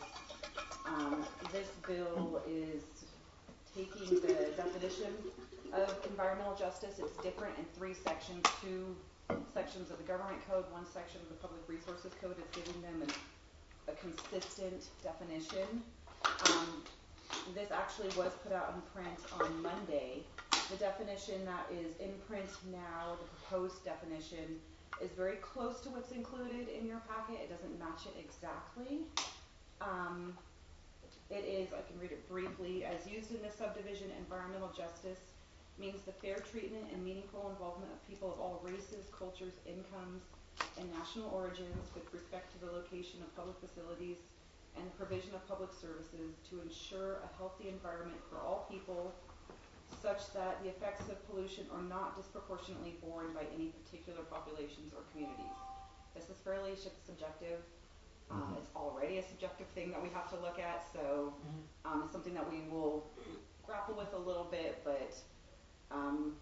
This bill is taking the definition of environmental justice. It's different in 3 sections, 2 sections of the government code, 1 section of the public resources code. It's giving them a consistent definition. This actually was put out in print on Monday. The definition that is in print now, the proposed definition, is very close to what's included in your packet. It doesn't match it exactly. It is, I can read it briefly, as used in this subdivision, environmental justice means the fair treatment and meaningful involvement of people of all races, cultures, incomes, and national origins with respect to the location of public facilities and the provision of public services to ensure a healthy environment for all people, such that the effects of pollution are not disproportionately borne by any particular populations or communities. This is fairly subjective. It's already a subjective thing that we have to look at, so it's something that we will grapple with a little bit, but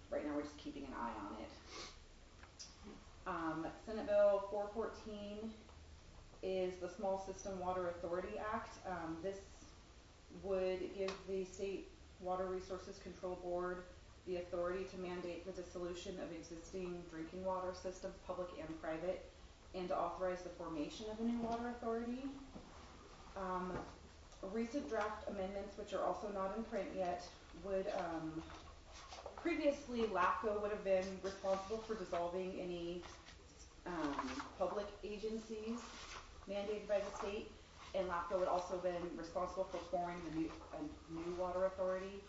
right now we're just keeping an eye on it. Senate Bill 414 is the Small System Water Authority Act. This would give the State Water Resources Control Board the authority to mandate the dissolution of existing drinking water systems, public and private, and to authorize the formation of a new water authority. Recent draft amendments, which are also not in print yet, would previously LAFCO would have been responsible for dissolving any public agencies mandated by the state, and LAFCO would also have been responsible for forming a new water authority.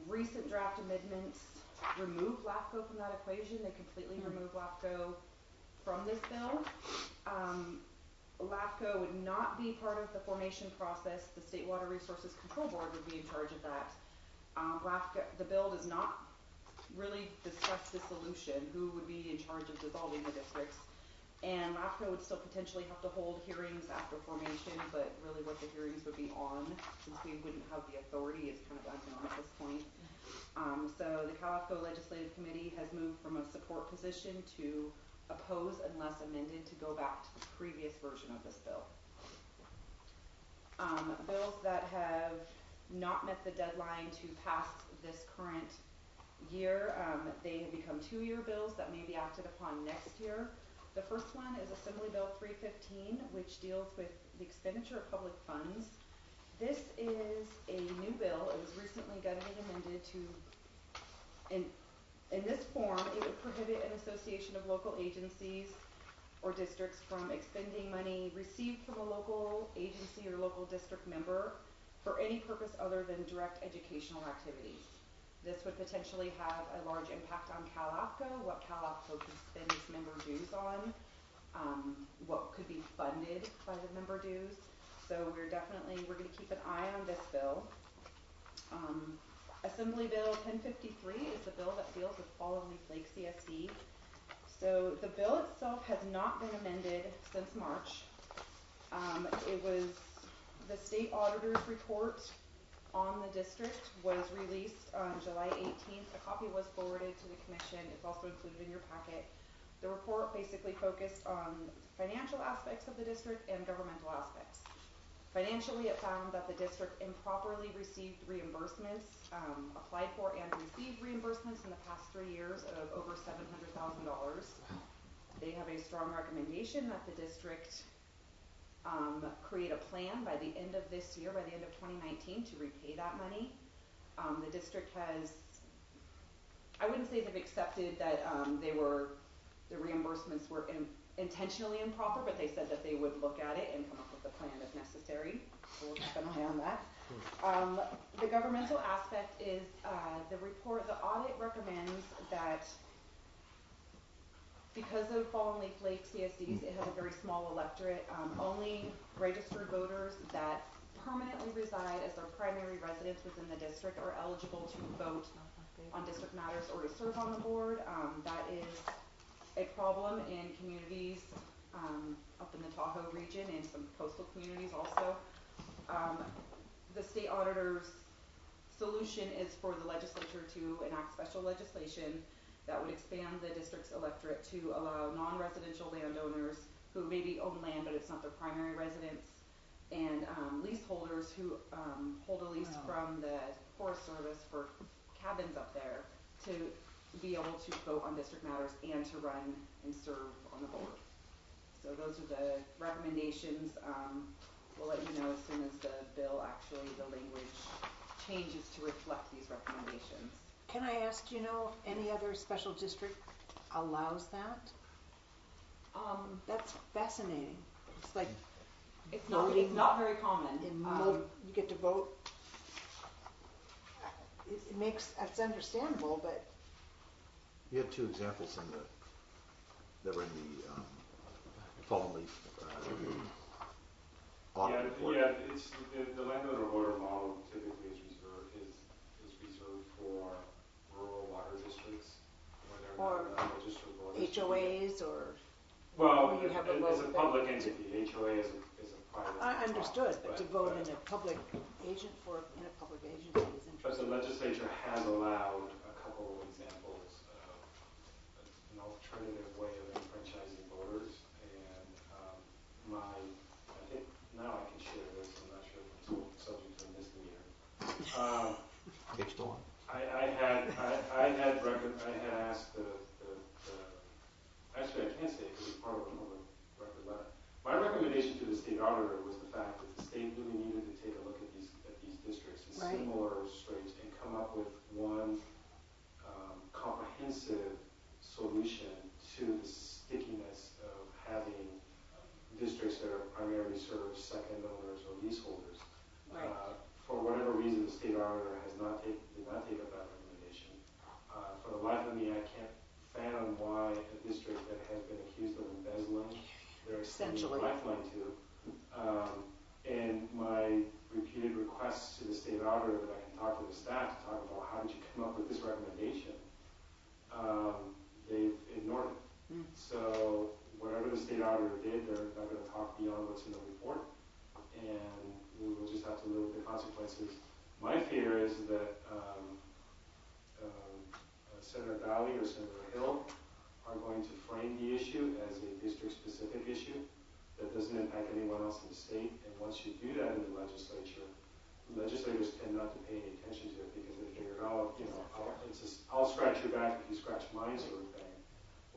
Recent draft amendments remove LAFCO from that equation. They completely remove LAFCO from this bill. LAFCO would not be part of the formation process. The State Water Resources Control Board would be in charge of that. The bill does not really discuss dissolution, who would be in charge of dissolving the districts. And LAFCO would still potentially have to hold hearings after formation, but really what the hearings would be on, since we wouldn't have the authority, is kind of unknown at this point. So the CalAFCO Legislative Committee has moved from a support position to oppose unless amended to go back to the previous version of this bill. Bills that have not met the deadline to pass this current year, they have become 2-year bills that may be acted upon next year. The first one is Assembly Bill 315, which deals with the expenditure of public funds. This is a new bill. It was recently gutted and amended to, in this form, it would prohibit an association of local agencies or districts from expending money received from a local agency or local district member for any purpose other than direct educational activities. This would potentially have a large impact on CalAFCO, what CalAFCO could spend its member dues on, what could be funded by the member dues. So we're going to keep an eye on this bill. Assembly Bill 1053 is the bill that deals with fallen leaf lake CSD. So the bill itself has not been amended since March. It was the state auditor's report on the district was released on July 18th. A copy was forwarded to the commission. It's also included in your packet. The report basically focused on financial aspects of the district and governmental aspects. Financially, it found that the district improperly received reimbursements, applied for and received reimbursements in the past 3 years of over $700,000. They have a strong recommendation that the district create a plan by the end of this year, by the end of 2019, to repay that money. The district has, I wouldn't say they've accepted that the reimbursements were intentionally improper, but they said that they would look at it and come up with a plan if necessary. So we'll keep an eye on that. The governmental aspect is the audit recommends that because of fallen leaf lake CSDs, it has a very small electorate. Only registered voters that permanently reside as their primary residence within the district are eligible to vote on district matters or to serve on the board. That is a problem in communities up in the Tahoe region and some coastal communities also. The state auditor's solution is for the legislature to enact special legislation that would expand the district's electorate to allow non-residential landowners who maybe own land but it's not their primary residence and leaseholders who hold a lease from the Forest Service for cabins up there to be able to vote on district matters and to run and serve on the board. So those are the recommendations. We'll let you know as soon as the bill actually, the language changes to reflect these recommendations. Can I ask, do you know if any other special district allows that? That's fascinating. It's like it's not very common. You get to vote. It's understandable, but You had two examples that were in the Fallen Leaf audit report. Yeah, it's the landowner voter model typically is reserved for rural water districts where they're or not registered voters. HOAs or well, you have it's a public entity. HOA is a private. I understood, but to vote in a public agency is interesting. But the legislature has allowed a couple of examples of an alternative way of enfranchising voters, and I think now I can share this. I'm not sure if it's subject to a misdemeanor. I had asked actually I can't say it because it's part of a public record letter. My recommendation to the state auditor was the fact that the state really needed to take a look at these districts and similar straits and come up with one comprehensive solution to the stickiness of having districts that are primarily served second owners or leaseholders. Right. For whatever reason, the state auditor did not take up that recommendation. For the life of me, I can't fathom why a district that has been accused of embezzling their extended lifeline to, and my repeated requests to the state auditor that I can talk to the staff to talk about how did you come up with this recommendation, they've ignored it. So whatever the state auditor did, they're not going to talk beyond what's in the report, and we will just have to live with the consequences. My fear is that Senator Dowley or Senator Hill are going to frame the issue as a district-specific issue that doesn't impact anyone else in the state. And once you do that in the legislature, legislators tend not to pay any attention to it because they figure, I'll scratch your back if you scratch mine sort of thing,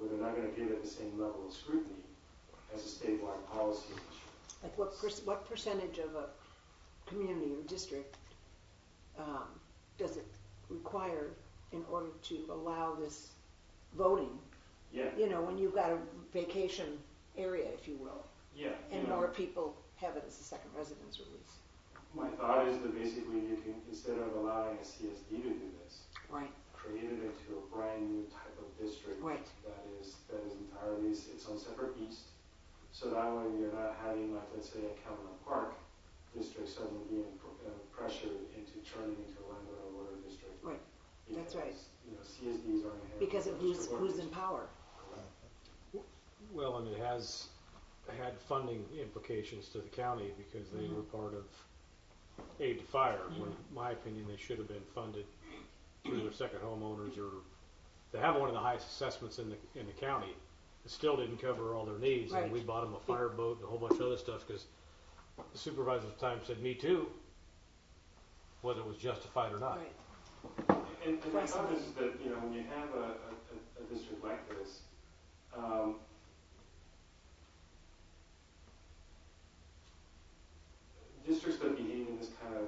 where they're not going to give it the same level of scrutiny as a statewide policy issue. Like what percentage of a community or district does it require in order to allow this voting? Yeah. You know, when you've got a vacation area, if you will. Yeah. And more people have it as a second residence or lease. My thought is that basically you can, instead of allowing a CSD to do this, create it into a brand new type of district that is entirely its own separate beast. So that way you're not having, like, let's say, a Camelot Park district suddenly being pressured into turning into a landowner voter district. Right. Because, that's right. You know, CSDs are inherently because of who's in power. Well, and it has had funding implications to the county because they were part of aid to fire, when in my opinion they should have been funded through their second homeowners, or they have one of the highest assessments in the county. It still didn't cover all their needs, and we bought them a fire boat and a whole bunch of other stuff because the supervisor at the time said, me too, whether it was justified or not. And my thought is that, you know, when you have a district like this, districts that behave in this kind of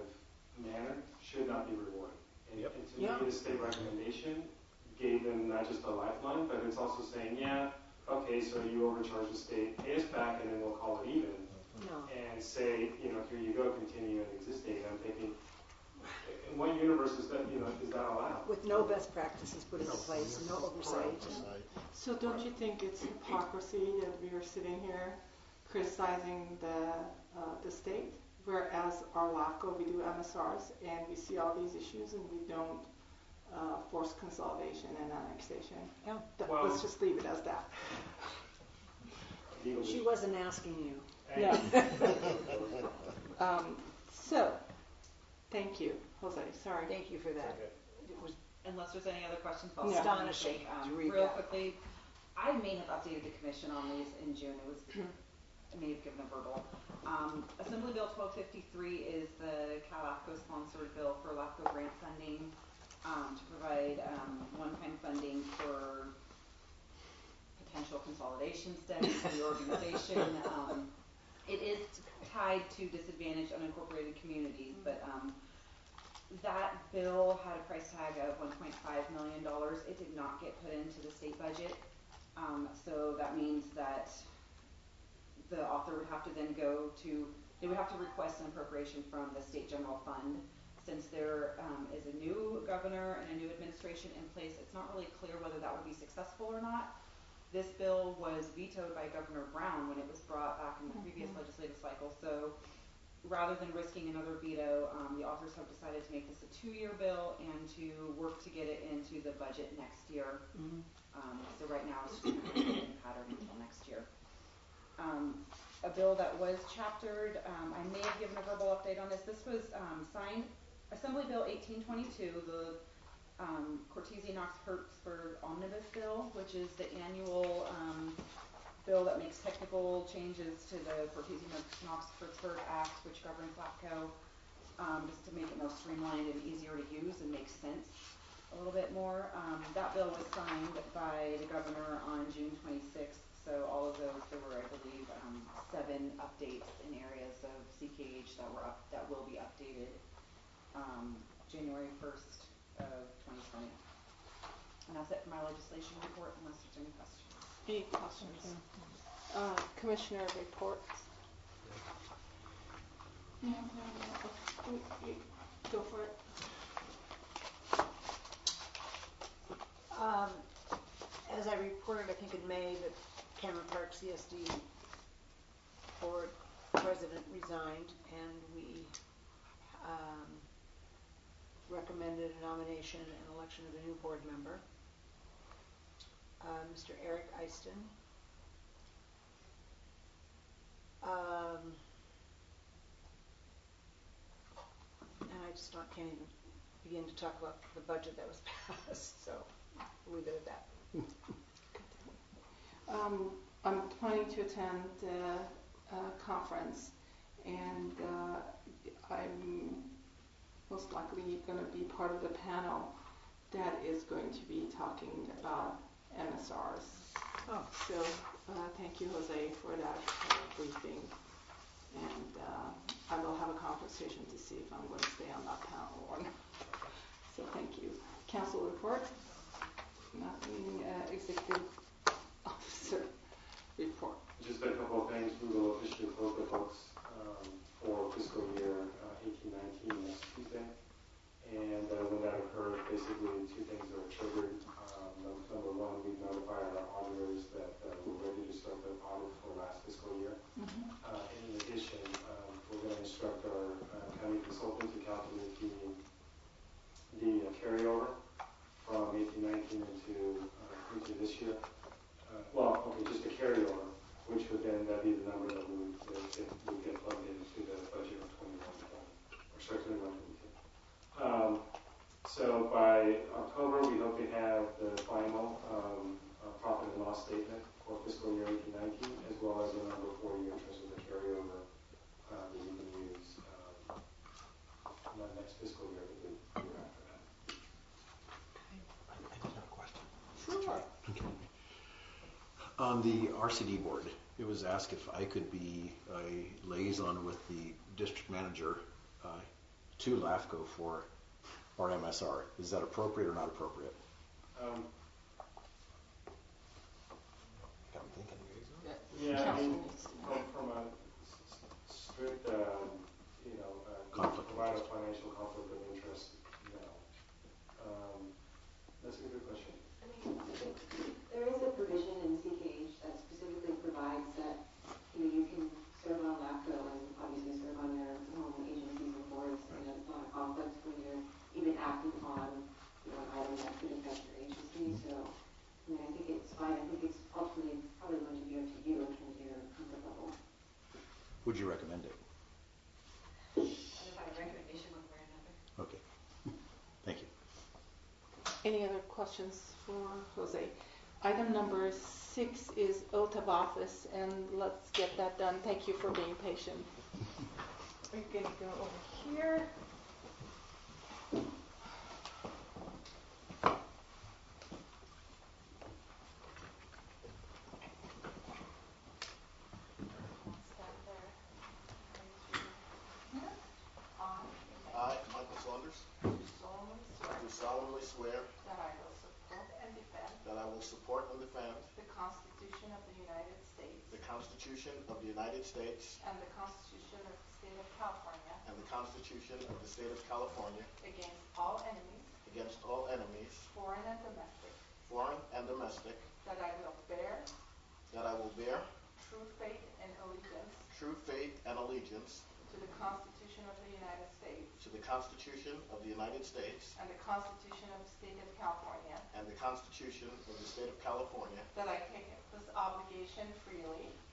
manner should not be rewarded. And to me, the state recommendation gave them not just a lifeline, but it's also saying, yeah, okay, so you overcharge the state, pay us back, and then we'll call it even. And say, you know, here you go, continue existing. And I'm thinking, in what universe is that, you know, is that allowed? With no best practices put into place, no oversight. So don't you think it's hypocrisy that we are sitting here criticizing the state, whereas our LAFCO, we do MSRs, and we see all these issues, and we don't force consolidation and annexation? Let's just leave it as that. She wasn't asking you. Yeah. So, thank you, Jose. Sorry. Thank you for that. It was unless there's any other questions, I'll astonishing to read real that. quickly. I may have updated the commission on these in June. It was may have given a verbal. Assembly Bill 1253 is the Cal LAFCO sponsored bill for LAFCO grant funding to provide one-time funding for potential consolidation studies, reorganization. It is tied to disadvantaged unincorporated communities, but that bill had a price tag of $1.5 million. It did not get put into the state budget. So that means that the author would have to then they would have to request an appropriation from the state general fund. Since there is a new governor and a new administration in place, it's not really clear whether that would be successful or not. This bill was vetoed by Governor Brown when it was brought back in the previous legislative cycle. So rather than risking another veto, the authors have decided to make this a 2-year bill and to work to get it into the budget next year. So right now it's just kind of pattern until next year. A bill that was chaptered, I may have given a verbal update on this. This was signed, Assembly Bill 1822, the Cortese-Knox-Hertzberg Omnibus Bill, which is the annual bill that makes technical changes to the Cortese-Knox-Hertzberg Act, which governs LAFCO, just to make it more streamlined and easier to use and make sense a little bit more. That bill was signed by the governor on June 26th, so all of those, there were, I believe, 7 updates in areas of CKH that will be updated January 1st of 2020. And that's it for my legislation report, unless there's any questions. Any questions? Commissioner reports? No. Go for it. As I reported, I think in May, that Cameron Park CSD board president resigned, and we recommended a nomination and election of a new board member, Mr. Eric Easton. And I just can't even begin to talk about the budget that was passed, so we'll leave it at that. I'm planning to attend the conference, and I'm most likely going to be part of the panel that is going to be talking about MSRs. Oh. So thank you, Jose, for that briefing, and I will have a conversation to see if I'm going to stay on that panel or not. So thank you. Council report? Nothing. Executive officer report. Just a couple of things. We will officially close the books for fiscal year 18-19 next Tuesday. And when that occurs, basically 2 things are triggered. Number 1, we notify our auditors that we're ready to start the audit for last fiscal year. In addition, we're going to instruct our county consultant to calculate the carryover from 18-19 into this year. Just the carryover, which would then be the number that would get plugged into the budget of 21-22. So by October, we hope to have the final profit and loss statement for fiscal year 18-19, as well as the number for you in terms of the carryover that you can use not next fiscal year, but the year after that. I did have a question. Sure. Okay. On the RCD board, it was asked if I could be a liaison with the district manager to LAFCO for our MSR. Is that appropriate or not appropriate? I'm thinking. Yeah, I mean, from a strict, conflict provide a financial conflict of interest, no. That's a good question. I mean, there is a provision in CKH that specifically provides that you can serve on LAFCO and obviously serve on your own agencies and boards, and it's not a conflict when you're even acting on an item that could affect your agency. So, I mean, I think it's fine. I think it's ultimately probably going to be up to you in terms of your comfort level. Would you recommend it? I don't have a recommendation one way or another. Okay. Thank you. Any other questions for Jose? Item number 6 is oath of office, and let's get that done. Thank you for being patient. We're going to go over here. I, Michael Saunders, Do solemnly swear that I will support and defend the Constitution of the United States the Constitution of the United States and the Constitution of the State of California and the Constitution of the State of California against all enemies, foreign and domestic, that I will bear true faith and allegiance to the Constitution of the United States and the Constitution of the State of California,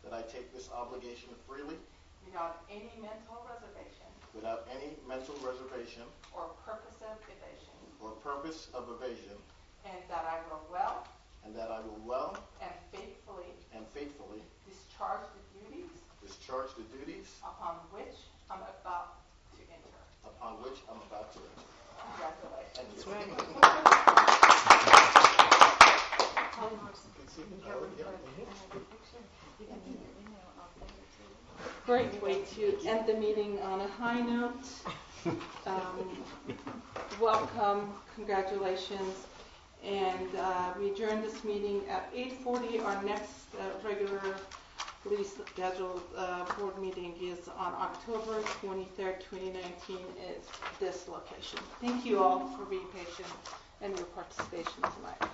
that I take this obligation freely without any mental reservation or purpose of evasion, and that I will well and faithfully discharge the duties upon which I'm about to enter. Congratulations. Great way to end the meeting on a high note. Welcome, congratulations, and we adjourn this meeting at 8:40. Our next regularly scheduled board meeting is on October 23rd, 2019 at this location. Thank you all for being patient and your participation tonight.